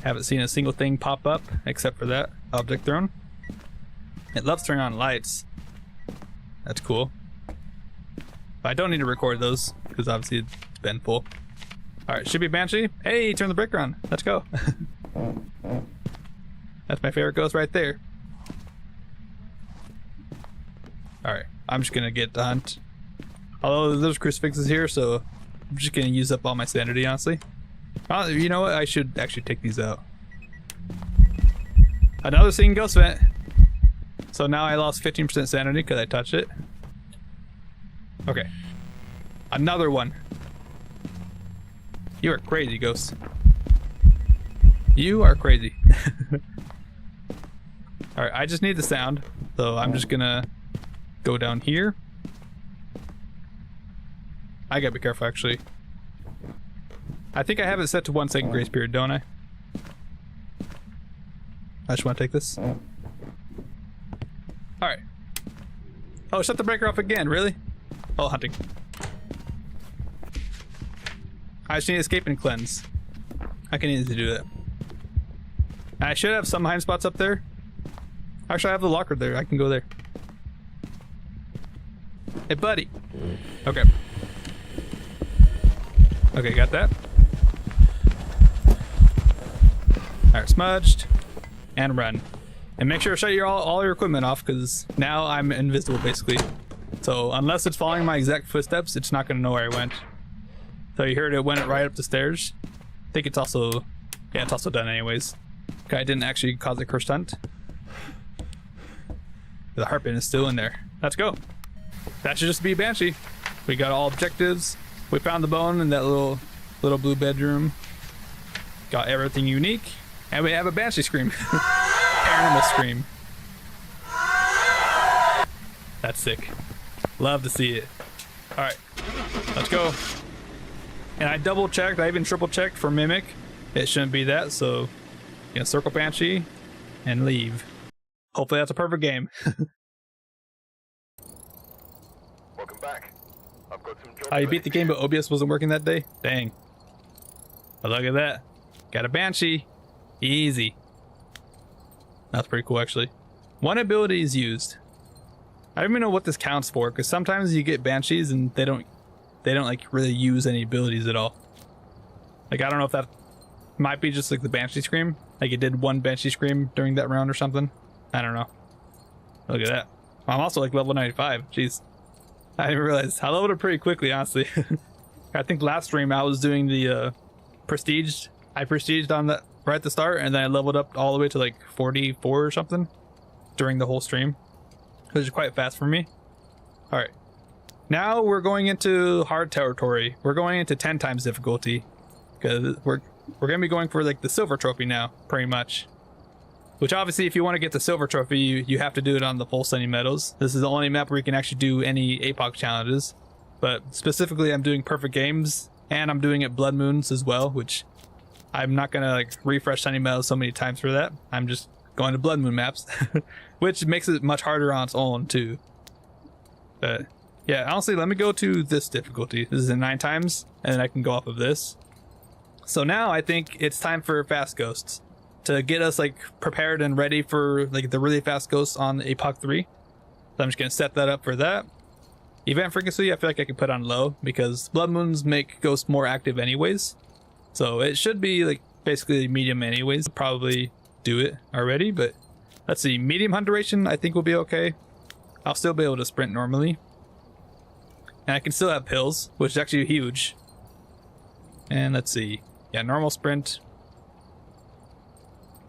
Haven't seen a single thing pop up except for that object thrown. It loves turning on lights. That's cool. But I don't need to record those because obviously it's been full. Alright, should be Banshee. Hey, turn the breaker on. Let's go. That's my favorite ghost right there. Alright, I'm just gonna get the hunt. Although there's crucifixes here, so I'm just gonna use up all my sanity, honestly. Oh, you know what? I should actually take these out. Another singing ghost vent. So now I lost 15% sanity because I touched it. Okay. Another one. You are crazy, ghost. You are crazy. Alright, I just need the sound. So I'm just gonna go down here. I gotta be careful, actually. I think I have it set to 1 second grace period, don't I? I just want to take this. Alright. Oh, shut the breaker off again, really? Oh, hunting. I just need to escape and cleanse. I can easily do that. I should have some hiding spots up there. Actually, I have the locker there. I can go there. Hey, buddy. Okay. Okay, got that. Alright, smudged. And run. And make sure to shut all your equipment off, because now I'm invisible, basically. So, unless it's following my exact footsteps, it's not going to know where I went. So you heard it went right up the stairs. I think it's also... yeah, it's also done anyways. Okay, I didn't actually cause a cursed hunt. The heartbeat is still in there. Let's go. That should just be Banshee. We got all objectives. We found the bone in that little blue bedroom. Got everything unique. And we have a Banshee scream. Animal scream. That's sick. Love to see it. Alright. Let's go. And I double checked, I even triple checked for Mimic. It shouldn't be that, so you can circle Banshee and leave. Hopefully that's a perfect game. Welcome back. I've got some jobs. You beat the game, but OBS wasn't working that day? Dang. But look at that. Got a Banshee. Easy. That's pretty cool, actually. One ability is used. I don't even know what this counts for, because sometimes you get Banshees and they don't like really use any abilities at all. Like, I don't know if that might be just like the Banshee scream. Like it did one Banshee scream during that round or something. I don't know. Look at that. I'm also like level 95. Jeez. I didn't realize. I leveled it pretty quickly, honestly. I think last stream I was doing the prestige. I prestiged on that right at the start, and then I leveled up all the way to like 44 or something during the whole stream, which is quite fast for me. All right. Now we're going into hard territory. We're going into 10 times difficulty because we're gonna be going for like the silver trophy now, pretty much. Which obviously, if you want to get the silver trophy, you have to do it on the full Sunny Meadows. This is the only map where you can actually do any APOC challenges. But specifically, I'm doing perfect games, and I'm doing it blood moons as well, which I'm not gonna like refresh Sunny Meadows so many times for that. I'm just going to blood moon maps, which makes it much harder on its own too. But yeah, honestly, let me go to this difficulty. This is in 9 times, and then I can go off of this. So now I think it's time for fast ghosts to get us like prepared and ready for like the really fast ghosts on APOC 3. So I'm just gonna set that up for that. Event frequency, I feel like I can put on low because blood moons make ghosts more active anyways. So it should be like basically medium anyways. Probably do it already, but let's see. Medium hunt duration I think will be okay. I'll still be able to sprint normally. And I can still have pills, which is actually huge. And let's see. Yeah, normal sprint.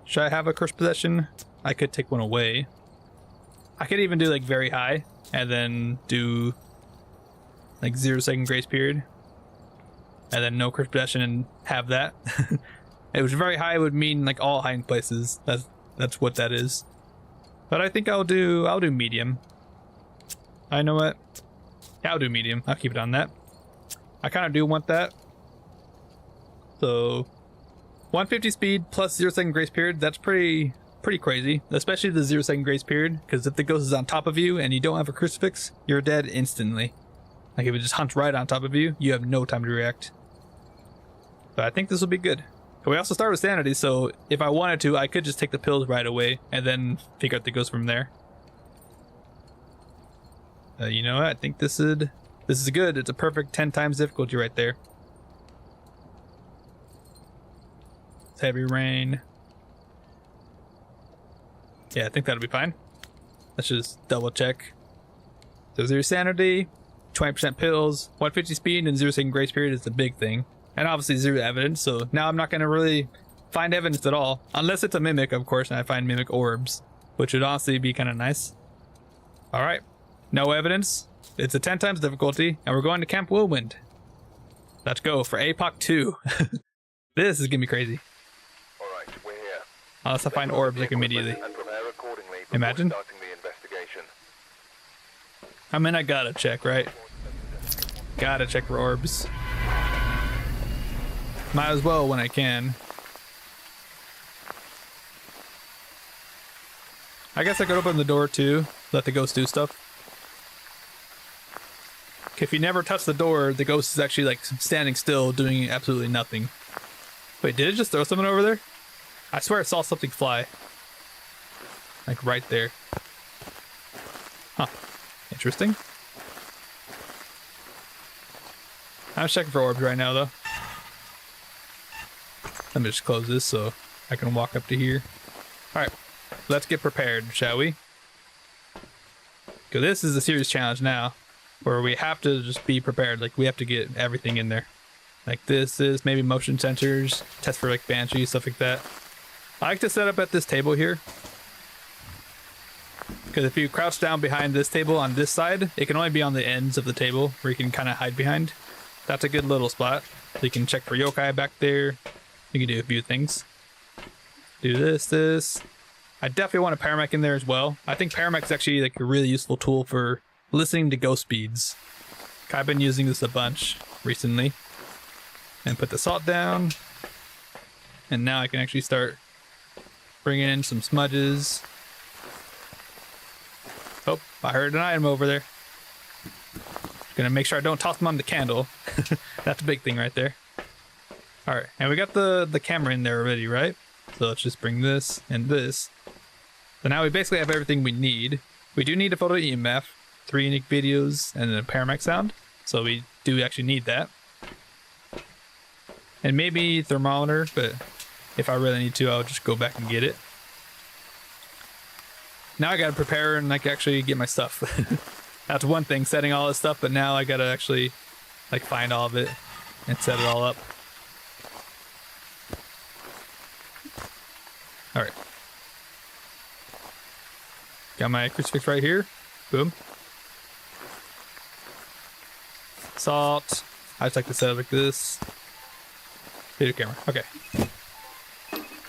Should I have a cursed possession? I could take one away. I could even do like very high and then do like 0 second grace period. And then no cursed possession and have that. It was very high would mean like all hiding places. That's what that is. But I think I'll do medium. I know what. Yeah, I'll do medium. I'll keep it on that. I kind of do want that. So 150 speed plus 0-second grace period. That's pretty crazy, especially the 0-second grace period, because if the ghost is on top of you and you don't have a crucifix, you're dead instantly. Like if it just hunts right on top of you, you have no time to react. But I think this will be good. We also start with sanity, so if I wanted to, I could just take the pills right away and then figure out the ghost from there. You know what? I think this is good. It's a perfect 10 times difficulty right there. It's heavy rain. Yeah, I think that'll be fine. Let's just double check. So 0 sanity, 20% pills, 150 speed, and 0-second grace period is the big thing. And obviously 0 evidence, so now I'm not going to really find evidence at all. Unless it's a mimic, of course, and I find mimic orbs, which would honestly be kind of nice. Alright, no evidence. It's a 10 times difficulty, and we're going to Camp Whirlwind. Let's go for APOC 2. This is going to be crazy. Alright, we're here. Unless I find orbs like immediately. And prepare accordingly before Imagine. starting the investigation. I mean, I gotta check, right? Gotta check for orbs. Might as well when I can. I guess I could open the door too, let the ghost do stuff. If you never touch the door, the ghost is actually like standing still, doing absolutely nothing. Wait, did it just throw something over there? I swear I saw something fly. Like right there. Huh. Interesting. I'm checking for orbs right now though. Let me just close this so I can walk up to here. Alright, let's get prepared, shall we? Because this is a serious challenge now, where we have to just be prepared. Like, we have to get everything in there. Like, this is maybe motion sensors, test for like banshee, stuff like that. I like to set up at this table here. Because if you crouch down behind this table on this side, it can only be on the ends of the table where you can kind of hide behind. That's a good little spot. So you can check for yokai back there. You can do a few things. Do this. I definitely want a paramech in there as well. I think paramech is actually like a really useful tool for listening to ghost speeds. I've been using this a bunch recently. And put the salt down. And now I can actually start bringing in some smudges. Oh, I heard an item over there. Gonna make sure I don't toss them on the candle. That's a big thing right there. Alright, and we got the camera in there already, right? So let's just bring this and this. So now we basically have everything we need. We do need a photo EMF, 3 unique videos, and a paramech sound. So we do actually need that. And maybe thermometer, but if I really need to, I'll just go back and get it. Now I gotta prepare and like actually get my stuff. That's one thing, setting all this stuff, but now I gotta actually like find all of it and set it all up. Alright. Got my crucifix right here. Boom. Salt. I just like to set it like this. Video camera. Okay.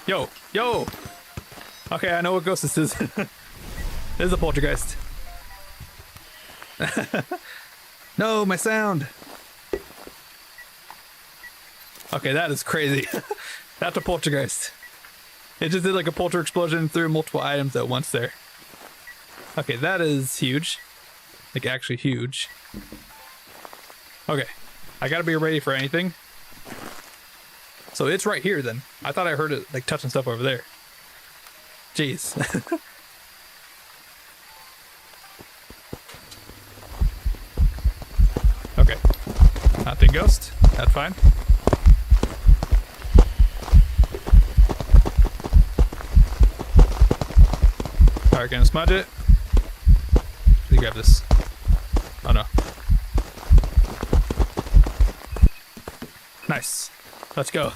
Yo! Okay, I know what ghost this is. This is a poltergeist. No, my sound. Okay, that is crazy. That's a poltergeist. It just did like a polter explosion through multiple items at once there. Okay, that is huge. Like actually huge. Okay, I gotta be ready for anything. So it's right here then. I thought I heard it like touching stuff over there. Jeez. Okay. Nothing ghost. That's fine. Alright, gonna smudge it. Let me grab this. Oh no. Nice. Let's go.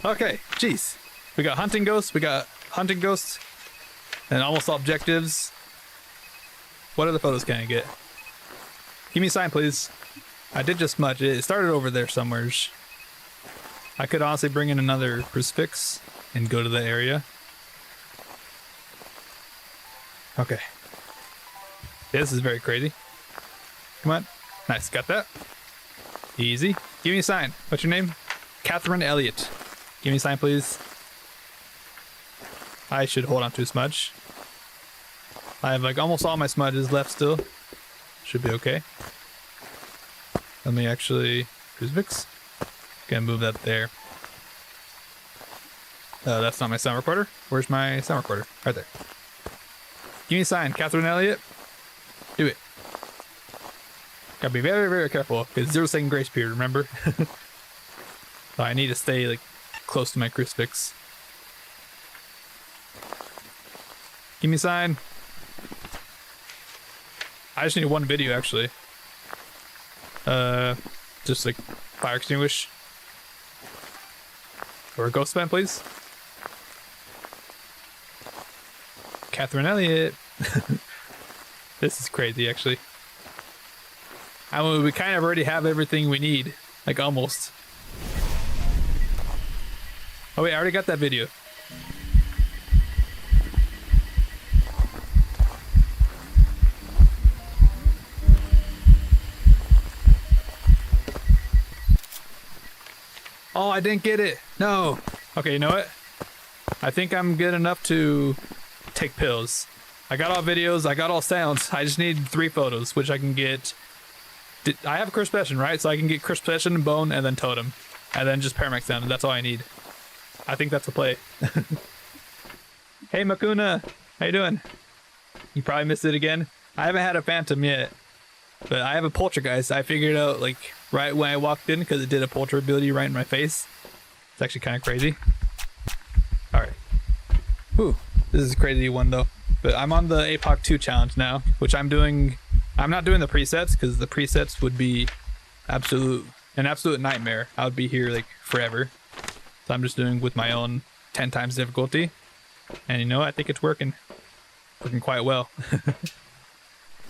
Okay, jeez. We got hunting ghosts, and almost all objectives. What other photos can I get? Give me a sign, please. I did just smudge it. It started over there somewhere. I could honestly bring in another crucifix and go to the area. Okay. This is very crazy. Come on. Nice, got that. Easy. Give me a sign. What's your name? Catherine Elliott. Give me a sign, please. I should hold on to a smudge. I have like almost all my smudges left still. Should be okay. Let me actually... Crucifix? Gonna move that there. That's not my sound recorder. Where's my sound recorder? Right there. Give me a sign. Catherine Elliott. Do it. Gotta be very, very careful, because 0-second grace period, remember? So I need to stay like close to my crucifix. Give me a sign. I just need one video, actually. Just like fire extinguish. Or a ghost vent, please. Catherine Elliott. This is crazy, actually. I mean, we kind of already have everything we need. Like, almost. Oh wait, I already got that video. Oh, I didn't get it. No. Okay, you know what? I think I'm good enough to take pills. I got all videos, I got all sounds. I just need 3 photos, which I can get. I have a curse possession, right? So I can get curse possession, bone, and then totem. And then just Paramax sound, and that's all I need. I think that's a play. Hey, Makuna. How you doing? You probably missed it again. I haven't had a phantom yet. But I have a poltergeist. I figured out like right when I walked in because it did a polter ability right in my face. It's actually kind of crazy. Alright. Whew. This is a crazy one though. But I'm on the APOC 2 challenge now, which I'm doing. I'm not doing the presets because the presets would be an absolute nightmare. I would be here like forever. So I'm just doing with my own 10 times difficulty. And you know, I think it's working. Working quite well.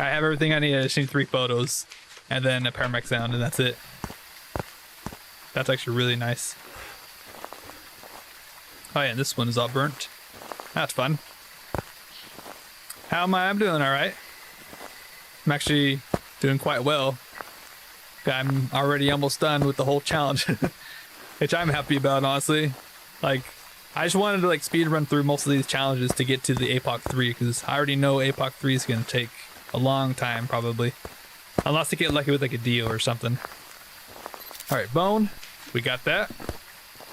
I have everything I need. I just need 3 photos and then a Paramax sound, and that's it. That's actually really nice. Oh yeah, this one is all burnt. That's fun. How am I? I'm doing alright. I'm actually doing quite well. I'm already almost done with the whole challenge. Which I'm happy about, honestly. Like, I just wanted to like speed run through most of these challenges to get to the APOC 3, because I already know APOC 3 is going to take a long time, probably. Unless I get lucky with like a deal or something. Alright, bone. We got that.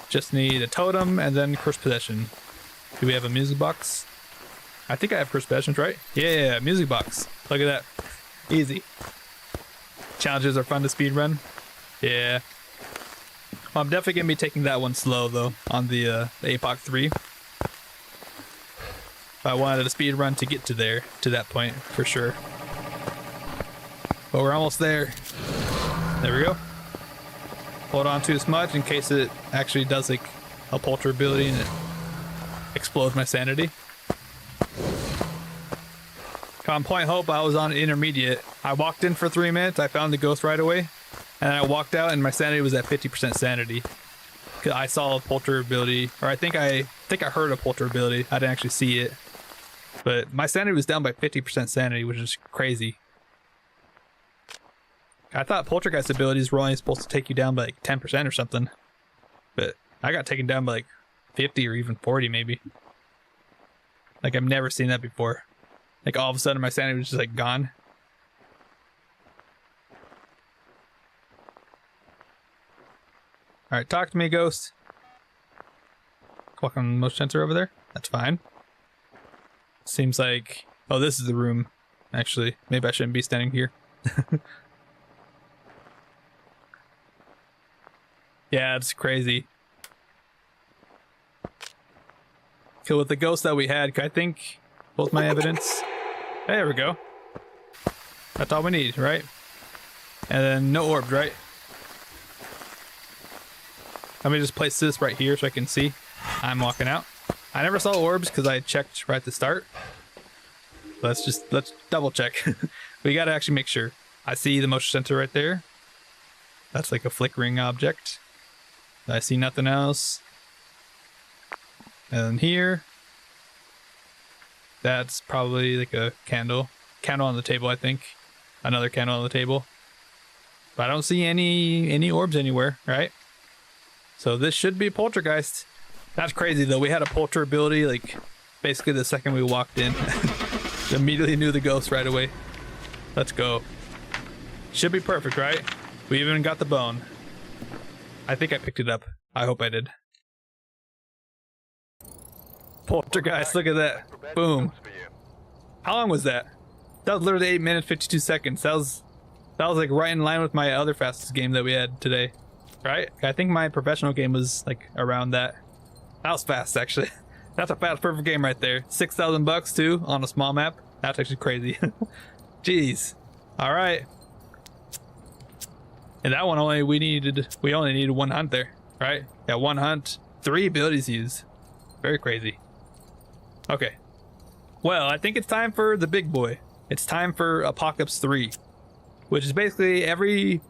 Just need a totem and then curse possession. Do we have a music box? I think I have curse possessions, right? Yeah, music box. Look at that. Easy. Challenges are fun to speed run. Yeah. Well, I'm definitely going to be taking that one slow, though, on the APOC 3. I wanted a speed run to get to that point, for sure. But we're almost there. There we go. Hold on to a smudge in case it actually does like a polter ability and it explodes my sanity. On Point Hope, I was on intermediate. I walked in for 3 minutes, I found the ghost right away, and I walked out and my sanity was at 50% sanity. Cause I saw a polter ability, or I think I heard a polter ability. I didn't actually see it. But my sanity was down by 50% sanity, which is crazy. I thought poltergeist abilities were only supposed to take you down by like 10% or something. But I got taken down by like 50 or even 40 maybe. Like I've never seen that before. Like all of a sudden my sanity was just like gone. Alright, talk to me, ghost. Walk on motion sensor over there. That's fine. Seems like... Oh, this is the room. Actually, maybe I shouldn't be standing here. Yeah, it's crazy. Okay, with the ghost that we had, I think both my evidence. There we go. That's all we need, right? And then no orbs, right? Let me just place this right here so I can see. I'm walking out. I never saw orbs because I checked right at the start. Let's double check. We gotta actually make sure. I see the motion sensor right there. That's like a flickering object. I see nothing else. And here, that's probably like a candle. Candle on the table, I think. Another candle on the table. But I don't see any orbs anywhere, right? So this should be poltergeist. That's crazy though. We had a polter ability like basically the second we walked in. Immediately knew the ghost right away. Let's go. Should be perfect, right? We even got the bone. I think I picked it up. I hope I did. Poltergeist, look at that. Boom. How long was that? That was literally 8 minutes 52 seconds. That was like right in line with my other fastest game that we had today. Right? I think my professional game was like around that. That was fast actually. That's a fast perfect game right there. $6,000 too on a small map. That's actually crazy. Jeez. Alright. And that one we only needed one hunt there, right? Yeah, one hunt, 3 abilities used. Very crazy. Okay. Well, I think it's time for the big boy. It's time for Apocalypse 3, which is basically every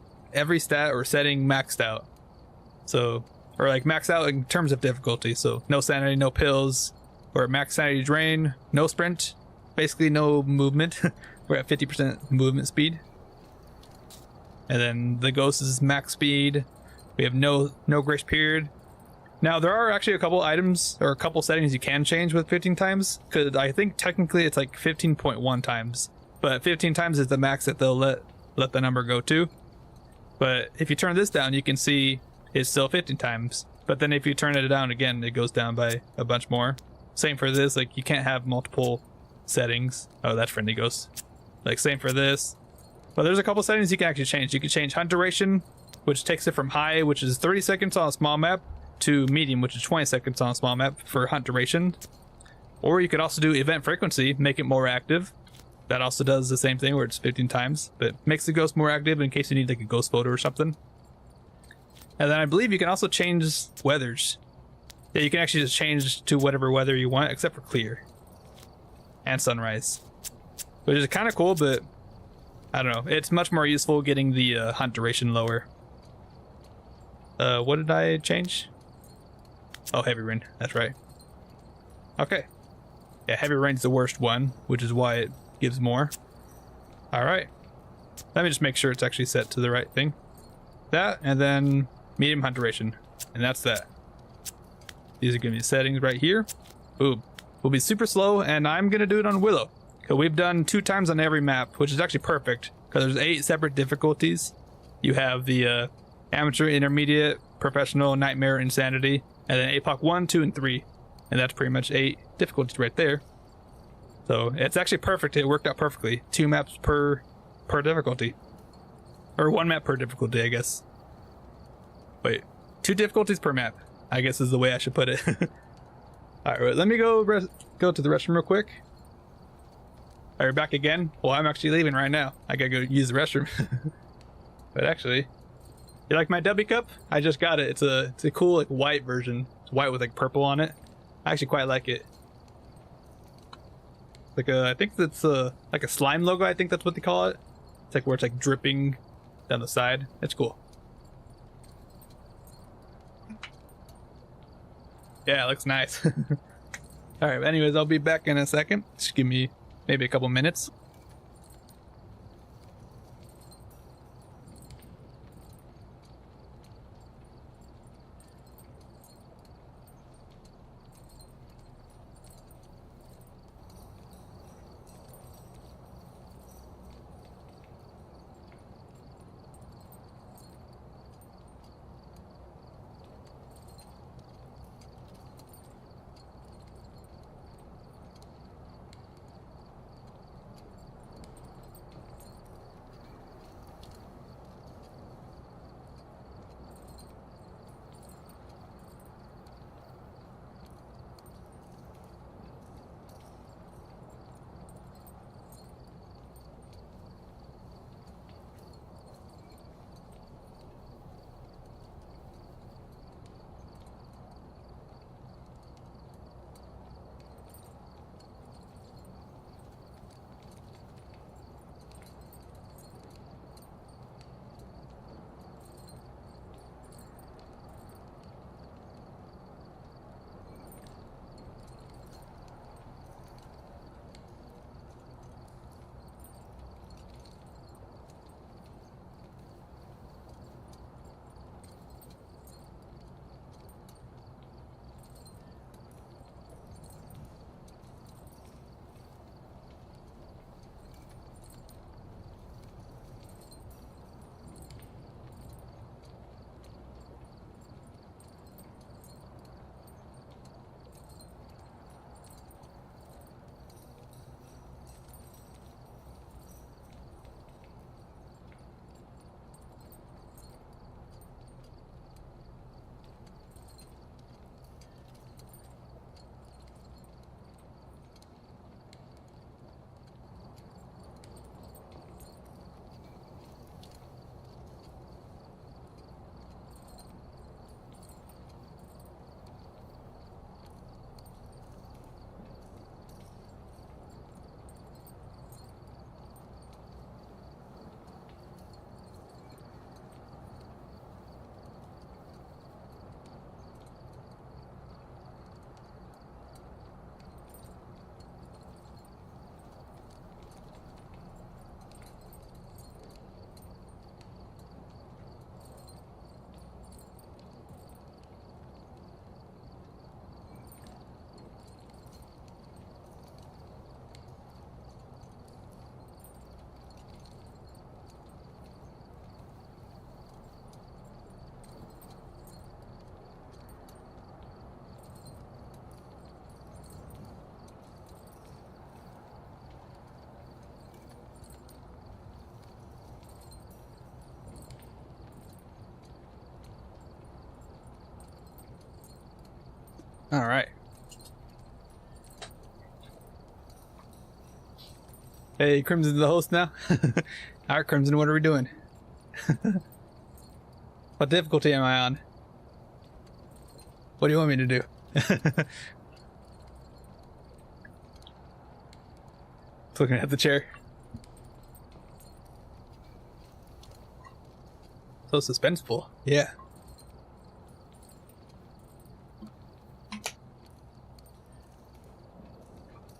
stat or setting maxed out. So, or like maxed out in terms of difficulty. So no sanity, no pills, or max sanity drain, no sprint, basically no movement. We're at 50% movement speed. And then the ghost is max speed. We have no grace period. Now there are actually a couple items or a couple settings you can change with 15 times, because I think technically it's like 15.1 times, but 15 times is the max that they'll let the number go to. But if you turn this down, you can see it's still 15 times. But then if you turn it down again, it goes down by a bunch more. Same for this, like you can't have multiple settings. Oh, that's friendly ghost. Like same for this. But there's a couple settings you can actually change. You can change hunt duration, which takes it from high, which is 30 seconds on a small map, to medium, which is 20 seconds on a small map for hunt duration. Or you could also do event frequency, make it more active. That also does the same thing where it's 15 times, but makes the ghost more active in case you need like a ghost photo or something. And then I believe you can also change weathers. Yeah, you can actually just change to whatever weather you want, except for clear. And sunrise. Which is kind of cool, but I don't know. It's much more useful getting the hunt duration lower. What did I change? Oh, heavy rain. That's right. Okay. Yeah, heavy rain's the worst one, which is why it gives more. Alright. Let me just make sure it's actually set to the right thing. That, and then medium hunt duration. And that's that. These are going to be settings right here. Boom. We'll be super slow, and I'm going to do it on Willow. Because we've done 2 times on every map, which is actually perfect. Because there's 8 separate difficulties. You have the amateur, intermediate, professional, nightmare, insanity. And then APOC 1, 2, and 3. And that's pretty much 8 difficulties right there. So it's actually perfect. It worked out perfectly. 2 maps per difficulty. Or 1 map per difficulty, I guess. Wait, 2 difficulties per map, I guess is the way I should put it. Alright, let me go to the restroom real quick. Are you back again? Well, I'm actually leaving right now. I gotta go use the restroom. But actually, you like my W cup? I just got it. It's a cool like white version. It's white with like purple on it. I actually quite like it. Like I think that's like a slime logo. I think that's what they call it. It's like where it's like dripping down the side. It's cool. Yeah, it looks nice. Alright, anyways, I'll be back in a second. Just give me maybe a couple minutes. All right. Hey, Crimson's the host now. All right, Crimson, what are we doing? What difficulty am I on? What do you want me to do? Looking at the chair. So suspenseful. Yeah.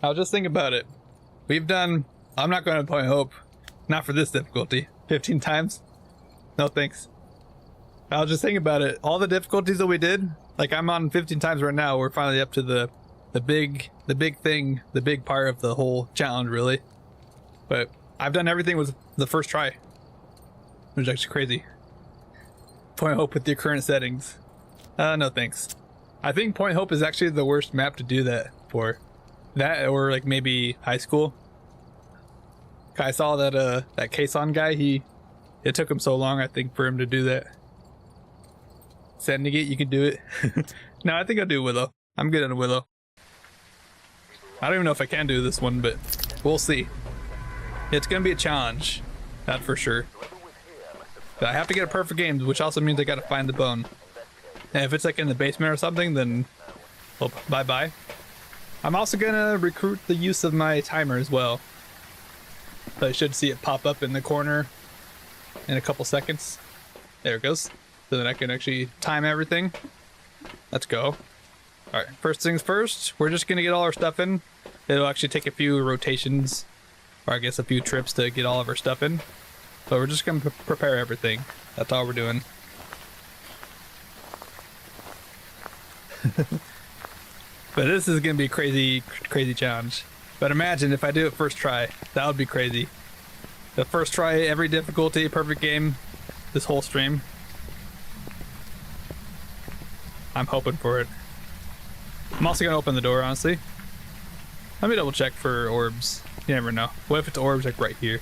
I was just thinking about it. We've done... I'm not going to Point Hope. Not for this difficulty. 15 times? No thanks. I was just thinking about it. All the difficulties that we did, like I'm on 15 times right now. We're finally up to the big thing, the big part of the whole challenge, really. But I've done everything with the first try, which is actually crazy. Point Hope with your current settings. No thanks. I think Point Hope is actually the worst map to do that for. That or like maybe high school. I saw that that Caisson guy, it took him so long I think for him to do that. Sending it, you can do it. No, I think I'll do Willow. I'm good on Willow. I don't even know if I can do this one, but we'll see. It's gonna be a challenge, that for sure. But I have to get a perfect game, which also means I gotta find the bone. And if it's like in the basement or something, then well, bye-bye. I'm also gonna recruit the use of my timer as well. So I should see it pop up in the corner in a couple seconds. There it goes. So then I can actually time everything. Let's go. Alright, first things first, we're just gonna get all our stuff in. It'll actually take a few rotations, or I guess a few trips to get all of our stuff in. But we're just gonna prepare everything. That's all we're doing. But this is gonna be a crazy challenge. But imagine if I do it first try. That would be crazy. The first try, every difficulty, perfect game, this whole stream. I'm hoping for it. I'm also gonna open the door, honestly. Let me double check for orbs. You never know. What if it's orbs like right here?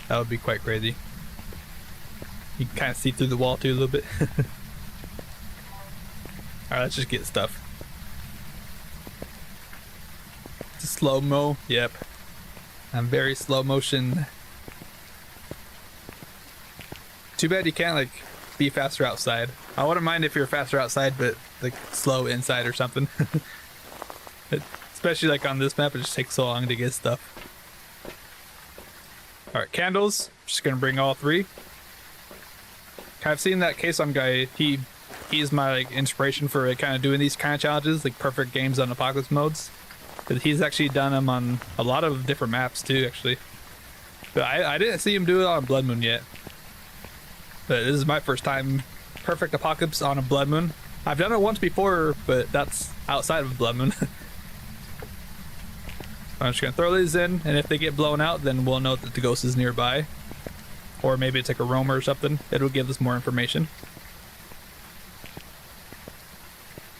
That would be quite crazy. You can kind of see through the wall too a little bit. Alright, let's just get stuff. It's a slow-mo. Yep. I'm very slow motion. Too bad you can't like be faster outside. I wouldn't mind if you're faster outside, but like slow inside or something. Especially like on this map, it just takes so long to get stuff. Alright, candles. Just gonna bring all three. I've seen that Caisson guy. He's my like inspiration for like, kind of doing these kind of challenges, like perfect games on apocalypse modes. But he's actually done them on a lot of different maps too, actually. But I didn't see him do it on Blood Moon yet. But this is my first time perfect apocalypse on a Blood Moon. I've done it once before, but that's outside of Blood Moon. I'm just gonna throw these in, and if they get blown out, then we'll know that the ghost is nearby. Or maybe it's like a roamer or something. It'll give us more information.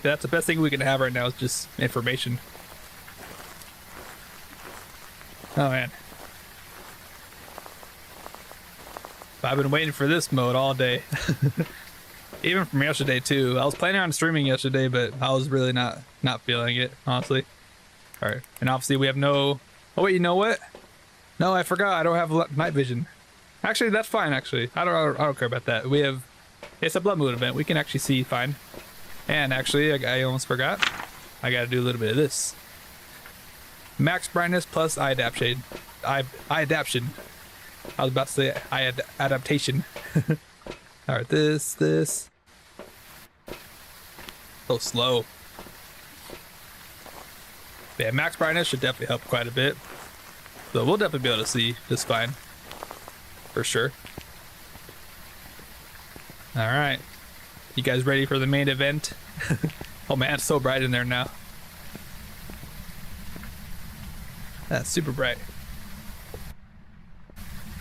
That's the best thing we can have right now is just information. Oh man. I've been waiting for this mode all day. Even from yesterday too. I was planning on streaming yesterday, but I was really not feeling it, honestly. Alright, and obviously we have no... Oh wait, you know what? No, I forgot. I don't have night vision. Actually, that's fine, actually. I don't care about that. We have... It's a Blood Moon event. We can actually see fine. And actually, I almost forgot. I gotta do a little bit of this. Max brightness plus eye adaptation. Eye adaptation. I was about to say adaptation. Alright, this. So slow. Yeah, max brightness should definitely help quite a bit. So we'll definitely be able to see just fine. For sure. Alright. You guys ready for the main event? Oh man, it's so bright in there now. That's super bright.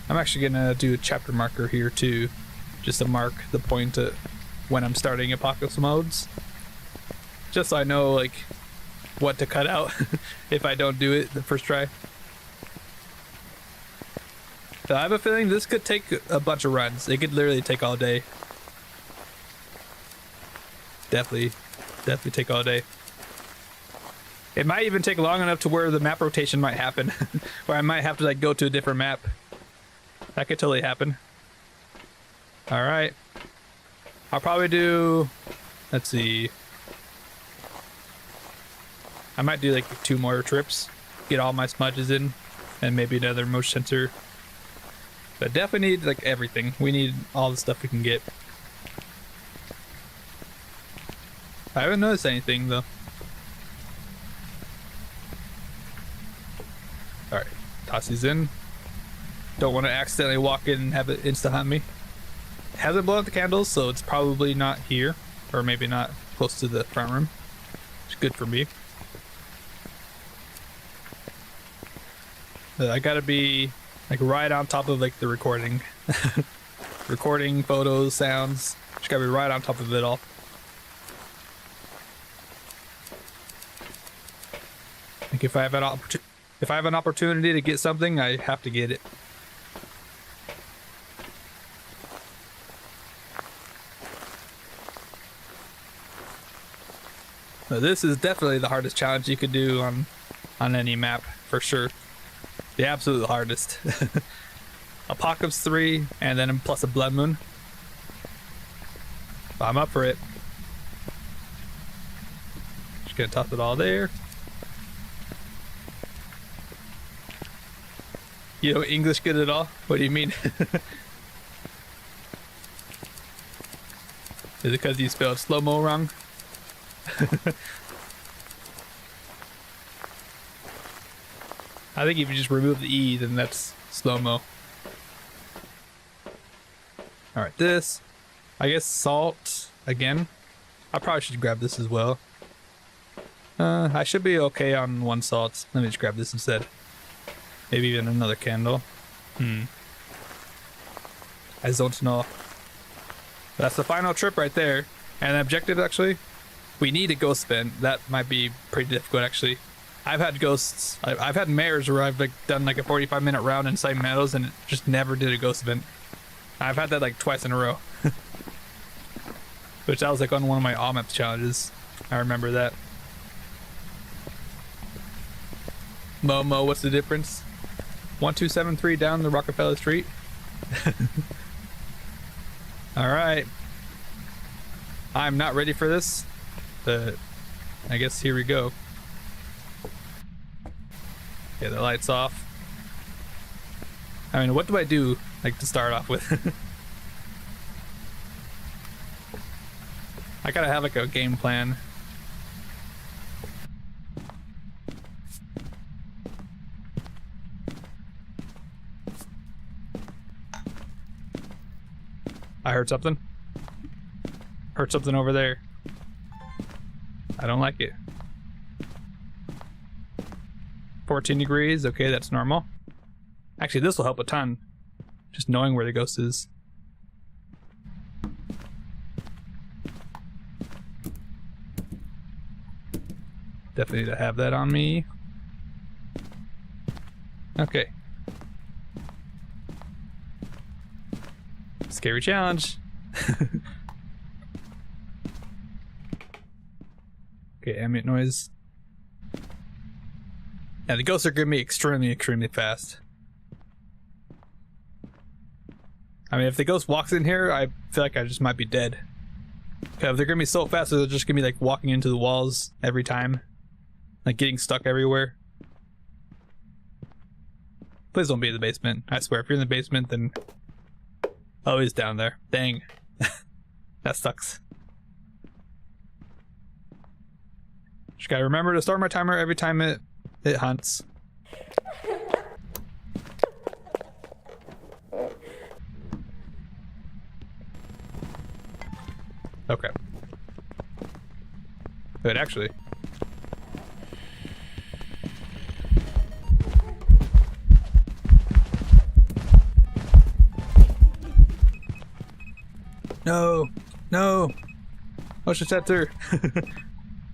I'm actually gonna do a chapter marker here too, just to mark the point at when I'm starting apocalypse modes. Just so I know like what to cut out if I don't do it the first try. So I have a feeling this could take a bunch of runs. It could literally take all day. Definitely take all day. It might even take long enough to where the map rotation might happen. Where I might have to like go to a different map. That could totally happen. Alright. I'll probably do... Let's see. I might do like 2 more trips. Get all my smudges in. And maybe another motion sensor. But definitely need like everything. We need all the stuff we can get. I haven't noticed anything though. Alright, toss these in. Don't want to accidentally walk in and have it insta-hunt me. It hasn't blown out the candles, so it's probably not here. Or maybe not close to the front room. It's good for me. I gotta be like right on top of like the recording. Recording, photos, sounds. Just gotta be right on top of it all. Like if I have an opportunity to get something, I have to get it. So this is definitely the hardest challenge you could do on any map, for sure. The absolute hardest. Apocalypse 3, and then plus a blood moon. I'm up for it. Just gonna toss it all there. You know English good at all? What do you mean? Is it because you spelled slow-mo wrong? I think if you just remove the E, then that's slow-mo. Alright, this. I guess salt again. I probably should grab this as well. I should be okay on 1 salt. Let me just grab this instead. Maybe even another candle. I don't know. That's the final trip right there. And the objective, actually, we need a ghost vent. That might be pretty difficult, actually. I've had ghosts. I've had mares where I've like done like a 45-minute round inside meadows and it just never did a ghost vent. I've had that like twice in a row. Which that was like on one of my OMEP challenges. I remember that. Momo, what's the difference? 1273 down the Rockefeller Street. Alright. I'm not ready for this, but I guess here we go. Yeah, the light's off. I mean, what do I do, like, to start off with? I gotta have, like, a game plan. I heard something. Heard something over there. I don't like it. 14 degrees, okay, that's normal. Actually, this will help a ton. Just knowing where the ghost is. Definitely need to have that on me. Okay. Scary challenge. Okay, ambient noise. Yeah, the ghosts are gonna be extremely fast. I mean, if the ghost walks in here, I feel like I just might be dead. Because they're gonna be so fast, they're just gonna be like walking into the walls every time. Like getting stuck everywhere. Please don't be in the basement. I swear, if you're in the basement, then... Oh, he's down there. Dang. That sucks. Just gotta remember to start my timer every time it hunts. Okay. Good, actually. No! No! Motion sensor!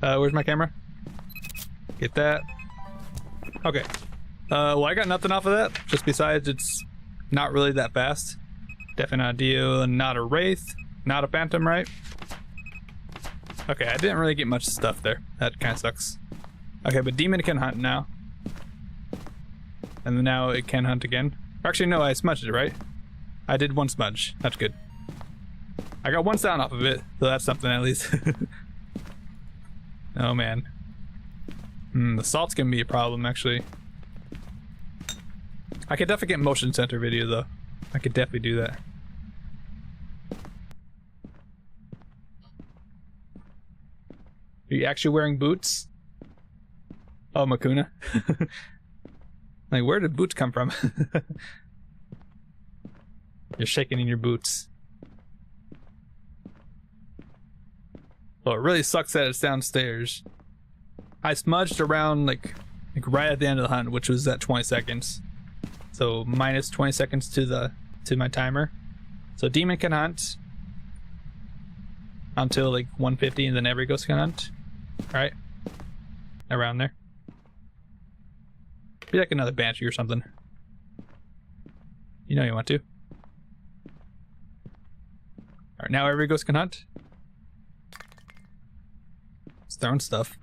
Where's my camera? Get that. Okay. Well, I got nothing off of that, just besides it's not really that fast. Definitely not a Dio, not a Wraith, not a Phantom, right? Okay, I didn't really get much stuff there. That kind of sucks. Okay, but demon can hunt now. And then now it can hunt again. Actually, no, I smudged it, right? I did one smudge. That's good. I got one sound off of it, so that's something at least. Oh man. The salt's gonna be a problem, actually. I could definitely get motion center video though. I could definitely do that. Are you actually wearing boots? Oh, Makuna. Like, where did boots come from? You're shaking in your boots. Well, it really sucks that it's downstairs. I smudged around like right at the end of the hunt, which was at 20 seconds. So minus 20 seconds to my timer. So demon can hunt until like 150, and then every ghost can hunt. All right, around there. Be like another banshee or something. You know you want to. All right, now every ghost can hunt. It's throwing stuff.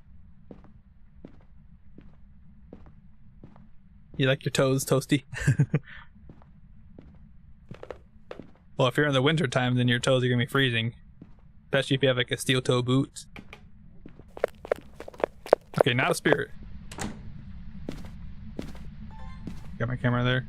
You like your toes toasty? Well, if you're in the winter time, then your toes are gonna be freezing. Especially if you have like a steel toe boot. Okay, not a spirit. Got my camera there.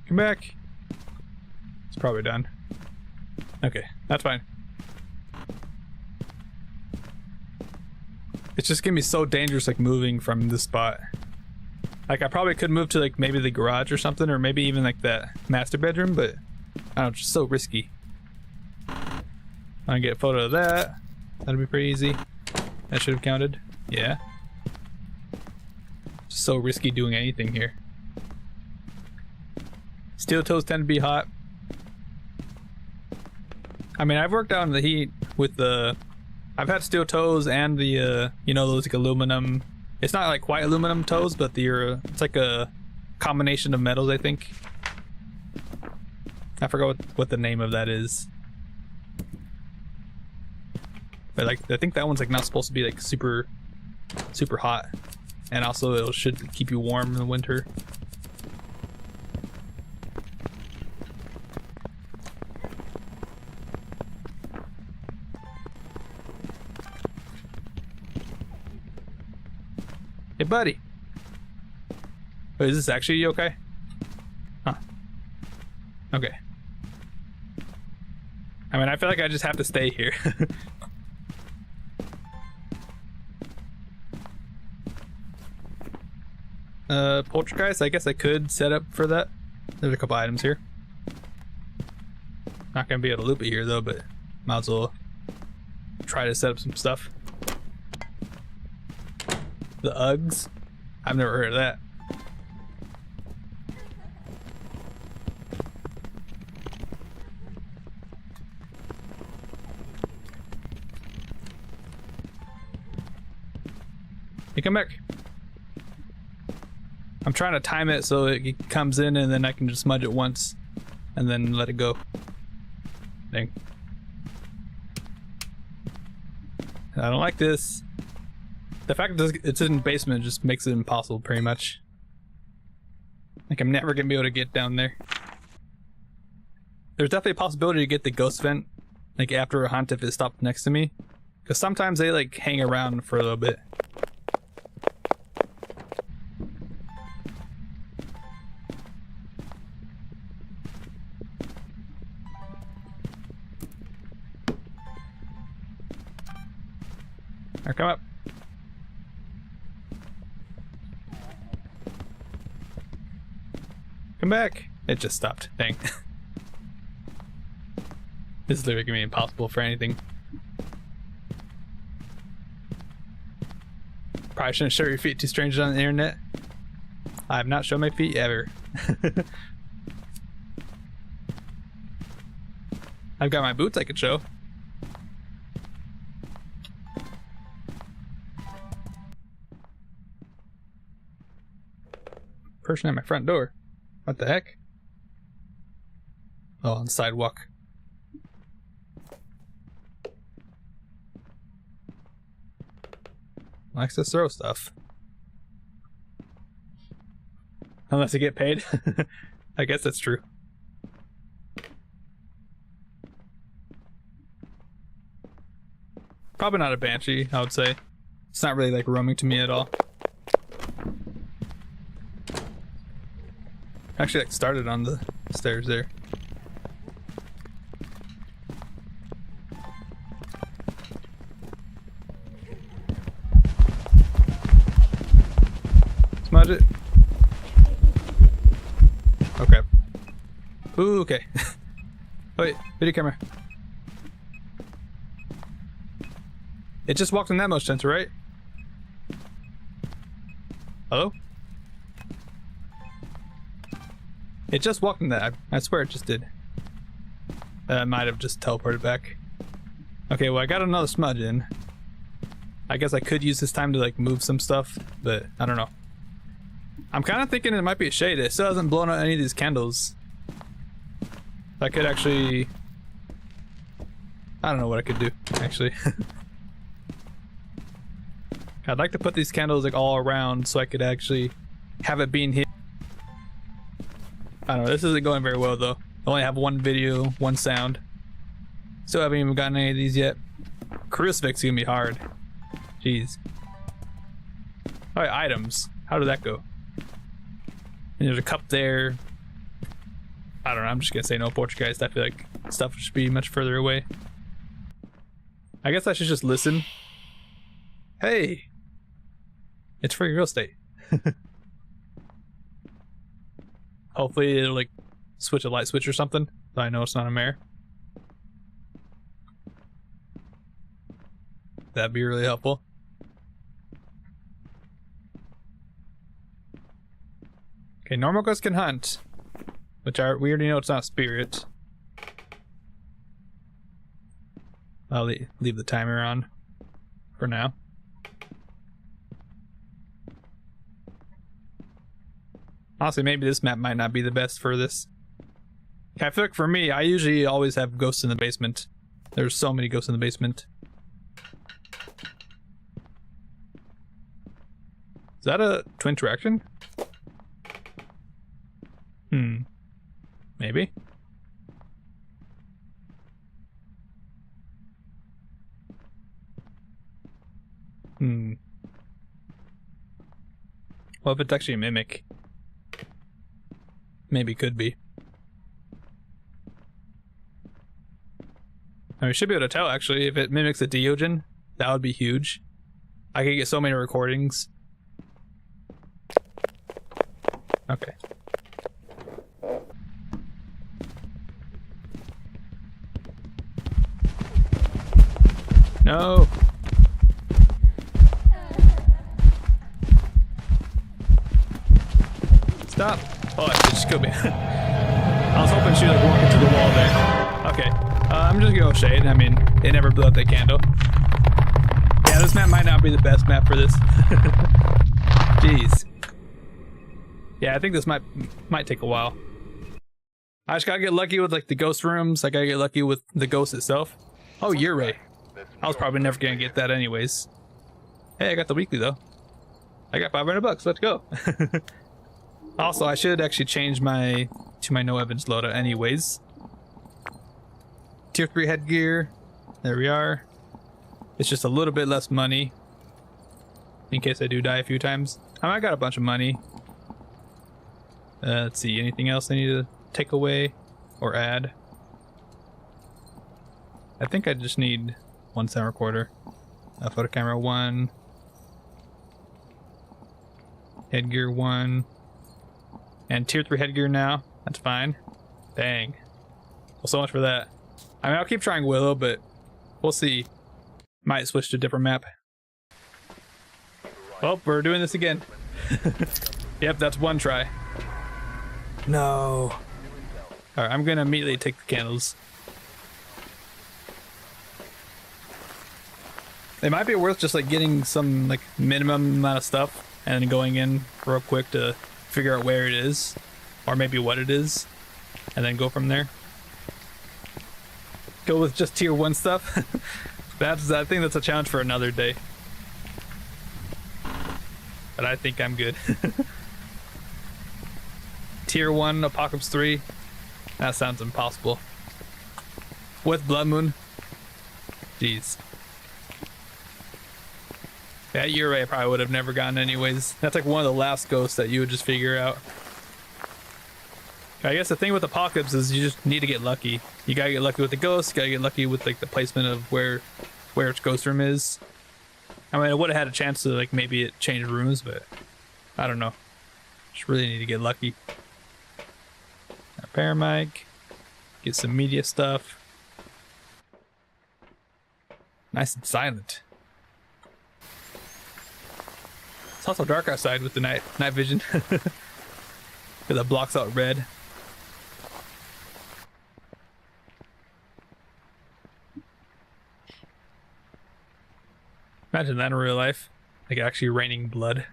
Come back. It's probably done. Okay, that's fine. It's just gonna be so dangerous, like moving from this spot. Like I probably could move to like maybe the garage or something, or maybe even like that master bedroom, but I don't know, it's just so risky. I get a photo of that. That'd be pretty easy. That should have counted. Yeah. Just so risky doing anything here. Steel toes tend to be hot. I mean, I've worked out in the heat with the... I've had steel toes and the, you know, those like aluminum... It's not like quite aluminum toes, but it's like a combination of metals, I think. I forgot what the name of that is. But like, I think that one's like not supposed to be like super hot. And also it should keep you warm in the winter. Hey, buddy. Wait, is this actually you okay? Huh. Okay. I mean, I feel like I just have to stay here. Poltergeist, I guess I could set up for that. There's a couple items here. Not gonna be able to loop it here though, but might as well try to set up some stuff. The Uggs? I've never heard of that. Hey, come back. I'm trying to time it so it comes in and then I can just smudge it once and then let it go. Dang. I don't like this. The fact that it's in the basement just makes it impossible, pretty much. Like, I'm never gonna be able to get down there. There's definitely a possibility to get the ghost vent, like, after a hunt if it stopped next to me. Because sometimes they, like, hang around for a little bit. Alright, come up. Come back! It just stopped. Dang. This is literally gonna be impossible for anything. Probably shouldn't show your feet to strangers on the internet. I have not shown my feet ever. I've got my boots I could show. Person at my front door. What the heck? Oh, on the sidewalk. Likes to throw stuff. Unless you get paid. I guess that's true. Probably not a banshee, I would say. It's not really like roaming to me at all. Actually, like started on the stairs there. Smudge it. Okay. Ooh, okay. Wait, video camera. It just walked in that much sense, right? Hello? It just walked in that. I swear it just did. That might have just teleported back. Okay, well I got another smudge in. I guess I could use this time to like move some stuff, but I don't know. I'm kind of thinking it might be a shade. It still hasn't blown out any of these candles. I could actually... I don't know what I could do, actually. I'd like to put these candles like all around so I could actually have it being here. I don't know, this isn't going very well though. I only have one video, one sound. Still haven't even gotten any of these yet. Crucifix is gonna be hard. Jeez. Alright, items. How did that go? And there's a cup there. I don't know, I'm just gonna say no Portuguese. I feel like stuff should be much further away. I guess I should just listen. Hey! It's free real estate. Hopefully it'll like switch a light switch or something, so I know it's not a mare. That'd be really helpful. Okay, normal ghosts can hunt, which we already know it's not spirit. I'll leave the timer on for now. Honestly, maybe this map might not be the best for this. I feel like for me, I usually always have ghosts in the basement. There's so many ghosts in the basement. Is that a twin interaction? Maybe. Well, if it's actually a mimic. Maybe could be. I mean, we should be able to tell actually if it mimics a Diogen. That would be huge. I could get so many recordings. Okay. No. Stop. Oh, it just killed me. I was hoping she would like walk into the wall there. Okay. I'm just gonna go shade. I mean, it never blew up that candle. Yeah, this map might not be the best map for this. Jeez. Yeah, I think this might take a while. I just gotta get lucky with like the ghost rooms. I gotta get lucky with the ghost itself. Oh, Ure. I was probably never gonna get that anyways. Hey, I got the weekly though. I got $500. Let's go. Also, I should actually change to my no evidence loadout anyways. Tier 3 headgear. There we are. It's just a little bit less money. In case I do die a few times. I got a bunch of money. Let's see, anything else I need to take away or add? I think I just need one sound recorder. A photo camera 1. Headgear 1. And tier 3 headgear now. That's fine. Dang. Well, so much for that. I mean, I'll keep trying Willow, but we'll see. Might switch to a different map. Oh, we're doing this again. Yep, that's one try. No. Alright, I'm gonna immediately take the candles. It might be worth just like getting some like minimum amount of stuff and then going in real quick to figure out where it is. or maybe what it is, and then go from there. Go with just tier 1 stuff. I think that's a challenge for another day. But I think I'm good. Tier 1 Apocalypse 3. That sounds impossible. With Blood Moon. Jeez. Yeah, you're right, I probably would have never gotten anyways. That's like one of the last ghosts that you would just figure out. I guess the thing with Apocalypse is you just need to get lucky. You gotta get lucky with the ghosts, you gotta get lucky with like the placement of where its ghost room is. I mean, I would have had a chance to like maybe it changed rooms, but I don't know. Just really need to get lucky. Repair mic. Get some media stuff. Nice and silent. It's also dark outside with the night vision. Because it blocks out red. Imagine that in real life. Like actually raining blood.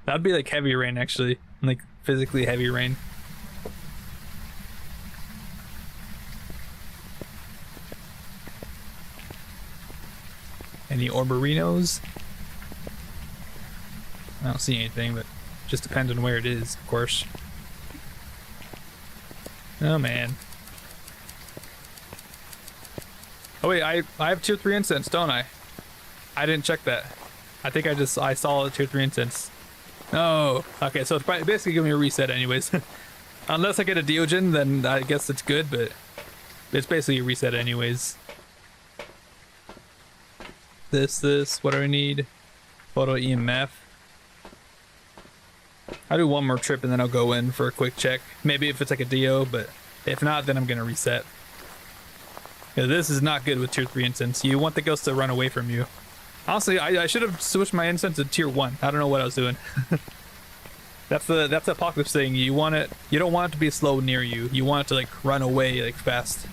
That'd be like heavy rain actually. Like physically heavy rain. Any Orberinos? I don't see anything, but just depends on where it is, of course. Oh man. Oh wait, I have tier 3 incense, don't I? I didn't check that. I think I saw a tier 3 incense. No. Okay, so it's basically giving me a reset anyways. Unless I get a Deogen, then I guess it's good, but it's basically a reset anyways. This, what do I need? Photo EMF. I'll do one more trip and then I'll go in for a quick check. Maybe if it's like a Dio, but if not, then I'm gonna reset. Yeah, this is not good with tier 3 incense. You want the ghost to run away from you. Honestly, I should have switched my incense to tier 1. I don't know what I was doing. That's the Apocalypse thing. You don't want it to be slow near you. You want it to like run away like fast.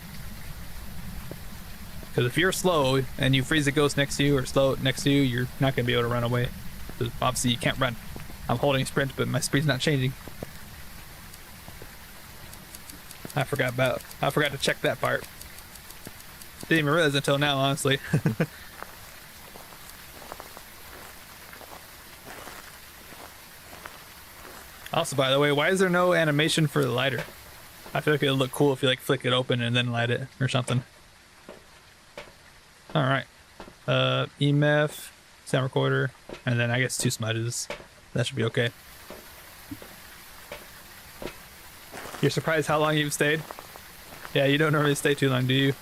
Because if you're slow and you freeze a ghost next to you or slow next to you, you're not gonna be able to run away. Because obviously you can't run. I'm holding sprint, but my speed's not changing. I forgot to check that part. Didn't even realize until now, honestly. Also, by the way, why is there no animation for the lighter? I feel like it would look cool if you like flick it open and then light it or something. Alright. EMF, sound recorder, and then I guess 2 smudges. That should be okay. You're surprised how long you've stayed? Yeah, you don't normally stay too long, do you?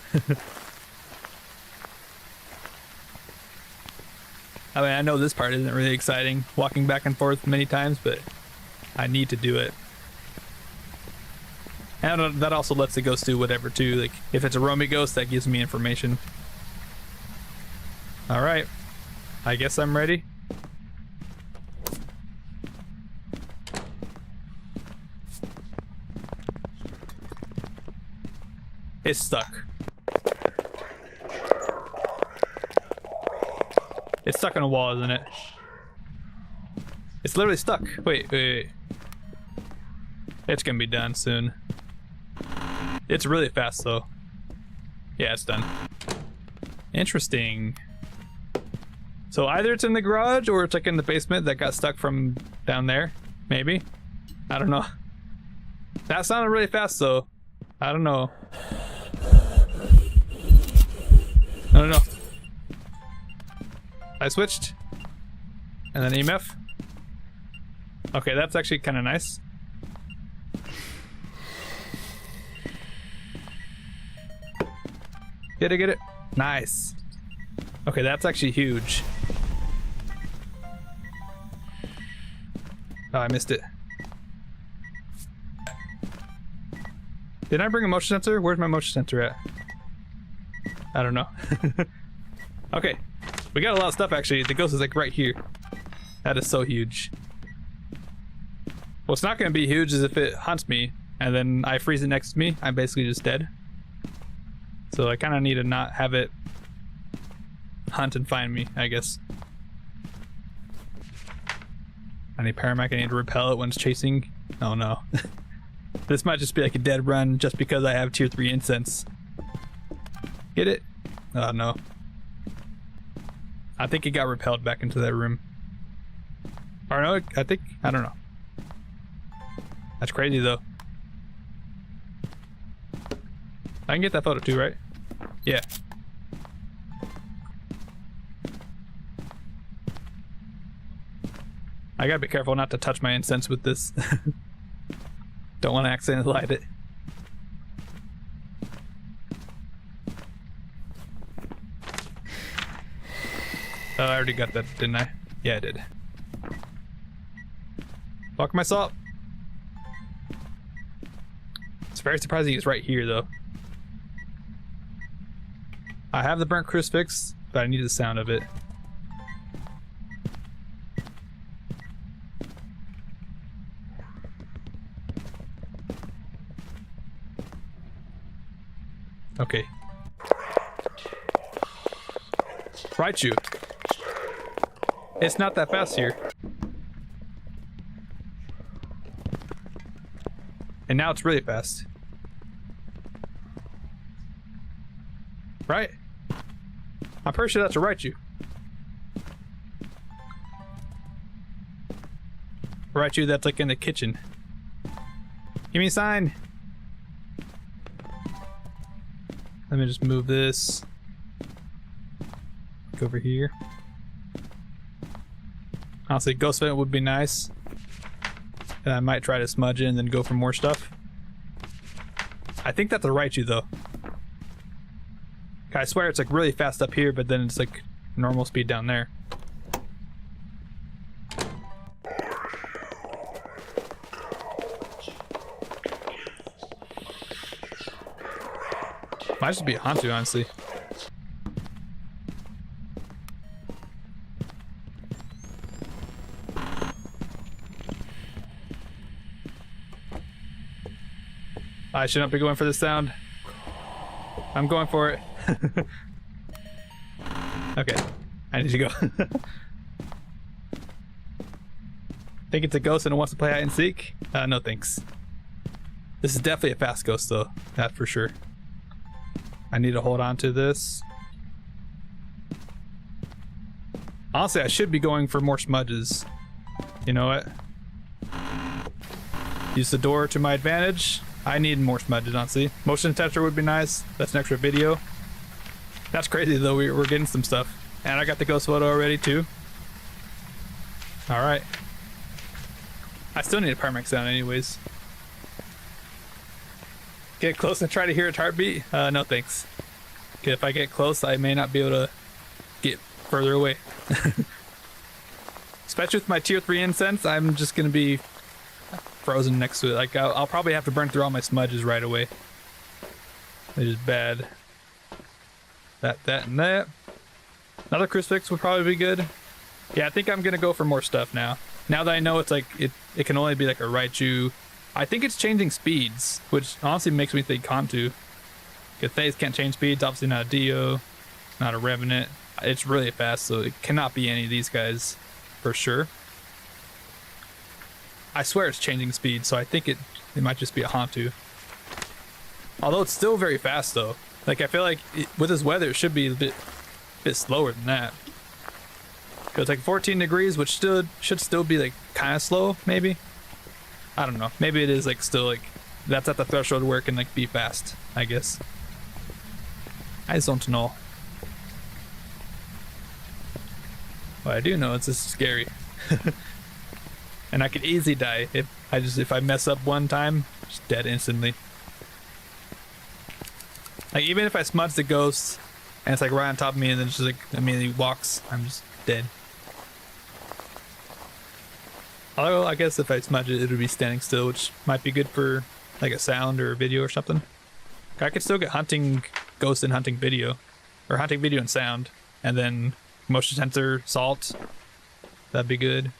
I mean, I know this part isn't really exciting, walking back and forth many times, but I need to do it. And that also lets the ghost do whatever too. Like, if it's a roamy ghost, that gives me information. Alright. I guess I'm ready. It's stuck. It's stuck on a wall, isn't it? It's literally stuck. Wait. It's gonna be done soon. It's really fast though. Yeah, it's done. Interesting. So either it's in the garage or it's like in the basement that got stuck from down there. Maybe. I don't know. That sounded really fast though. I don't know. I don't know. I switched. And then EMF. Okay, that's actually kind of nice. Get it? Nice. Okay, that's actually huge. Oh, I missed it. Did I bring a motion sensor? Where's my motion sensor at? I don't know. Okay, we got a lot of stuff actually. The ghost is like right here. That is so huge. What's not going to be huge is if it hunts me and then I freeze it next to me, I'm basically just dead. So I kind of need to not have it hunt and find me, I guess. I need paramedic, I need to repel it when it's chasing Oh no. This might just be like a dead run just because I have tier 3 incense. Get it? Oh no. I think it got repelled back into that room. Or no, I don't know. That's crazy though. I can get that photo too, right? Yeah. I gotta be careful not to touch my incense with this. Don't want to accidentally light it. Oh, I already got that, didn't I? Yeah, I did. Fuck myself. It's very surprising it's right here, though. I have the burnt crucifix, but I need the sound of it. Okay. Raichu. It's not that fast here. And now it's really fast. Right? I'm pretty sure that's a Raichu. Raichu that's like in the kitchen. Give me a sign. Let me just move this. Go over here. Honestly, ghost vent would be nice. And I might try to smudge it and then go for more stuff. I think that's a Raichu though. I swear it's like really fast up here, but then it's like normal speed down there. Might just be a Hantu, honestly. I should not be going for this sound. I'm going for it. Okay, I need to go. Think it's a ghost and it wants to play hide and seek? No thanks. This is definitely a fast ghost though, that for sure. I need to hold on to this. Honestly, I should be going for more smudges. You know what? Use the door to my advantage. I need more smudges, honestly. Motion detector would be nice. That's an extra video. That's crazy though, we're getting some stuff. And I got the ghost photo already too. Alright. I still need a Parmex sound anyways. Get close and try to hear its heartbeat? No thanks. Okay, if I get close, I may not be able to get further away. Especially with my tier 3 incense, I'm just gonna be frozen next to it. Like, I'll probably have to burn through all my smudges right away. Which is bad. That, and that. Another crucifix would probably be good. Yeah, I think I'm gonna go for more stuff now. Now that I know it's like, it can only be like a Raichu. I think it's changing speeds, which honestly makes me think Hantu. Because Thays can't change speeds, obviously not a Dio, not a Revenant. It's really fast, so it cannot be any of these guys, for sure. I swear it's changing speed, so I think it might just be a Hantu. Although it's still very fast though. Like I feel like with this weather it should be a bit slower than that. It's like 14 degrees, which should still be like kind of slow, maybe. I don't know. Maybe it is like still like that's at the threshold where it can like be fast, I guess. I just don't know. What I do know is this is scary. And I could easily die if I mess up one time, just dead instantly. Like even if I smudge the ghost and it's like right on top of me and then it's just like immediately walks, I'm just dead. Although I guess if I smudge it, it would be standing still, which might be good for like a sound or a video or something. I could still get hunting ghost and hunting video, or hunting video and sound, and then motion sensor salt. That'd be good.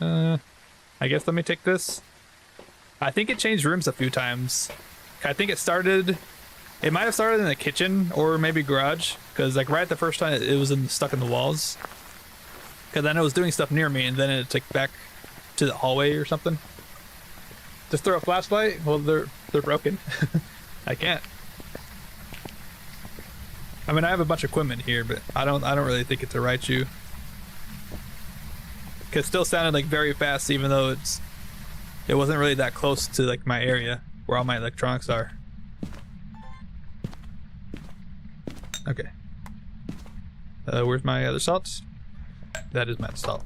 I guess let me take this. I think it changed rooms a few times. I think it might have started in the kitchen or maybe garage, because like right the first time it was stuck in the walls. Because then it was doing stuff near me and then it took back to the hallway or something? Just throw a flashlight? Well, they're broken. I can't. I mean, I have a bunch of equipment here, but I don't really think it's a Raichu. It still sounded like very fast, even though it wasn't really that close to like my area where all my electronics are. Okay. Where's my other salts? That is my salt.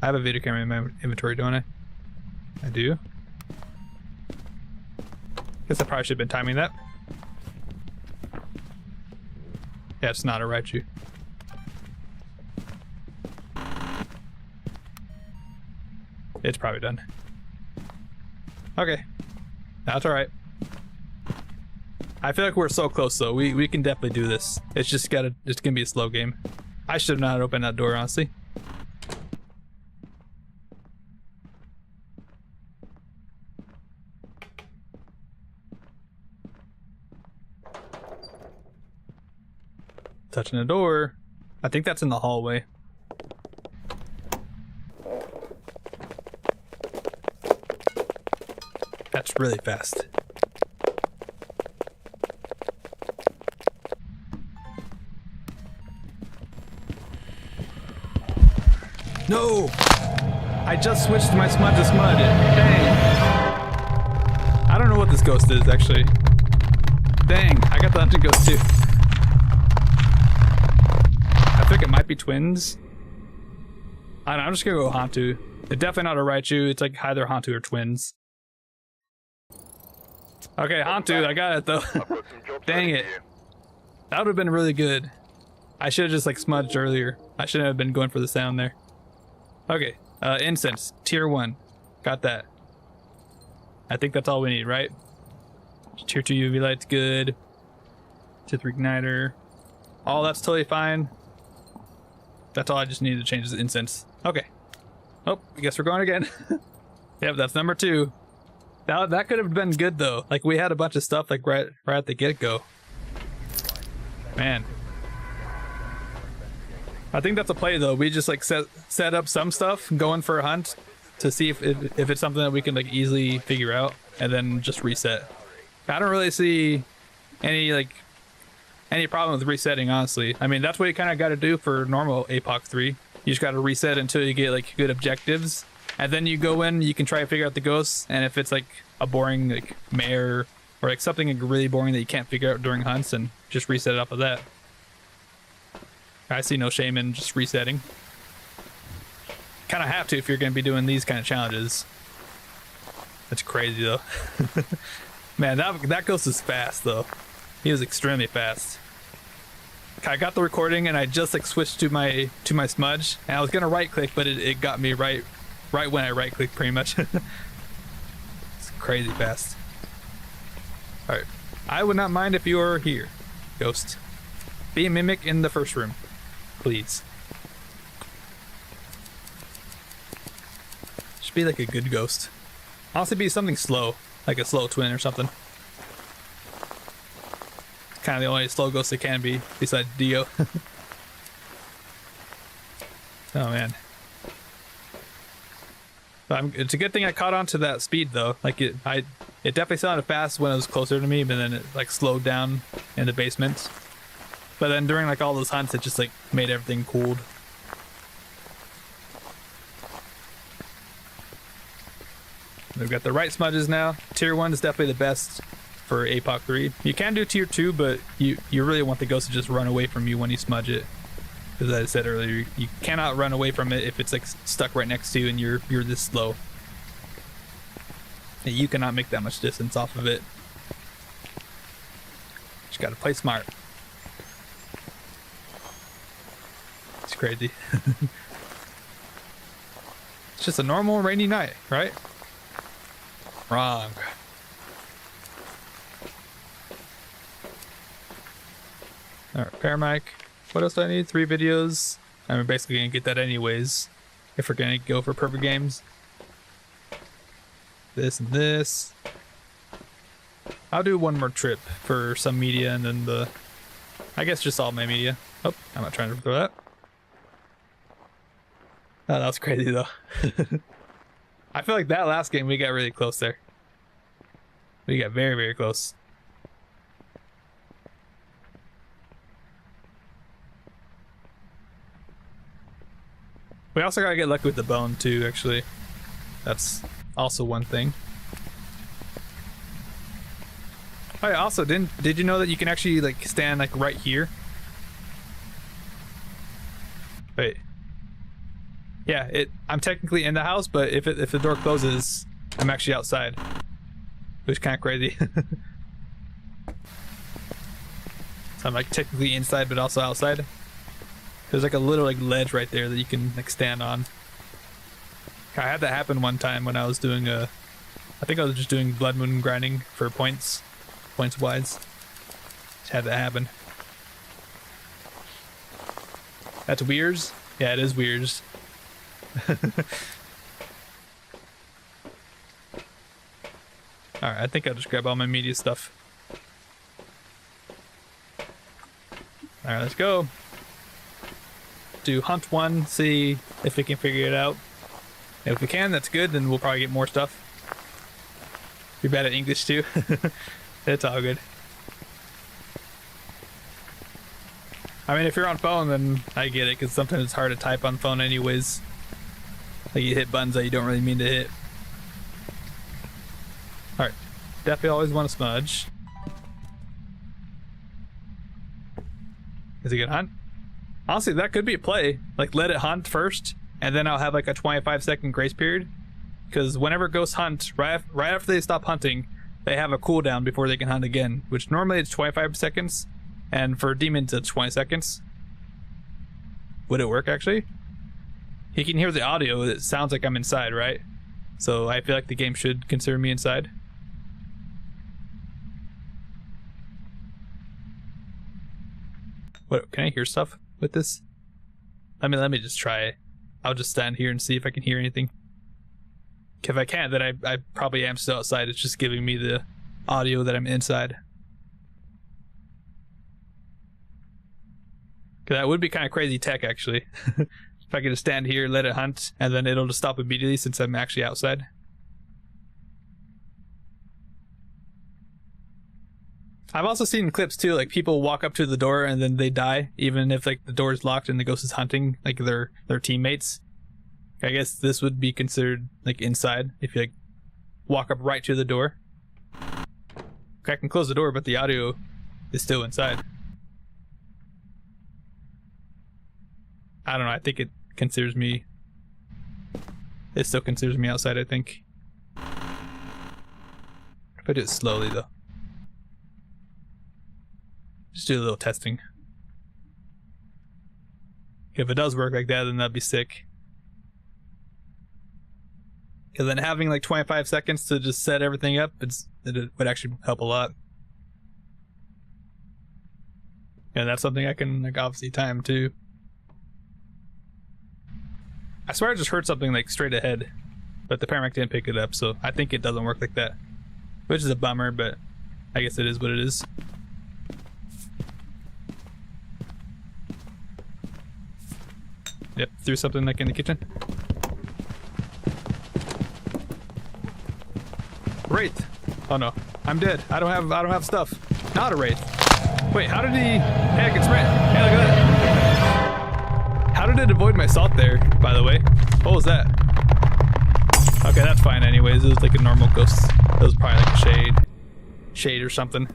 I have a video camera in my inventory, don't I? I do. Guess I probably should have been timing that. Yeah, it's not a Raichu. It's probably done. Okay. That's alright. I feel like we're so close though. We can definitely do this. It's gonna be a slow game. I should have not opened that door, honestly. Touching the door. I think that's in the hallway. That's really fast. No! I just switched my smudge to smud. Dang. I don't know what this ghost is, actually. Dang, I got the hunting ghost too. I think it might be twins. I don't know, I'm just gonna go Hantu. It's definitely not a Raichu. It's like either Hantu or twins. Okay, Hantu, I got it though. Dang it. That would have been really good. I should have just like smudged earlier. I shouldn't have been going for the sound there. Okay, incense, tier 1. Got that. I think that's all we need, right? Tier 2 UV light's good. Tier 3 igniter. Oh, that's totally fine. That's all I just needed to change is the incense. Okay. Oh, I guess we're going again. Yep, that's number 2. That could have been good though. Like we had a bunch of stuff like right at the get-go. Man. I think that's a play though. We just like set up some stuff going for a hunt to see if it's something that we can like easily figure out and then just reset. I don't really see any problem with resetting, honestly. I mean, that's what you kind of got to do for normal APOC 3. You just got to reset until you get like good objectives, and then you go in, you can try to figure out the ghosts, and if it's like a boring like mare or like something like really boring that you can't figure out during hunts, and just reset it off of that. I see no shame in just resetting. Kind of have to if you're going to be doing these kind of challenges. That's crazy though. Man, that ghost is fast though. He was extremely fast. I got the recording and I just like switched to my smudge, and I was gonna right click, but it got me right when I right clicked pretty much. It's crazy fast. Alright. I would not mind if you were here, ghost. Be a mimic in the first room, please. Should be like a good ghost. Honestly, be something slow, like a slow twin or something. Kind of the only slow ghost it can be, besides Dio. Oh man. But it's a good thing I caught on to that speed though. Like it definitely sounded fast when it was closer to me, but then it like slowed down in the basement. But then during like all those hunts, it just like made everything cooled. We've got the right smudges now. Tier 1 is definitely the best for APOC 3. You can do tier 2, but you really want the ghost to just run away from you when you smudge it. As I said earlier, you cannot run away from it if it's like stuck right next to you and you're this slow. You cannot make that much distance off of it. Just gotta play smart. It's crazy. It's just a normal rainy night, right? Wrong. Alright, repair mic. What else do I need? 3 videos. I'm basically gonna get that anyways, if we're gonna go for perfect games. This and this. I'll do one more trip for some media and then I guess just all my media. Oh, I'm not trying to throw that. Oh, that was crazy though. I feel like that last game we got really close there. We got very, very close. We also gotta get lucky with the bone too, actually. That's also one thing. Oh yeah, also, did you know that you can actually like stand like right here? Wait. Yeah, I'm technically in the house, but if the door closes, I'm actually outside. Which is kind of crazy. So I'm like technically inside but also outside. There's like a little like ledge right there that you can like stand on. I had that happen one time when I was doing I think I was just doing blood moon grinding for points wise. Just had that happen. That's Weirs? Yeah, it is Weirs. Alright, I think I'll just grab all my media stuff. Alright, let's go. Do hunt 1, see if we can figure it out. And if we can, that's good, then we'll probably get more stuff. You're bad at English too. It's all good. I mean, if you're on phone, then I get it, because sometimes it's hard to type on phone anyways. Like you hit buttons that you don't really mean to hit. Alright. Definitely always want to smudge. Is it gonna hunt? Honestly, that could be a play. Like, let it hunt first, and then I'll have like a 25-second grace period. Because whenever ghosts hunt, right after they stop hunting, they have a cooldown before they can hunt again, which normally it's 25 seconds, and for demons it's 20 seconds. Would it work actually? He can hear the audio, it sounds like I'm inside, right? So I feel like the game should consider me inside. What, can I hear stuff with this? Let me just try it. I'll just stand here and see if I can hear anything. If I can't, then I probably am still outside. It's just giving me the audio that I'm inside. Cause that would be kind of crazy tech, actually. If I could just stand here, let it hunt, and then it'll just stop immediately since I'm actually outside. I've also seen clips too, like people walk up to the door and then they die, even if like the door is locked and the ghost is hunting like their teammates. I guess this would be considered like inside if you like walk up right to the door. Okay, I can close the door, but the audio is still inside. I don't know, I think it considers me... It still considers me outside, I think. If I do it slowly though. Just do a little testing. If it does work like that, then that'd be sick. And then having like 25 seconds to just set everything up, it would actually help a lot. And that's something I can like obviously time too. I swear I just heard something like straight ahead, but the paramedic didn't pick it up, so I think it doesn't work like that. Which is a bummer, but I guess it is what it is. Yep, threw something like in the kitchen. Wraith. Oh no, I'm dead. I don't have stuff. Not a wraith. Wait, how did he? Hey, I can sprint. Hey, look at that. How did it avoid my salt there? By the way, what was that? Okay, that's fine. Anyways, it was like a normal ghost. It was probably like a shade or something.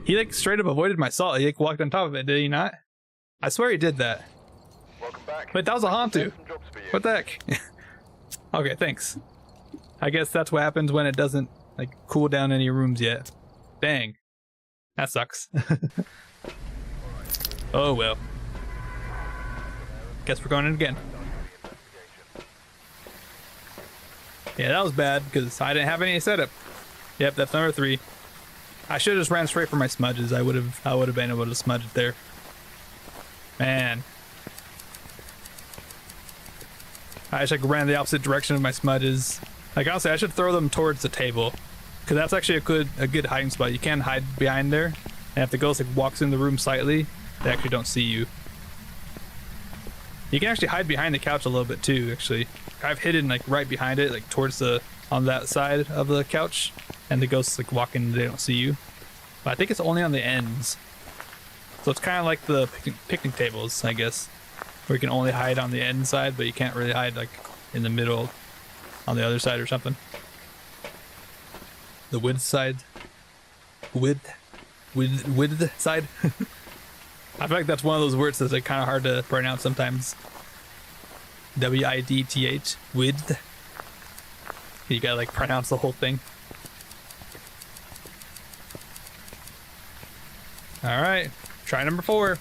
He like straight up avoided my salt. He like walked on top of it. Did he not? I swear he did that. Welcome back. Wait, that was a Hantu. Some jobs for you. What the heck? Okay, thanks. I guess that's what happens when it doesn't like cool down any rooms yet. Dang. That sucks. Oh well. Guess we're going in again. Yeah, that was bad because I didn't have any setup. Yep, that's number 3. I should have just ran straight for my smudges. I would have been able to smudge it there. Man. I just like ran the opposite direction of my smudges. Like honestly, I should throw them towards the table, because that's actually a good hiding spot. You can hide behind there, and if the ghost like walks in the room slightly, They actually don't see you. You can actually hide behind the couch a little bit too, actually. I've hidden like right behind it, like towards the, on that side of the couch, and the ghosts like walk in, they don't see you. But I think it's only on the ends. So it's kind of like the picnic tables, I guess, where you can only hide on the end side, but you can't really hide like in the middle on the other side or something. The width side. Width side. I feel like that's one of those words that's like kind of hard to pronounce sometimes. W-I-D-T-H. Width. You gotta like pronounce the whole thing. Alright, try number 4.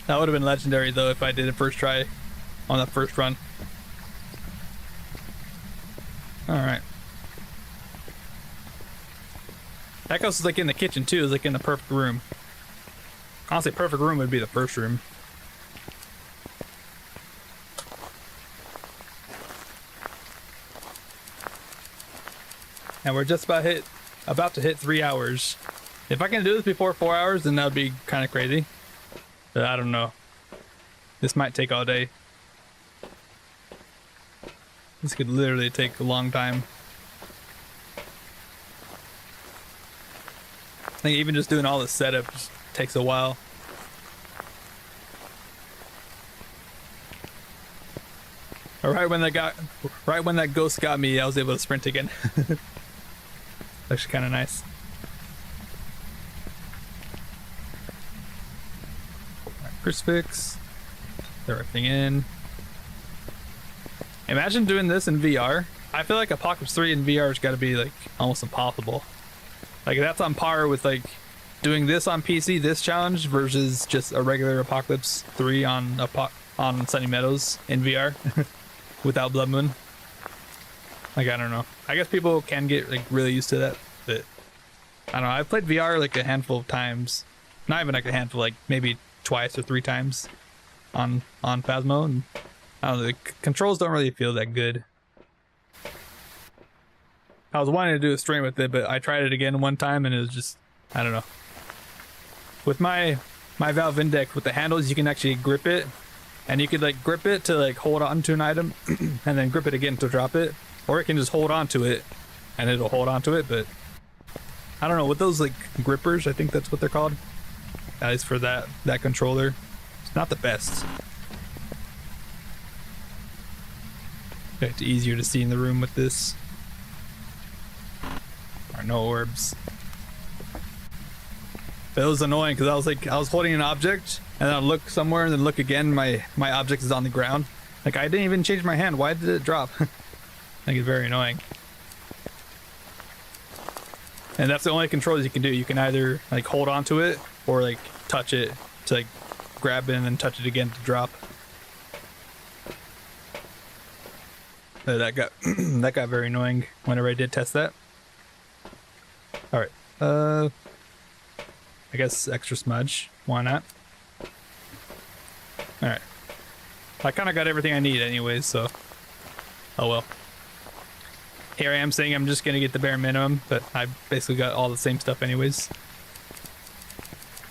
That would have been legendary though if I did it first try on the first run. Alright. That ghost is like in the kitchen too, it's like in the perfect room. Honestly, perfect room would be the first room. And we're just about to hit 3 hours. If I can do this before 4 hours, then that would be kind of crazy. But I don't know. This might take all day. This could literally take a long time. I think even just doing all the setup just takes a while. Right when that ghost got me, I was able to sprint again. Actually kind of nice. Right, crucifix. Throw everything in. Imagine doing this in VR. I feel like Apocalypse 3 in VR has got to be like almost impossible. Like that's on par with like doing this on PC, this challenge, versus just a regular Apocalypse 3 on Sunny Meadows in VR without Blood Moon. Like, I don't know. I guess people can get like really used to that, but I don't know. I've played VR like a handful of times. Not even like a handful, like maybe twice or 3 times on Phasmo, and I don't know, the controls don't really feel that good. I was wanting to do a stream with it, but I tried it again one time and it was just, I don't know. With my Valve Index, with the handles, you can actually grip it, and you could like grip it to like hold on to an item and then grip it again to drop it, or it can just hold on to it and it'll hold on to it. But I don't know, with those like grippers, I think that's what they're called, at least for that controller, it's not the best. It's easier to see in the room with this. Or no orbs. But it was annoying because I was holding an object and then I'll look somewhere and then look again, my object is on the ground. Like, I didn't even change my hand, why did it drop? I think it's very annoying. And that's the only controls you can do. You can either like hold on to it or like touch it to like grab it and then touch it again to drop. That got that got very annoying whenever I did test that. Alright, I guess extra smudge, why not? Alright, I kind of got everything I need anyways, so oh well. Here I am saying I'm just gonna get the bare minimum, but I basically got all the same stuff anyways.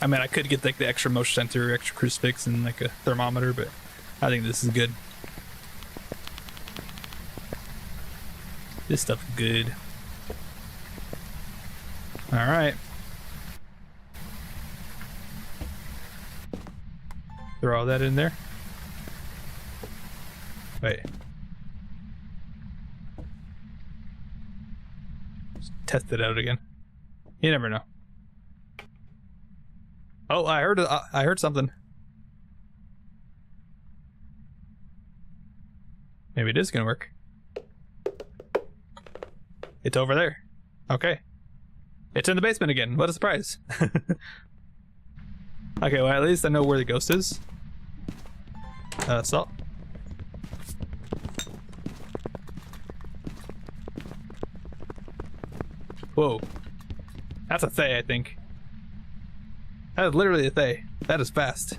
I mean, I could get like the extra motion sensor, extra crucifix, and like a thermometer, but I think this is good. This stuff's good. Alright. Throw all that in there. Wait. Just test it out again. You never know. Oh, I heard something. Maybe it is gonna work. It's over there. Okay. It's in the basement again. What a surprise. Okay, well, at least I know where the ghost is. Salt. Whoa. That's a Thay, I think. That is literally a Thay. That is fast.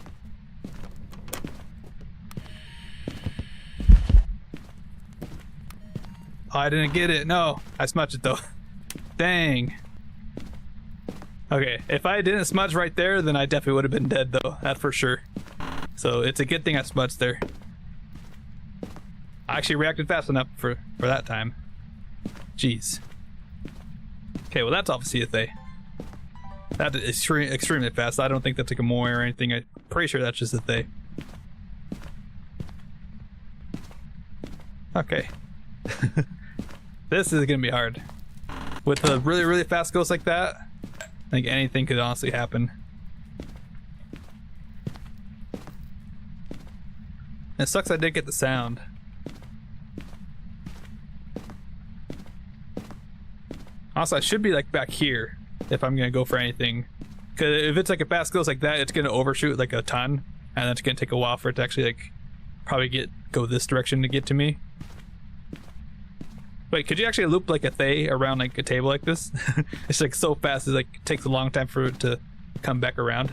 Oh, I didn't get it. No. I smudged it though. Dang. Okay, if I didn't smudge right there, then I definitely would have been dead though, that's for sure. So it's a good thing I smudged there. I actually reacted fast enough for that time. Jeez. Okay, well that's obviously a they. That is extremely fast. I don't think that's like a moe or anything. I'm pretty sure that's just a they. Okay. This is gonna be hard. With a really, really fast ghost like that, I think anything could honestly happen. It sucks I didn't get the sound. Also, I should be like back here if I'm gonna go for anything. Cause if it's like a fast ghost like that, it's gonna overshoot like a ton, and it's gonna take a while for it to actually like probably go this direction to get to me. Wait, could you actually loop like a they around like a table like this? It's like so fast, it's like it takes a long time for it to come back around.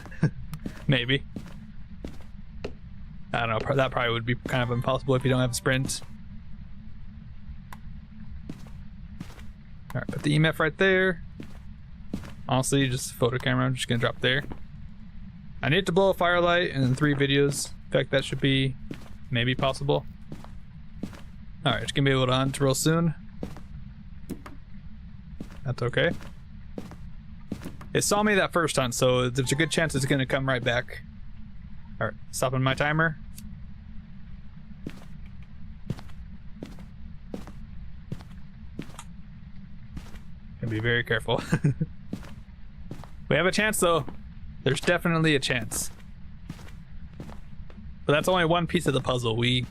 Maybe. I don't know, that probably would be kind of impossible if you don't have a sprint. Alright, put the EMF right there. Honestly, just photo camera, I'm just gonna drop there. I need to blow a firelight in 3 videos. In fact, that should be maybe possible. Alright, it's gonna be able to hunt real soon. That's okay. It saw me that first hunt, so there's a good chance it's gonna come right back. Alright, stopping my timer. Gotta be very careful. We have a chance though. There's definitely a chance. But that's only one piece of the puzzle. We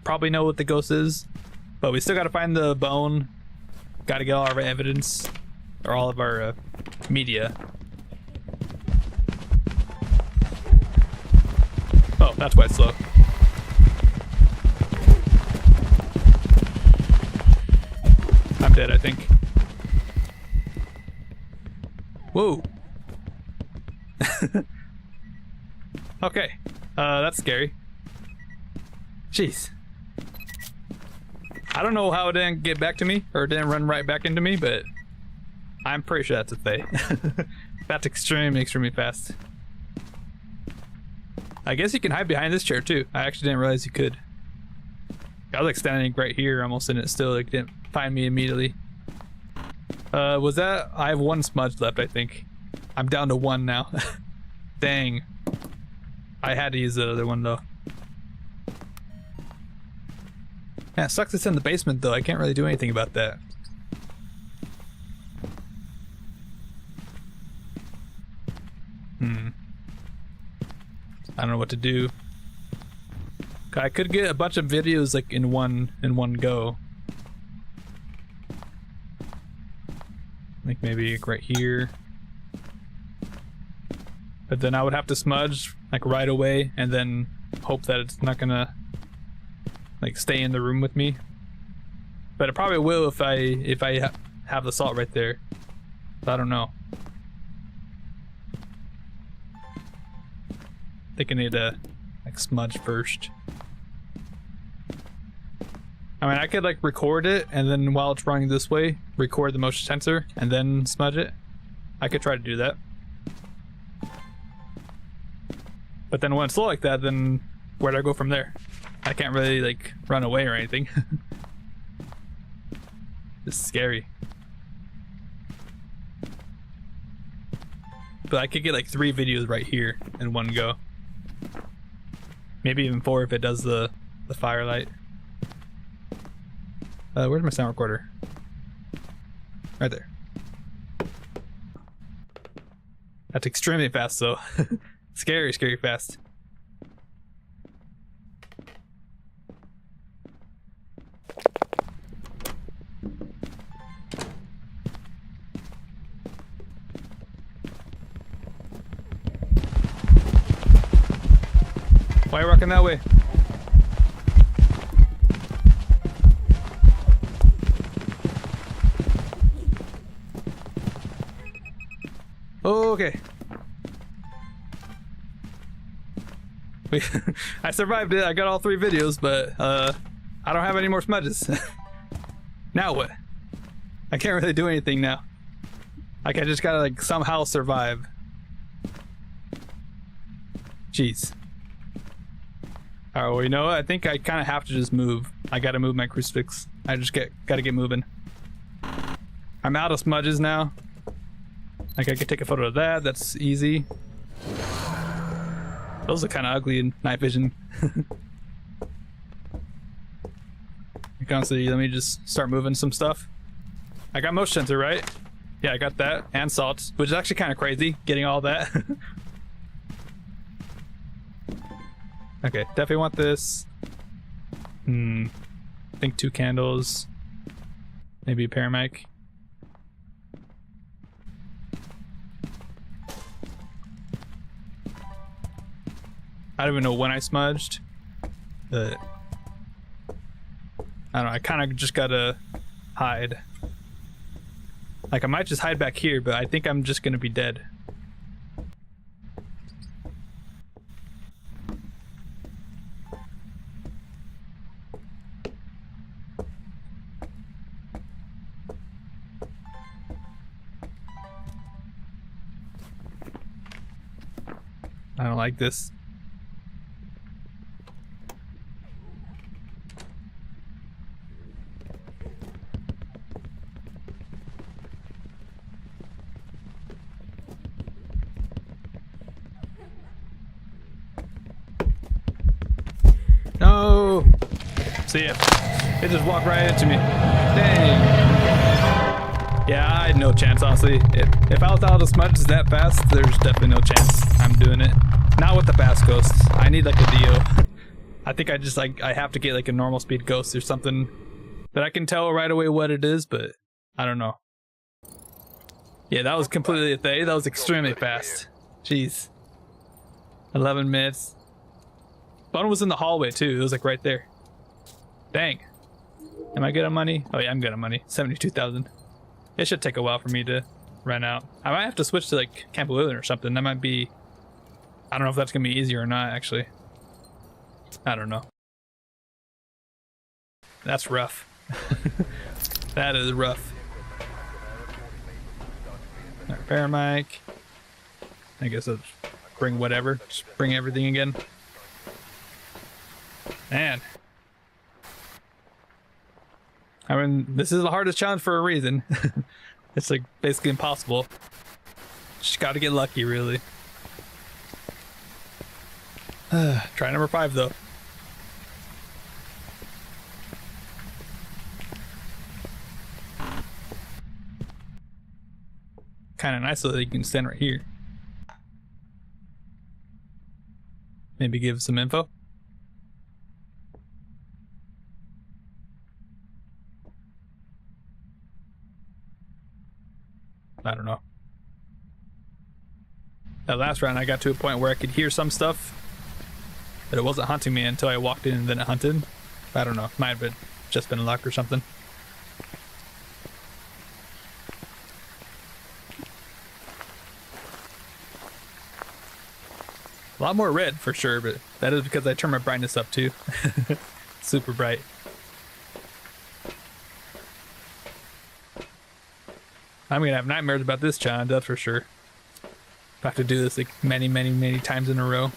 probably know what the ghost is, but we still gotta find the bone. Gotta get all of our evidence, or all of our media. Oh, that's why it's slow. I'm dead, I think. Whoa. Okay. That's scary. Jeez. I don't know how it didn't get back to me, or it didn't run right back into me, but I'm pretty sure that's a they. That's extremely fast. I guess you can hide behind this chair too. I actually didn't realize you could. I was like standing right here almost, and it still like didn't find me immediately. Was that? I have 1 smudge left, I think. I'm down to 1 now. Dang. I had to use the other one though. Yeah, it sucks it's in the basement though. I can't really do anything about that. I don't know what to do. I could get a bunch of videos like in one go. Like maybe right here. But then I would have to smudge like right away and then hope that it's not gonna like stay in the room with me. But it probably will if I have the salt right there. I don't know. I think I need to like smudge first. I mean, I could like record it and then while it's running this way, record the motion sensor and then smudge it. I could try to do that. But then when it's slow like that, then where do I go from there? I can't really like run away or anything. This is scary. But I could get like 3 videos right here in one go. Maybe even 4 if it does the firelight. Where's my sound recorder? Right there. That's extremely fast though. Scary fast. Why are you walking that way? Okay. I survived it. I got all 3 videos, but I don't have any more smudges. Now what? I can't really do anything now. Like I just gotta like somehow survive. Jeez. Alright, well, you know what? I think I kind of have to just move. I gotta move my crucifix. I just gotta get moving. I'm out of smudges now. Like I could take a photo of that. That's easy. Those are kind of ugly in night vision. Honestly, let me just start moving some stuff. I got motion sensor, right? Yeah, I got that. And salt, which is actually kind of crazy, getting all that. Okay, definitely want this. I think 2 candles. Maybe a paramedic. I don't even know when I smudged, but I don't know, I kind of just gotta hide. Like I might just hide back here, but I think I'm just gonna be dead. I don't like this. No! See ya. It just walked right into me. Dang. Yeah, I had no chance, honestly. If I was out of smudges that fast, there's definitely no chance I'm doing it. Not with the fast ghosts. I need like a Dio. I think I have to get like a normal speed ghost or something that I can tell right away what it is, but I don't know. Yeah, that was completely a thing. That was extremely fast. Jeez. 11 minutes. One was in the hallway too. It was like right there. Dang. Am I good on money? Oh yeah, I'm good on money. 72,000. It should take a while for me to run out. I might have to switch to like Camp Lillian or something. That might be... I don't know if that's gonna be easier or not, actually. I don't know. That's rough. That is rough. Repair mic. I guess I'll bring whatever. Just bring everything again. Man. I mean, this is the hardest challenge for a reason. It's like basically impossible. Just gotta get lucky, really. Try number 5 though. Kind of nice so that you can stand right here. Maybe give some info. I don't know. That last round I got to a point where I could hear some stuff, but it wasn't hunting me until I walked in and then it hunted. I don't know. Might have been just been luck or something. A lot more red for sure, but that is because I turned my brightness up too. Super bright. I'm gonna have nightmares about this challenge, that's for sure. I have to do this like many, many, many times in a row.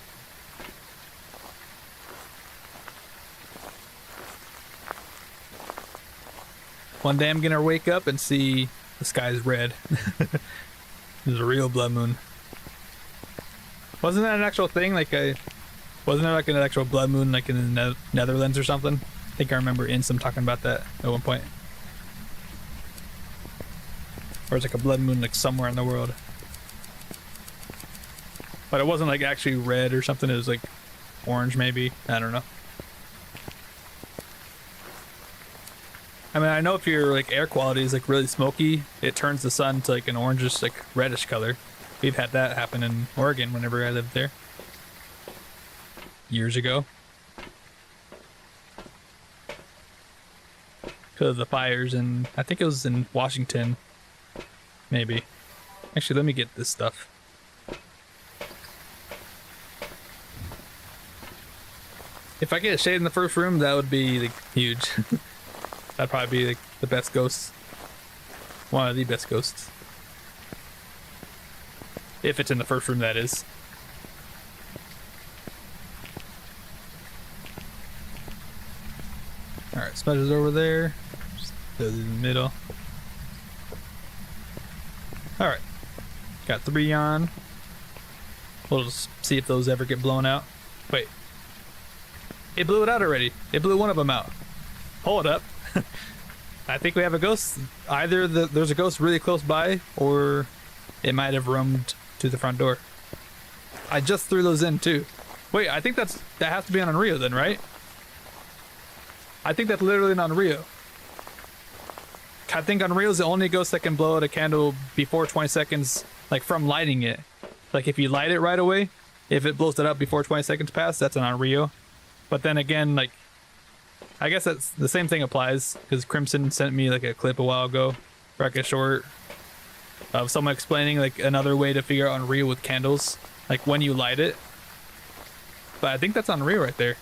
One day I'm gonna wake up and see the sky's red. There's a real blood moon. Wasn't that an actual thing? Like wasn't there like an actual blood moon like in the Netherlands or something? I think I remember Insum talking about that at one point. Or it's like a blood moon like somewhere in the world. But it wasn't like actually red or something, it was like orange maybe. I don't know. I mean, I know if your like air quality is like really smoky, it turns the sun to like an orangish, like reddish color. We've had that happen in Oregon whenever I lived there. Years ago. Because of the fires and I think it was in Washington. Maybe. Actually, let me get this stuff. If I get a shade in the first room, that would be like huge. That'd probably be like the best ghost. One of the best ghosts. If it's in the first room, that is. Alright, Smudge is over there. Just goes in the middle. Alright. Got 3 on. We'll just see if those ever get blown out. Wait. It blew it out already. It blew one of them out. Hold up. I think we have a ghost. Either there's a ghost really close by, or it might have roamed to the front door. I just threw those in too. Wait, I think that has to be on Unreal then, right? I think that's literally an Unreal. I think Unreal is the only ghost that can blow out a candle before 20 seconds, like from lighting it. Like if you light it right away, if it blows it up before 20 seconds pass, that's an Unreal. But then again, like, I guess that's the same thing applies, because Crimson sent me like a clip a while ago, or like a short of someone explaining like another way to figure out Unreal with candles, like when you light it. But I think that's Unreal right there.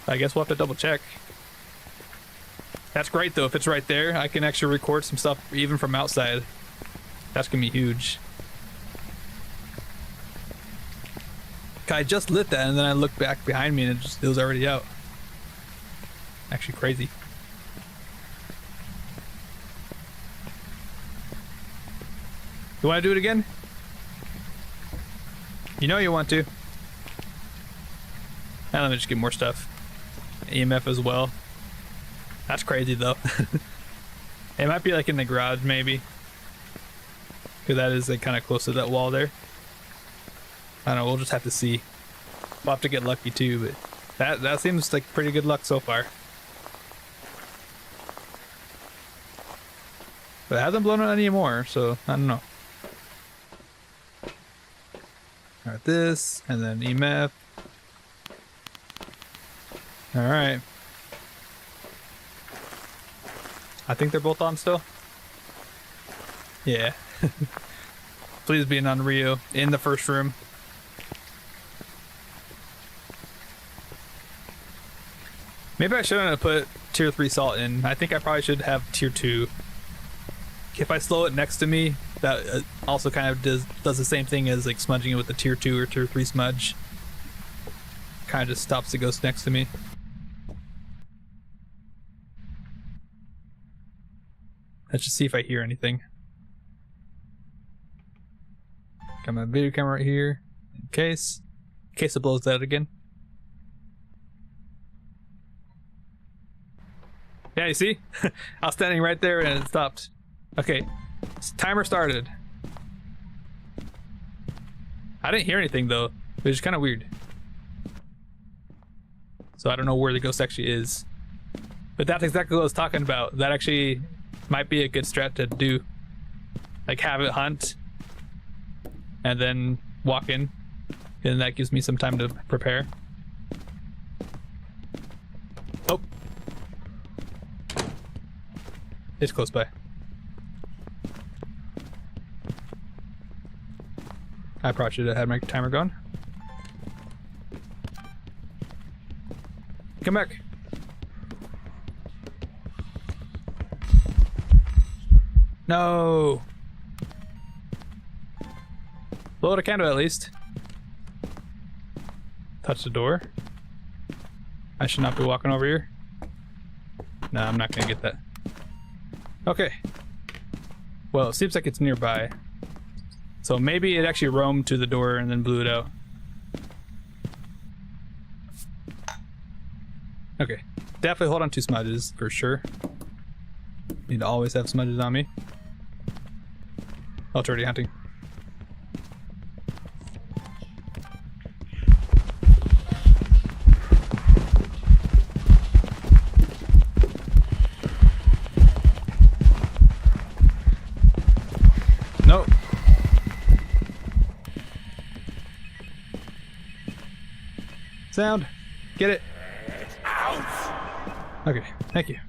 I guess we'll have to double check. That's great though, if it's right there, I can actually record some stuff even from outside. That's gonna be huge. I just lit that and then I looked back behind me and it was already out. Actually crazy. You want to do it again? You know you want to. Now let me just get more stuff. EMF as well. That's crazy though. It might be like in the garage maybe, because that is like kind of close to that wall there. I don't know, we'll just have to see. We'll have to get lucky too, but that seems like pretty good luck so far. But it hasn't blown out anymore, so I don't know. Alright, this, and then EMF. Alright. I think they're both on still. Yeah. Please be an Unreal in the first room. Maybe I shouldn't have put tier 3 salt in. I think I probably should have tier 2. If I slow it next to me, that also kind of does the same thing as like smudging it with the tier 2 or tier 3 smudge. Kind of just stops the ghost next to me. Let's just see if I hear anything. Got my video camera right here, in case it blows that again. Yeah, you see? I was standing right there and it stopped. Okay, timer started. I didn't hear anything though, which is kind of weird. So I don't know where the ghost actually is. But that's exactly what I was talking about. That actually might be a good strat to do. Like have it hunt and then walk in, and that gives me some time to prepare. Oh. It's close by. I probably should have had my timer going. Come back. No. Blow out a candle at least. Touch the door. I should not be walking over here. No, I'm not gonna get that. Okay. Well, it seems like it's nearby. So maybe it actually roamed to the door and then blew it out. Okay. Definitely hold on to smudges for sure. Need to always have smudges on me. Oh, it's already hunting. Nope. Sound. Get it. Okay, thank you.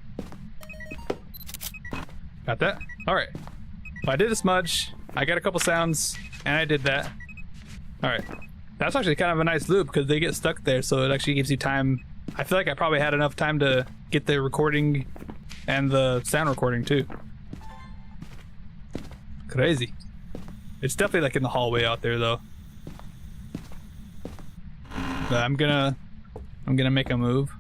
Got that? Alright. Well, I did a smudge, I got a couple sounds, and I did that. Alright. That's actually kind of a nice loop because they get stuck there, so it actually gives you time. I feel like I probably had enough time to get the recording and the sound recording too. Crazy. It's definitely like in the hallway out there though. But I'm gonna make a move.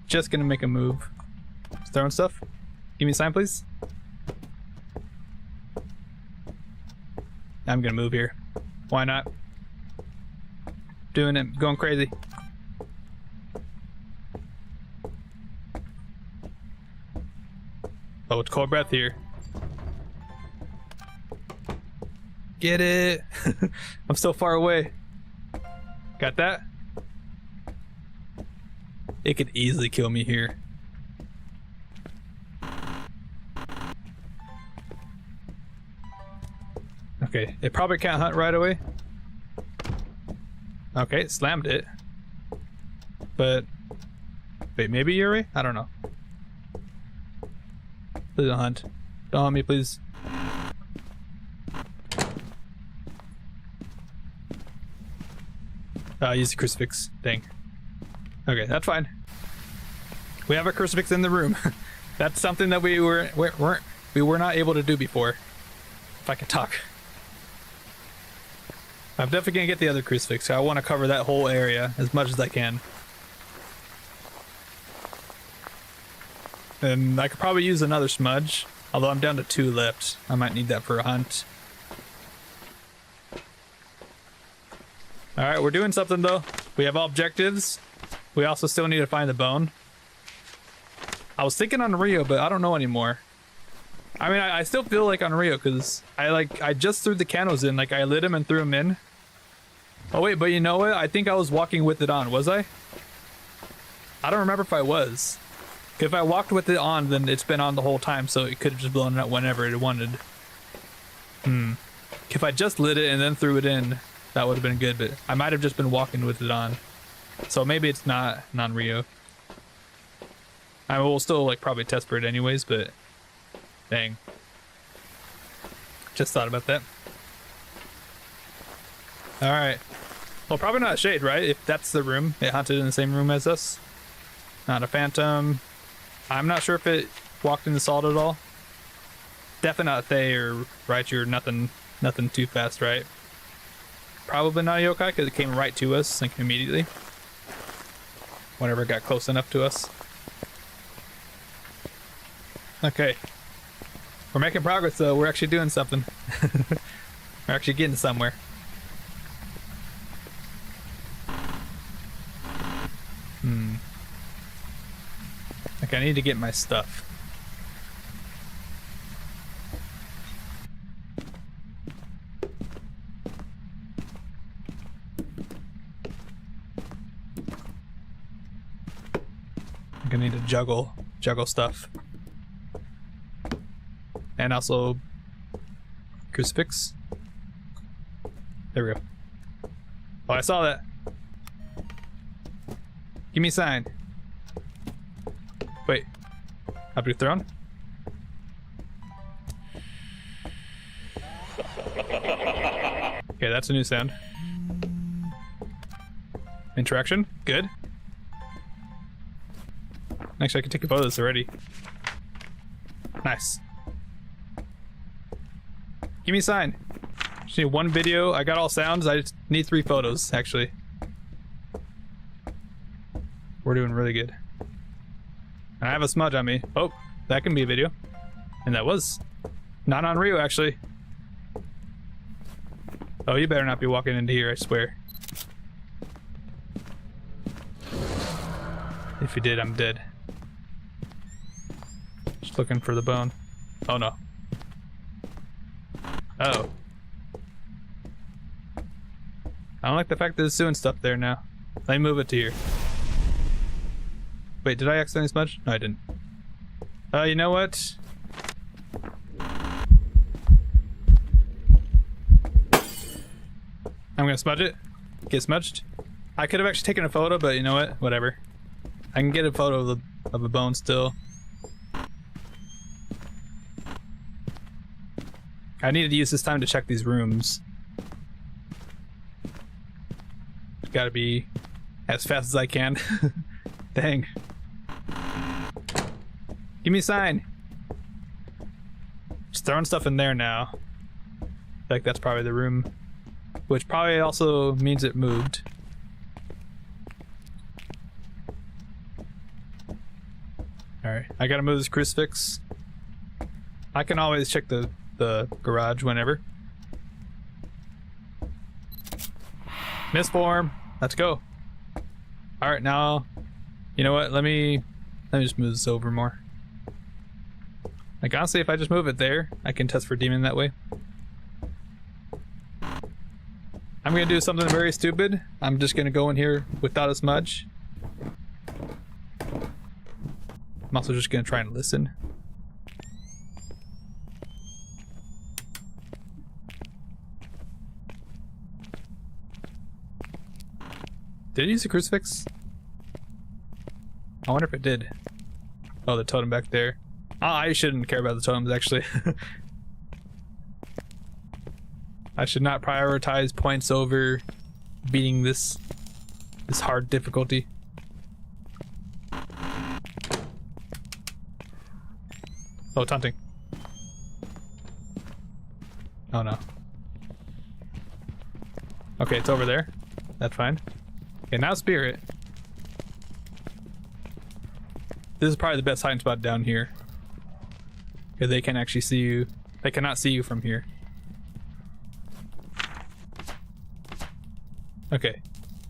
Just gonna make a move. Just throwing stuff. Give me a sign, please. I'm gonna move here. Why not? Doing it, going crazy. Oh, it's cold breath here. Get it? I'm so far away. Got that? It could easily kill me here. Okay, it probably can't hunt right away. Okay, it slammed it. But wait, maybe Yuri? I don't know. Please don't hunt. Don't hunt me, please. Use the crucifix. Dang. Okay, that's fine. We have a crucifix in the room. That's something that we were not able to do before. If I could talk. I'm definitely gonna get the other crucifix. I want to cover that whole area as much as I can. And I could probably use another smudge, although I'm down to 2 left. I might need that for a hunt. Alright, we're doing something though. We have objectives. We also still need to find the bone. I was thinking on Rio, but I don't know anymore. I mean, I still feel like on Rio, because I just threw the candles in. Like, I lit them and threw them in. Oh wait, but you know what? I think I was walking with it on, was I? I don't remember if I was. If I walked with it on, then it's been on the whole time, so it could have just blown out whenever it wanted. If I just lit it and then threw it in, that would have been good, but I might have just been walking with it on. So maybe it's not non-Rio. I will still like probably test for it anyways, but dang. Just thought about that. Alright. Well, probably not a shade, right? If that's the room. It hunted in the same room as us. Not a phantom. I'm not sure if it walked in the salt at all. Definitely not Thay or Raichu or nothing too fast, right? Probably not a yokai because it came right to us like immediately. Whenever it got close enough to us. Okay. We're making progress though. We're actually doing something. We're actually getting somewhere. Like I need to get my stuff. I'm gonna need to juggle stuff. And also crucifix. There we go. Oh, I saw that. Give me a sign. Wait. Up your throne? Okay, that's a new sound. Interaction? Good. Actually, I can take a photo of this already. Nice. Give me a sign. Just need 1 video. I got all sounds. I just need 3 photos, actually. We're doing really good. And I have a smudge on me. Oh, that can be a video. And that was not on Rio, actually. Oh, you better not be walking into here, I swear. If you did, I'm dead. Just looking for the bone. Oh no. Oh. I don't like the fact that it's doing stuff there now. Let me move it to here. Wait, did I accidentally smudge? No, I didn't. You know what? I'm gonna smudge it. Get smudged. I could have actually taken a photo, but you know what? Whatever. I can get a photo of a bone still. I needed to use this time to check these rooms. Gotta be as fast as I can. Dang. Give me a sign. throwing stuff in there now. Like that's probably the room, which probably also means it moved. Alright, I gotta move this crucifix. I can always check the garage whenever. Misform. Let's go. Alright, now, you know what? Let me just move this over more. Like honestly, if I just move it there, I can test for demon that way. I'm gonna do something very stupid. I'm just gonna go in here without a smudge. I'm also just gonna try and listen. Did it use a crucifix? I wonder if it did. Oh, the totem back there. Oh, I shouldn't care about the totems, actually. I should not prioritize points over beating this hard difficulty. Oh, taunting. Oh no. Okay, it's over there. That's fine. Okay, now spirit. This is probably the best hiding spot down here. Okay, they can actually see you. They cannot see you from here. Okay.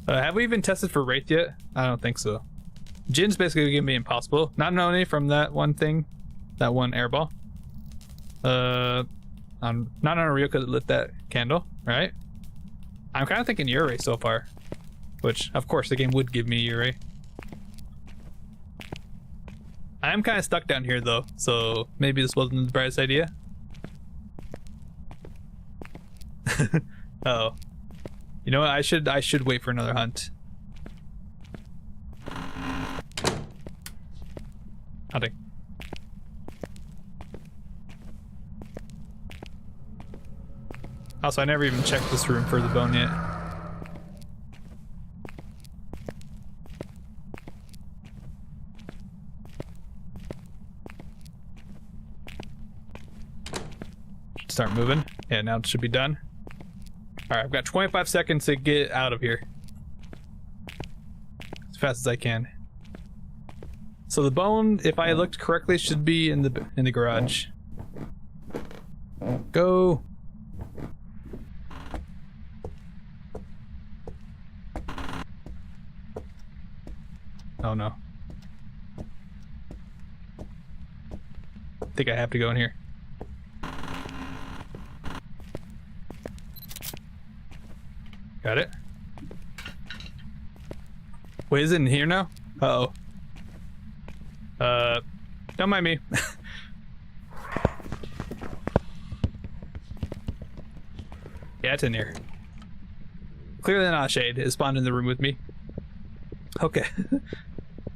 Have we even tested for Wraith yet? I don't think so. Jin's basically gonna be impossible. Not only from that one thing, that one airball. I'm not unreal because it lit that candle, right? I'm kind of thinking Ure so far, which of course the game would give me Ure. I am kind of stuck down here though, so maybe this wasn't the brightest idea. Oh, you know what? I should wait for another hunt. Hunting. Also, I never even checked this room for the bone yet. Start moving. Yeah, now it should be done. Alright, I've got 25 seconds to get out of here. As fast as I can. So the bone, if I looked correctly, should be in the garage. Go! Oh no. I think I have to go in here. Got it. Wait, is it in here now? Uh-oh. Don't mind me. Yeah, it's in here. Clearly not Shade. It spawned in the room with me. Okay.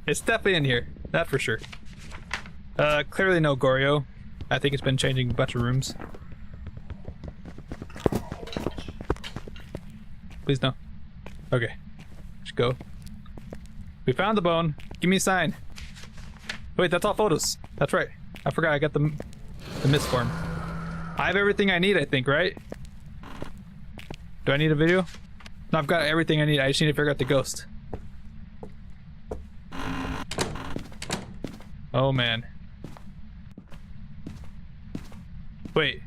It's definitely in here. That for sure. Clearly no Goryo. I think it's been changing a bunch of rooms. Please no. Okay. Just go. We found the bone. Give me a sign. Wait, that's all photos. That's right. I forgot I got the misform. I have everything I need, I think, right? Do I need a video? No, I've got everything I need. I just need to figure out the ghost. Oh man. Wait.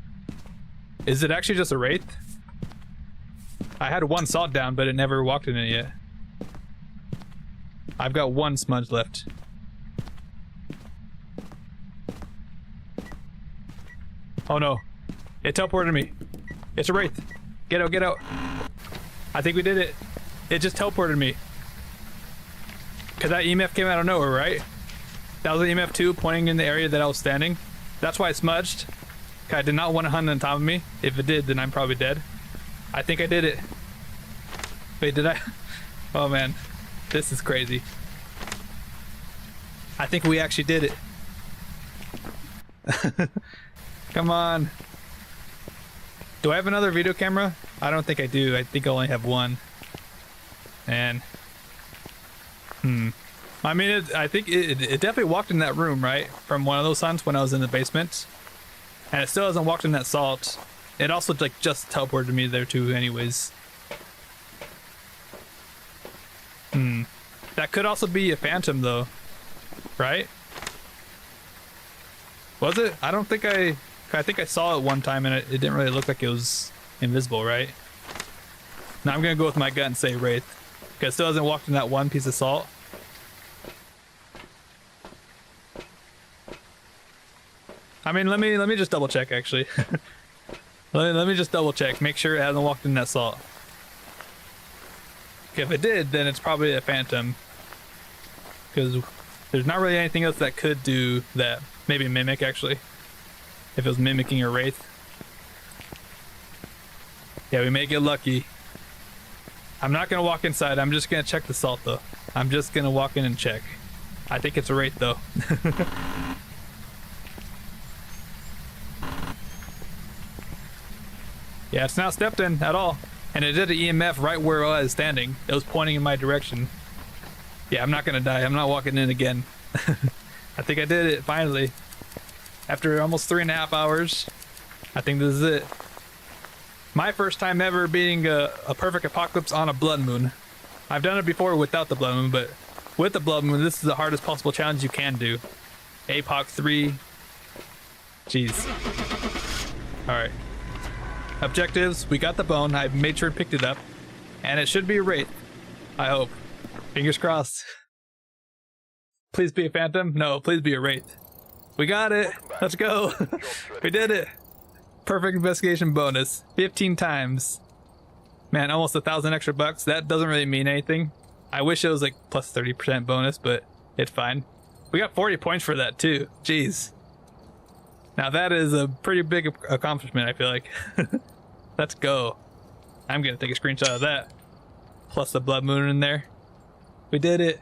Is it actually just a Wraith? I had one salt down, but it never walked in it yet. I've got one smudge left. Oh no. It teleported me. It's a Wraith. Get out, get out. I think we did it. It just teleported me. Cause that EMF came out of nowhere, right? That was an EMF 2 pointing in the area that I was standing. That's why I smudged. Cause I did not want to hunt on top of me. If it did, then I'm probably dead. I think I did it. Wait, did I? Oh man. This is crazy. I think we actually did it. Come on. Do I have another video camera? I don't think I do. I think I only have one. And I mean, I think it definitely walked in that room, right? From one of those hunts when I was in the basement. And it still hasn't walked in that salt. It also like just teleported me there too anyways. That could also be a phantom though, right? Was it? I don't think I think I saw it one time and it didn't really look like it was invisible, right? Now I'm gonna go with my gut and say Wraith, because it still hasn't walked in that one piece of salt. I mean, let me just double check actually. let me just double check, make sure it hasn't walked in that salt. If it did, then it's probably a phantom, because there's not really anything else that could do that. Maybe mimic actually, if it was mimicking a Wraith. Yeah, we may get lucky. I'm not gonna walk inside, I'm just gonna check the salt though. I'm just gonna walk in and check. I think it's a Wraith though. Yeah, it's not stepped in at all. And it did an EMF right where I was standing. It was pointing in my direction. Yeah, I'm not gonna die. I'm not walking in again. I think I did it, finally. After almost 3.5 hours, I think this is it. My first time ever beating a perfect apocalypse on a blood moon. I've done it before without the blood moon, but with the blood moon, this is the hardest possible challenge you can do. APOC 3. Jeez. Alright. Objectives, we got the bone, I made sure and picked it up. And it should be a Wraith. I hope. Fingers crossed. Please be a phantom? No, please be a Wraith. We got it! Let's go! We did it! Perfect investigation bonus. 15 times. Man, almost 1,000 extra bucks. That doesn't really mean anything. I wish it was like plus 30% bonus, but it's fine. We got 40 points for that too. Jeez. Now that is a pretty big accomplishment, I feel like. Let's go. I'm gonna take a screenshot of that. Plus the blood moon in there. We did it.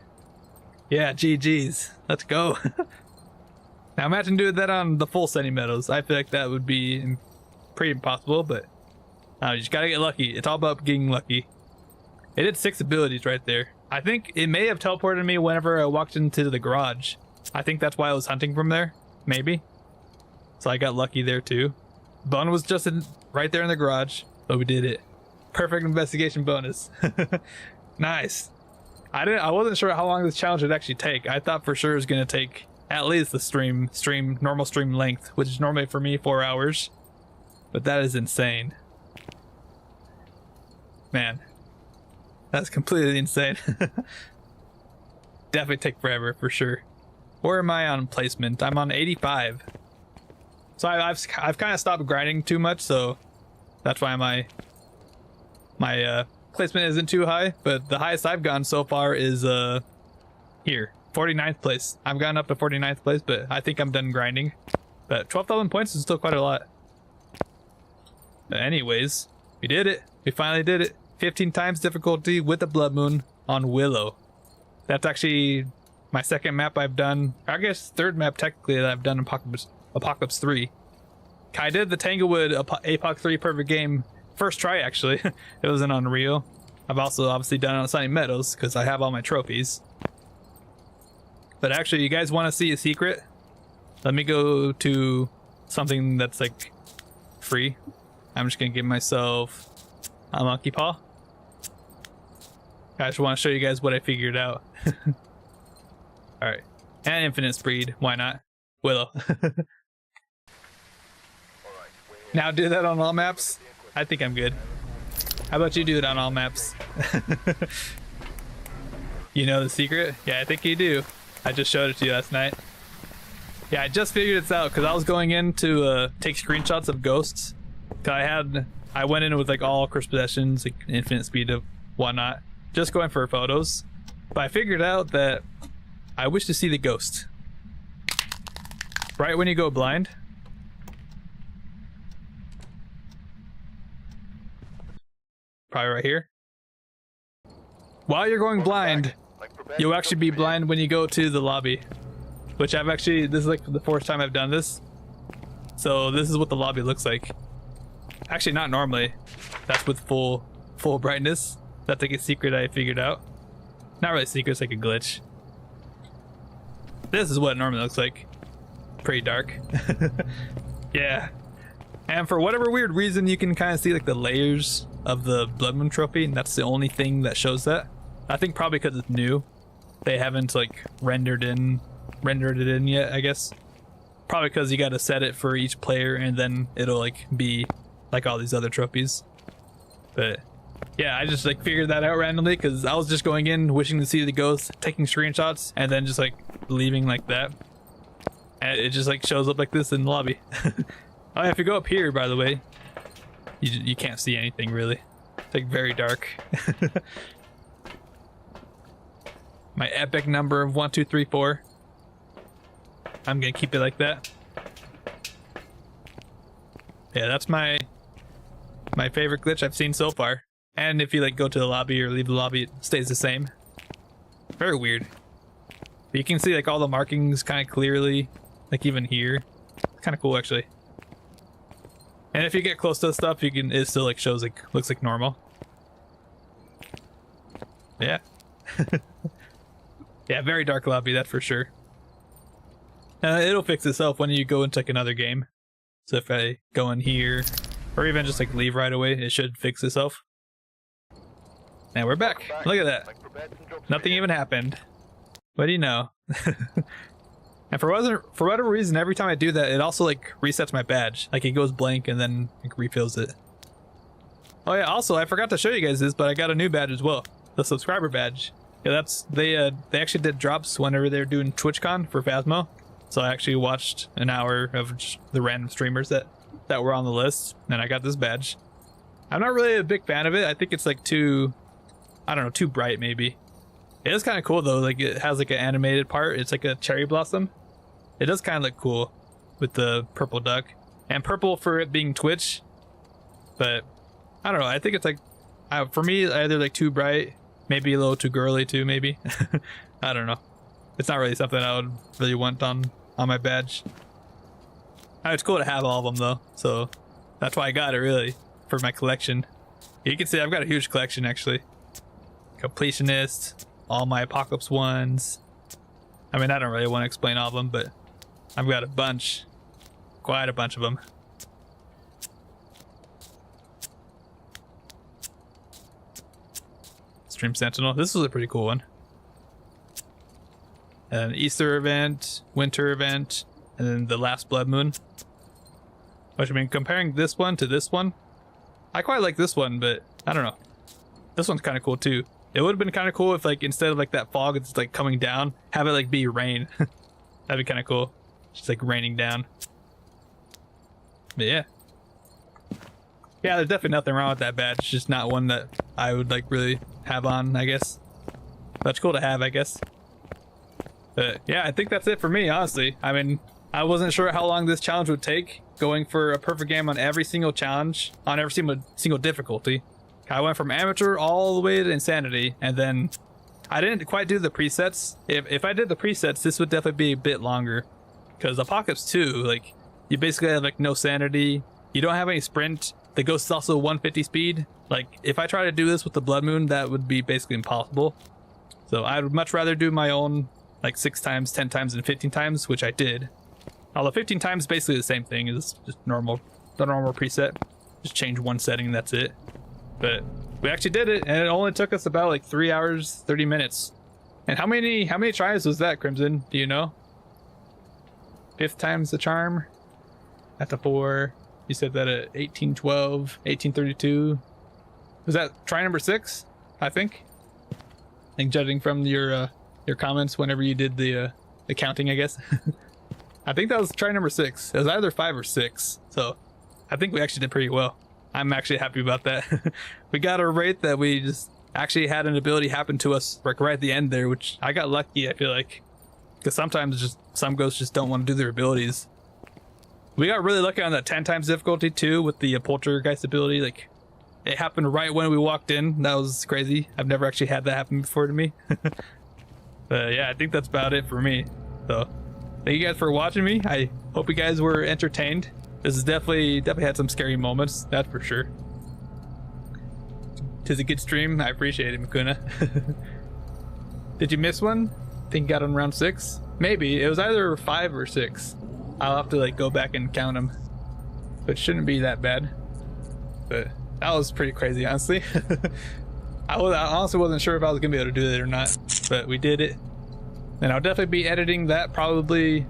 Yeah, GG's. Let's go. Now imagine doing that on the full Sunny Meadows. I feel like that would be pretty impossible, but you just gotta get lucky. It's all about getting lucky. It did 6 abilities right there. I think it may have teleported me whenever I walked into the garage. I think that's why I was hunting from there. Maybe. So I got lucky there too. Bone was just right there in the garage, but we did it. Perfect investigation bonus. Nice. I wasn't sure how long this challenge would actually take. I thought for sure it was gonna take at least the normal stream length, which is normally for me 4 hours. But that is insane. Man, that's completely insane. Definitely take forever for sure. Where am I on placement? I'm on 85. So I've kind of stopped grinding too much, so that's why my placement isn't too high. But the highest I've gotten so far is here, 49th place. I've gotten up to 49th place, but I think I'm done grinding. But 12,000 points is still quite a lot. But anyways, we did it. We finally did it. 15 times difficulty with the blood moon on Willow. That's actually my second map I've done. I guess third map technically that I've done in Apocalypse 3. I did the Tanglewood APOC 3 perfect game first try actually. It was in Unreal. I've also obviously done it on Sunny Meadows because I have all my trophies. But actually, you guys want to see a secret? Let me go to something that's like free. I'm just gonna give myself a monkey paw. I just want to show you guys what I figured out. Alright. And infinite speed, why not? Willow. Now do that on all maps? I think I'm good. How about you do it on all maps? You know the secret? Yeah, I think you do. I just showed it to you last night. Yeah, I just figured this out because I was going in to take screenshots of ghosts. I went in with like all cursed possessions, like infinite speed of whatnot, just going for photos. But I figured out that I wish to see the ghost. Right when you go blind. Probably right here. While you're going blind, you'll actually be blind when you go to the lobby. Which this is like the 4th time I've done this. So this is what the lobby looks like. Actually, not normally. That's with full brightness. That's like a secret I figured out. Not really a secret, it's like a glitch. This is what it normally looks like. Pretty dark. Yeah, And for whatever weird reason, you can kind of see like the layers of the Blood Moon trophy, and that's the only thing that shows that. I think probably because it's new. They haven't like rendered it in yet, I guess. Probably because you got to set it for each player, and then it'll like be like all these other trophies. But yeah, I just like figured that out randomly because I was just going in wishing to see the ghost, taking screenshots, and then just like leaving like that. And it just like shows up like this in the lobby. Oh, if you go up here, by the way, you can't see anything really. It's like very dark. My epic number of 1, 2, 3, 4. I'm gonna keep it like that. Yeah, that's my favorite glitch I've seen so far. And if you like go to the lobby or leave the lobby, it stays the same. Very weird. But you can see like all the markings kind of clearly, like even here. Kind of cool actually. And if you get close to the stuff, it still like shows like looks like normal. Yeah. Yeah, very dark lobby, that's for sure. It'll fix itself when you go into like another game. So if I go in here, or even just like leave right away, it should fix itself. And we're back. Look at that. Nothing even happened. What do you know? And for whatever reason, every time I do that, it also like resets my badge. Like it goes blank and then like refills it. Oh yeah, also I forgot to show you guys this, but I got a new badge as well. The subscriber badge. Yeah, that's they actually did drops whenever they were doing TwitchCon for Phasmo. So I actually watched an hour of just the random streamers that were on the list, and I got this badge. I'm not really a big fan of it. I think it's like too, I don't know, too bright maybe. It is kind of cool though. Like it has like an animated part. It's like a cherry blossom. It does kind of look cool with the purple duck and purple for it being Twitch. But I don't know. I think it's like, for me, either like too bright, maybe a little too girly too, maybe. I don't know. It's not really something I would really want on my badge. It's cool to have all of them though, so that's why I got it really, for my collection. You can see I've got a huge collection actually. Completionist, all my Apocalypse ones. I mean, I don't really want to explain all of them, but I've got a bunch, quite a bunch of them. Stream Sentinel, this was a pretty cool one. An Easter event, winter event, and then the last Blood Moon. Which, I mean, comparing this one to this one, I quite like this one, but I don't know. This one's kind of cool too. It would have been kind of cool if, like, instead of like that fog, it's like coming down, have it like be rain. That'd be kind of cool. Just like raining down. But yeah. Yeah, there's definitely nothing wrong with that badge. It's just not one that I would like really have on, I guess. That's cool to have, I guess. But yeah, I think that's it for me, honestly. I mean, I wasn't sure how long this challenge would take, going for a perfect game on every single challenge, on every single difficulty. I went from amateur all the way to insanity, and then I didn't quite do the presets. If I did the presets, this would definitely be a bit longer. Because Apocalypse 2, like, you basically have like no sanity, you don't have any sprint, the ghost is also 150 speed. Like, if I try to do this with the Blood Moon, that would be basically impossible. So I would much rather do my own, like 6 times, 10 times, and 15 times, which I did. Although 15 times is basically the same thing, it's just the normal preset. Just change one setting and that's it. But we actually did it, and it only took us about like 3 hours, 30 minutes. And how many tries was that, Crimson? Do you know? 5th time's the charm. At the 4. You said that at 1812, 1832. Was that try number 6? I think. Judging from your comments whenever you did the counting, I guess. I think that was try number 6. It was either 5 or 6. So I think we actually did pretty well. I'm actually happy about that. We got a rate that we just actually had an ability happen to us like right at the end there, which I got lucky, I feel like. Because sometimes just some ghosts just don't want to do their abilities. We got really lucky on that 10 times difficulty too with the poltergeist ability. Like, it happened right when we walked in. That was crazy. I've never actually had that happen before to me. But yeah, I think that's about it for me. So thank you guys for watching me. I hope you guys were entertained. This is definitely had some scary moments, that's for sure. Tis a good stream. I appreciate it, Makuna. Did you miss one? Think you got on round 6? Maybe. It was either 5 or 6. I'll have to like go back and count them. which shouldn't be that bad. But that was pretty crazy, honestly. I honestly wasn't sure if I was gonna be able to do it or not, but we did it. And I'll definitely be editing that probably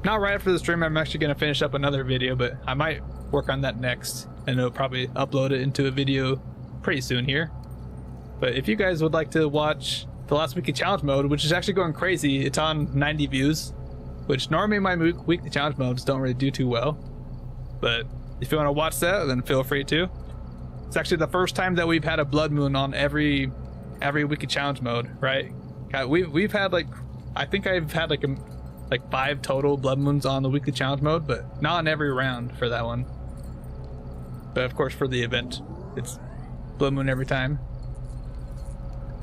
not right after the stream. I'm actually gonna finish up another video, but I might work on that next, and I'll probably upload it into a video pretty soon here. But if you guys would like to watch the last weekly challenge mode, which is actually going crazy, it's on 90 views, which normally my weekly challenge modes don't really do too well. But if you want to watch that, then feel free to. It's actually the first time that we've had a blood moon on every weekly challenge mode, right? We've had like, I think I've had like 5 total blood moons on the weekly challenge mode, but not on every round for that one. But of course for the event, it's blood moon every time.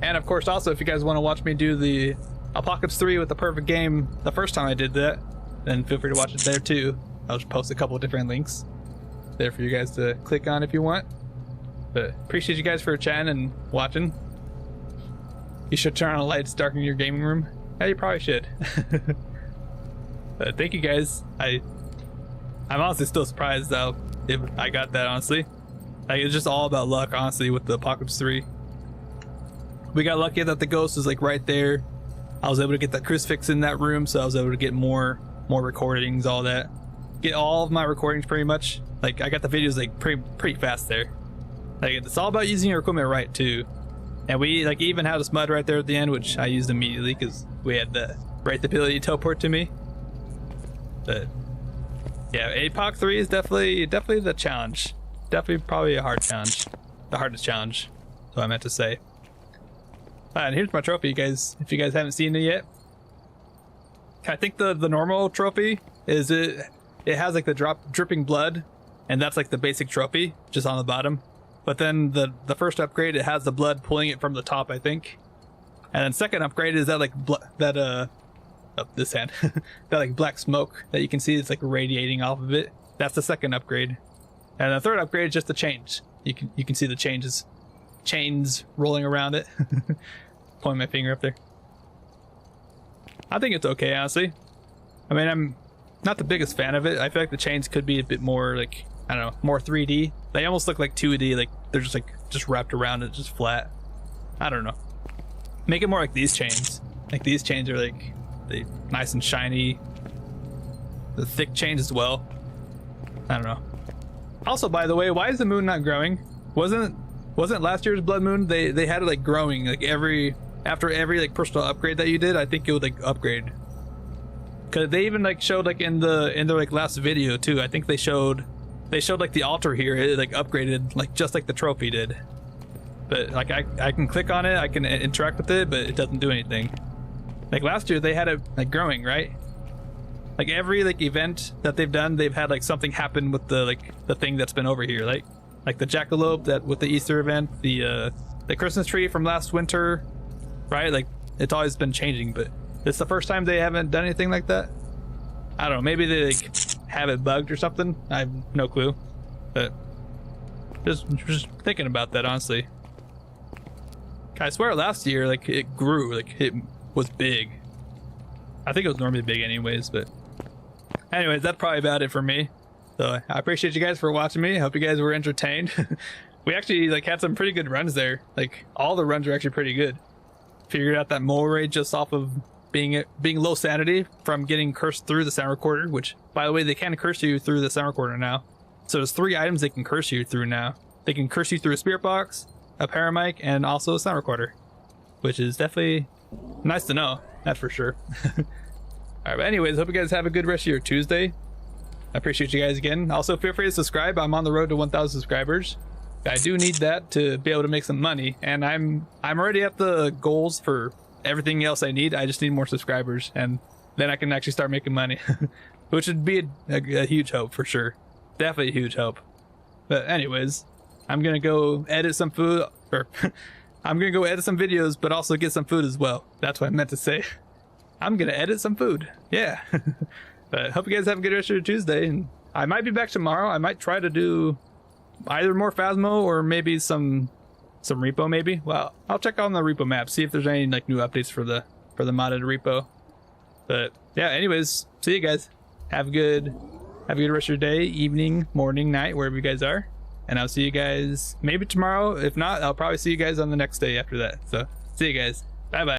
And of course also, if you guys want to watch me do the Apocalypse 3 with the perfect game the first time I did that, then feel free to watch it there too. I'll just post a couple of different links there for you guys to click on if you want. But appreciate you guys for chatting and watching. You should turn on the lights, darken your gaming room. Yeah, you probably should. But thank you guys. I'm honestly still surprised though if I got that, honestly. Like, it's just all about luck, honestly, with the Apocalypse 3. We got lucky that the ghost is like right there. I was able to get that crucifix in that room, so I was able to get more recordings, all that. Get all of my recordings pretty much. Like, I got the videos like pretty fast there. Like, it's all about using your equipment right too. And we like even had a smud right there at the end, which I used immediately because we had the ability to teleport to me. But yeah, APOC 3 is definitely the challenge. Definitely probably a hard challenge. The hardest challenge. That's what I meant to say. And here's my trophy, you guys, if you guys haven't seen it yet. I think the normal trophy is it has like the dripping blood, and that's like the basic trophy just on the bottom. But then the first upgrade, it has the blood pulling it from the top, I think. And then second upgrade is that like this hand, that like black smoke that you can see, it's like radiating off of it. That's the second upgrade. And the third upgrade is just the chains. You can see the chains rolling around it. Pointing my finger up there. I think it's okay, honestly. I mean, I'm not the biggest fan of it. I feel like the chains could be a bit more like, I don't know, more 3D. They almost look like 2D, like they're just wrapped around it, just flat. I don't know. Make it more like these chains. Like these chains are like they nice and shiny. The thick chains as well. I don't know. Also, by the way, why is the moon not growing? Wasn't last year's blood moon, they had it like growing like after every like personal upgrade that you did, I think it would like upgrade. Cause they even like showed like in their like last video too. I think they showed like the altar here, it like upgraded like just like the trophy did. But like I can click on it, I can interact with it, but it doesn't do anything. Like last year they had it like growing, right? Like every like event that they've done, they've had like something happen with the thing that's been over here, like the jackalope that with the Easter event, the Christmas tree from last winter, right? Like it's always been changing, but it's the first time they haven't done anything like that. I don't know, maybe they like have it bugged or something. I have no clue, but just thinking about that, honestly. I swear last year like it grew, like it was big. I think it was normally big anyways, but anyways, that's probably about it for me. So I appreciate you guys for watching me. I hope you guys were entertained. We actually like had some pretty good runs there. Like all the runs are actually pretty good. Figured out that mole raid just off of being low sanity from getting cursed through the sound recorder, which by the way, they can curse you through the sound recorder now. So there's 3 items they can curse you through now. They can curse you through a spirit box, a paramic, and also a sound recorder, which is definitely nice to know. That's for sure. Alright, but anyways, hope you guys have a good rest of your Tuesday. I appreciate you guys again. Also, feel free to subscribe. I'm on the road to 1,000 subscribers. I do need that to be able to make some money, and I'm already at the goals for everything else I need. I just need more subscribers, and then I can actually start making money, which would be a huge hope for sure. Definitely a huge hope. But anyways, I'm gonna go edit some food, or I'm gonna go edit some videos, but also get some food as well. That's what I meant to say. I'm gonna edit some food. Yeah. But hope you guys have a good rest of your Tuesday, and I might be back tomorrow. I might try to do either more Phasmo or maybe some repo maybe. Well, I'll check on the repo map, see if there's any like new updates for the modded repo. But yeah, anyways, see you guys. Have a good Have a good rest of your day, evening, morning, night, wherever you guys are. And I'll see you guys maybe tomorrow. If not, I'll probably see you guys on the next day after that. So see you guys. Bye bye.